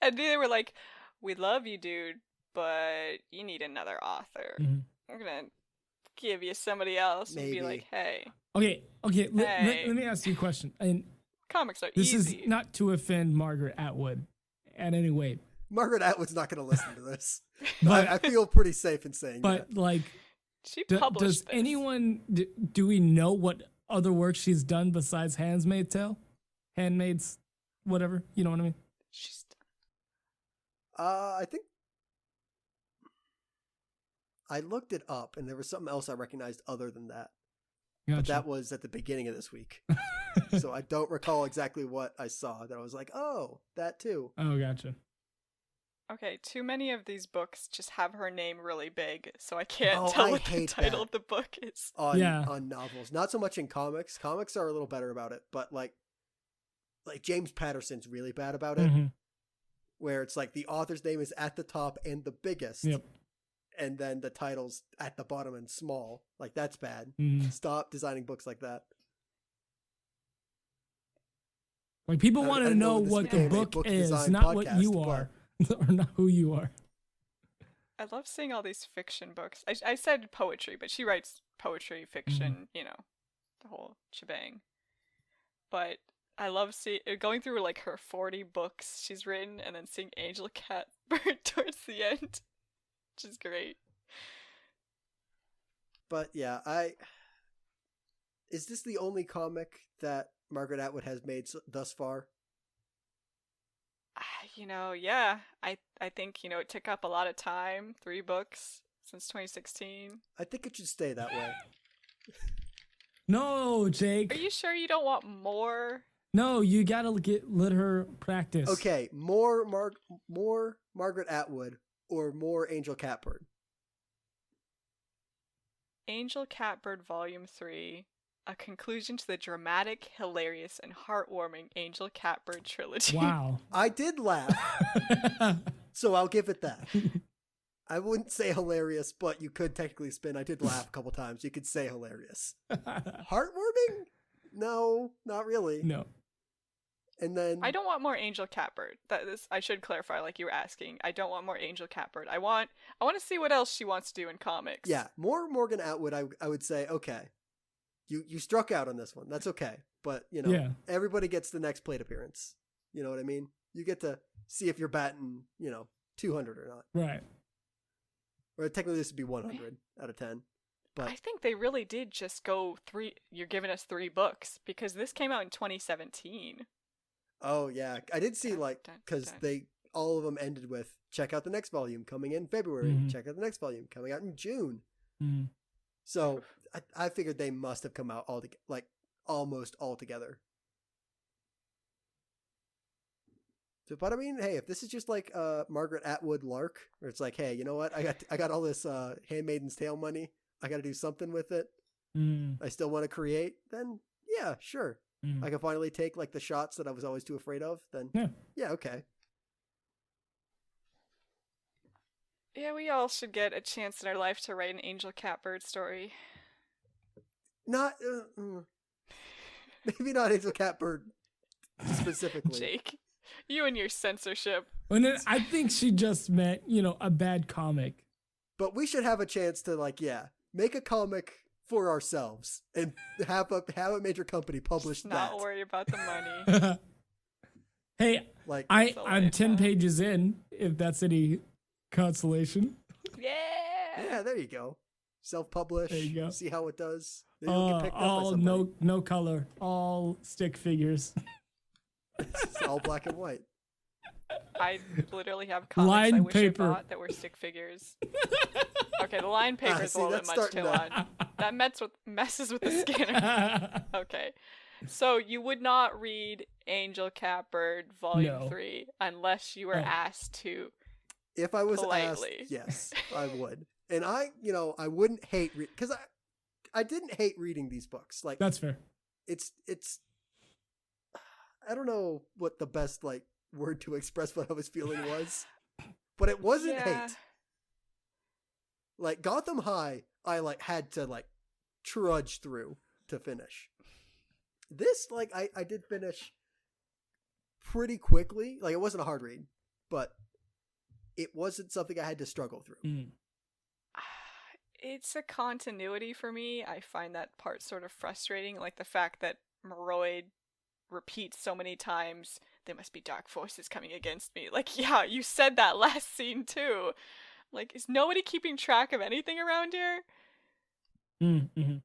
and they were like, "We love you, dude, but you need another author. We're gonna give you somebody else." And be like, "Hey, Okay. Let me ask you a question. And comics are this easy." is not to offend Margaret Atwood in any way, Margaret Atwood's not going to listen to this. but I feel pretty safe in saying that. but like, She published does this. anyone do we know what other work she's done besides Handmaid's, whatever? You know what I mean? She's I think I looked it up, and there was something else I recognized other than that. But Gotcha. that was at the beginning of this week. So I don't recall exactly what I saw that I was like, oh, that too. Oh, gotcha. Okay, too many of these books just have her name really big, so I can't Oh, tell I what the hate title that. of the book is. On novels. Not so much in comics. Comics are a little better about it, but like James Patterson's really bad about it, where it's like the author's name is at the top and the biggest. Yep. And then the title's at the bottom and small. Like, that's bad. Stop designing books like that. Like, people I want to didn't know know this what the became a book book is, design not what podcast, you are, or not who you are. I love seeing all these fiction books. I said poetry, but she writes poetry, fiction, the whole shebang. But I love going through like her 40 books she's written and then seeing Angel Catbird towards the end, which is great. But yeah, is this the only comic that Margaret Atwood has made thus far? Yeah. I think, it took up a lot of time. 3 books since 2016. I think it should stay that way. No, Jake. Are you sure you don't want more? No, you gotta let her practice. Okay, more Margaret Atwood or more Angel Catbird? Angel Catbird Volume 3, a conclusion to the dramatic, hilarious, and heartwarming Angel Catbird trilogy. Wow. I did laugh, so I'll give it that. I wouldn't say hilarious, but you could technically spin. I did laugh a couple times. You could say hilarious. Heartwarming? No, not really. No. And then I don't want more Angel Catbird. I should clarify, like you were asking. I don't want more Angel Catbird. I want to see what else she wants to do in comics. yeah, more Morgan Atwood. I would say okay. You struck out on this one. That's okay. But everybody gets the next plate appearance. You know what I mean? You get to see if you're batting 200 or not. Right. Or technically this would be 100 out of 10. But I think they really did just go 3. You're giving us 3 books because this came out in 2017. oh yeah, I did see because all of them ended with check out the next volume coming in February. Check out the next volume coming out in June. So I figured they must have come out almost all together. So, but I mean, hey, if this is just like Margaret Atwood lark, where it's like, hey, you know what? I got all this Handmaid's Tale money. I got to do something with it. I still want to create. Then yeah, sure. I can finally take like the shots that I was always too afraid of. Then yeah, okay. Yeah, we all should get a chance in our life to write an Angel Catbird story. Not maybe not Angel Catbird specifically. Jake, you and your censorship. And then I think she just meant, a bad comic. But we should have a chance to make a comic for ourselves and have a major company publish Just that. not worry about the money. Hey, Like I'm 10 pages in, if that's any consolation. Yeah, there you go. Self-publish. There you go. See how it does. Maybe it'll get picked up by All somebody. no color, all stick figures. It's all black and white. I literally have comics Lined I wish paper. I bought that were stick figures. Okay, the line paper is See, a little bit that's much starting too to- on. That messes with the scanner. Okay. So you would not read Angel Catbird Volume No. 3 unless you were asked to. If I was Politely. asked, yes, I would. And I wouldn't hate because I didn't hate reading these books. Like That's fair. it's I don't know what the best like word to express what I was feeling was, but it wasn't Yeah. hate. Like Gotham High, I like had to like trudge through to finish. This like I did finish pretty quickly. Like it wasn't a hard read, but it wasn't something I had to struggle through. Mm. It's a continuity for me. I find that part sort of frustrating, like the fact that Moroid repeats so many times, there must be dark forces coming against me. Like, yeah, you said that last scene too. Like, is nobody keeping track of anything around here? Mm-hmm.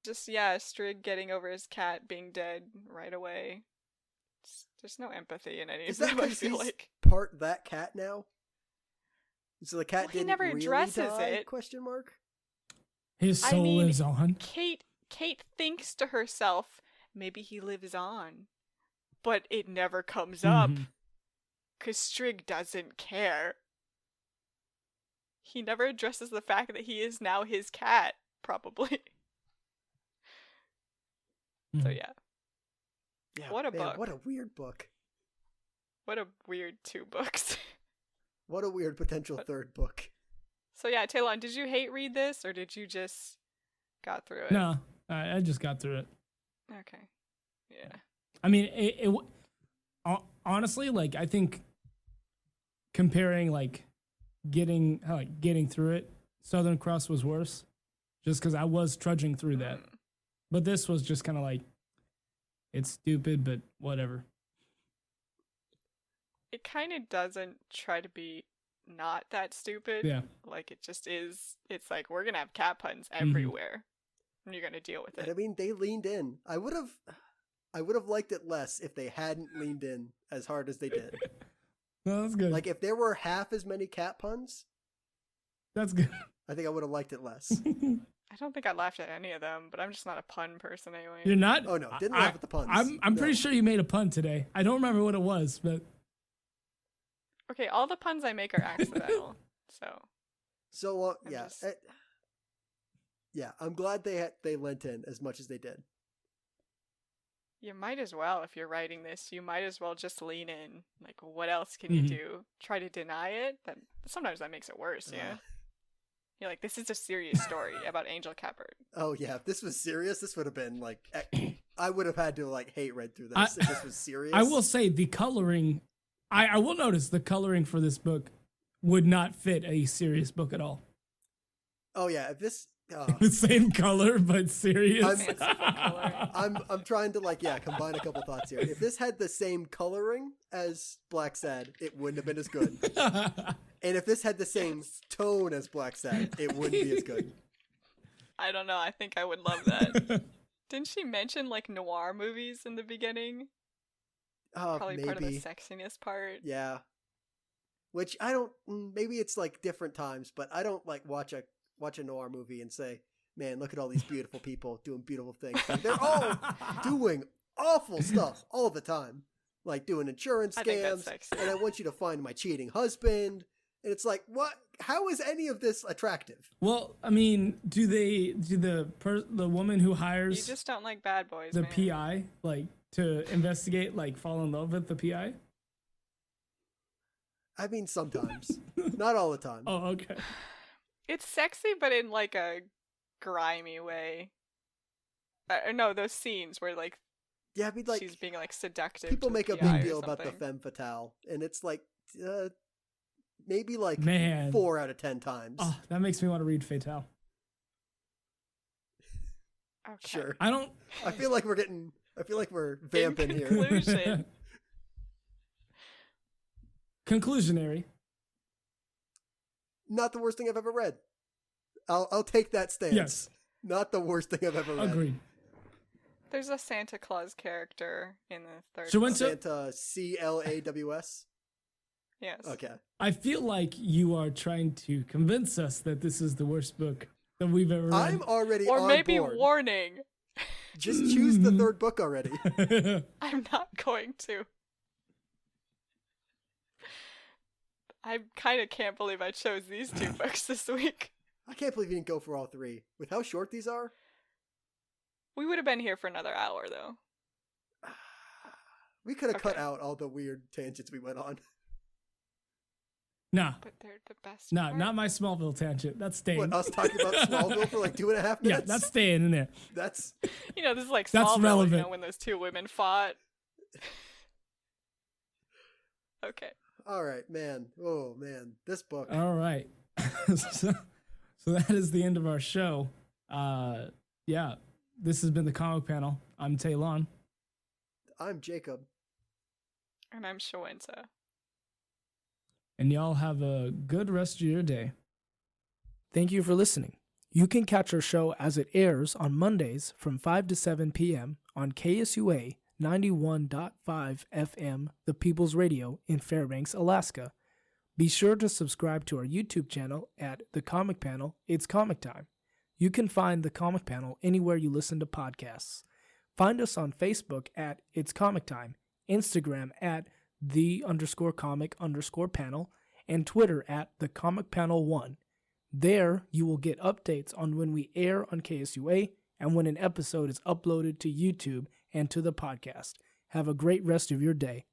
Just, yeah, Strig getting over his cat being dead right away. There's no empathy in any Is of that them, I because feel he's like. part that cat now? So the cat Well, he didn't never really addresses die? it. Question mark. His I soul mean, lives on. Kate thinks to herself, maybe he lives on. But it never comes up. Mhm. Because Strig doesn't care. He never addresses the fact that he is now his cat, probably. So Mhm. yeah. Yeah, What a man, book. What a weird book. What a weird 2 books. What a weird potential third book. So yeah, Talon, did you hate read this, or did you just got through it? No, I just got through it. Okay. Yeah. I mean, honestly, like I think comparing like getting through it, Southern Cross was worse, just because I was trudging through that. But this was just kind of like, it's stupid, but whatever. It kind of doesn't try to be not that stupid. Yeah. Like, it just is. It's like, we're going to have cat puns everywhere. And you're going to deal with And I it. mean, they leaned in. I would have liked it less if they hadn't leaned in as hard as they did. No, that's good. Like if there were half as many cat puns, That's good. I think I would have liked it less. I don't think I laughed at any of them, but I'm just not a pun person anyway. You're not? Oh no, didn't laugh at the puns. I'm No. pretty sure you made a pun today. I don't remember what it was, but Okay, all the puns I make are accidental. So I'm yeah, just- yeah. I'm glad they lent in as much as they did. You might as well, if you're writing this, you might as well just lean in. Like, what else can you do? Try to deny it? Sometimes that makes it worse, yeah? You're like, this is a serious story about Angel Catbird. Oh yeah, if this was serious, this would have been like I would have had to like hate read through this if this was serious. I will say the coloring, I will notice the coloring for this book would not fit a serious book at all. Oh yeah, if this. The same color, but serious. I'm trying to combine a couple thoughts here. If this had the same coloring as Black Sad, it wouldn't have been as good. And if this had the same tone as Black Sad, it wouldn't be as good. I don't know. I think I would love that. Didn't she mention like noir movies in the beginning? Probably maybe. part of the sexiness part. Yeah. Which I don't. Maybe it's like different times, but I don't like watch a noir movie and say, man, look at all these beautiful people doing beautiful things. Like, they're all doing awful stuff all the time. Like doing insurance I think that's scams. sexy. And I want you to find my cheating husband. And it's like, what? How is any of this attractive? Well, I mean, do the woman who You hires just don't like bad boys, the man. PI like to investigate, like fall in love with the PI? I mean, sometimes. Not all the time. Oh, okay. It's sexy, but in like a grimy way. No, those scenes where like Yeah, I mean, like, she's being like seductive. people to make the a PI big or deal about the something. femme fatale. And it's like, maybe like Man. 4 out of 10 times. Oh, that makes me want to read Fatale. Okay. Sure. I feel like we're vamping here. Conclusion. Conclusionary. Not the worst thing I've ever read. I'll take that stance. Yes. Not the worst thing I've ever read. Agreed. There's a Santa Claus character in the third. She went book. to Santa CLAWS. Yes. Okay. I feel like you are trying to convince us that this is the worst book that we've ever read. I'm already Or on maybe board. warning. Just choose the third book already. I'm not going to. I kind of can't believe I chose these two books this week. I can't believe you didn't go for all three. With how short these are? We would have been here for another hour, though. We could have cut Okay. out all the weird tangents we went on. Nah. But they're the best. Nah, part. not my Smallville tangent. That's staying. What, us talking about Smallville for like 2.5 minutes? Yeah, that's staying in there. That's You know, this is like That's Smallville, relevant. you know, when those two women fought. Okay. all right, man. Oh man, this book. All right. so that is the end of our show. Yeah, this has been the comic panel. I'm Taylon. I'm Jacob. And I'm Shawenta. And y'all have a good rest of your day. Thank you for listening. You can catch our show as it airs on Mondays from 5 to 7 p.m. on KSUA 91.5 FM, the People's Radio in Fairbanks, Alaska. Be sure to subscribe to our YouTube channel at The Comic Panel, It's Comic Time. You can find The Comic Panel anywhere you listen to podcasts. Find us on Facebook at It's Comic Time, Instagram at _comic_panel, and Twitter at The Comic Panel 1. There, you will get updates on when we air on KSUA and when an episode is uploaded to YouTube and to the podcast. Have a great rest of your day.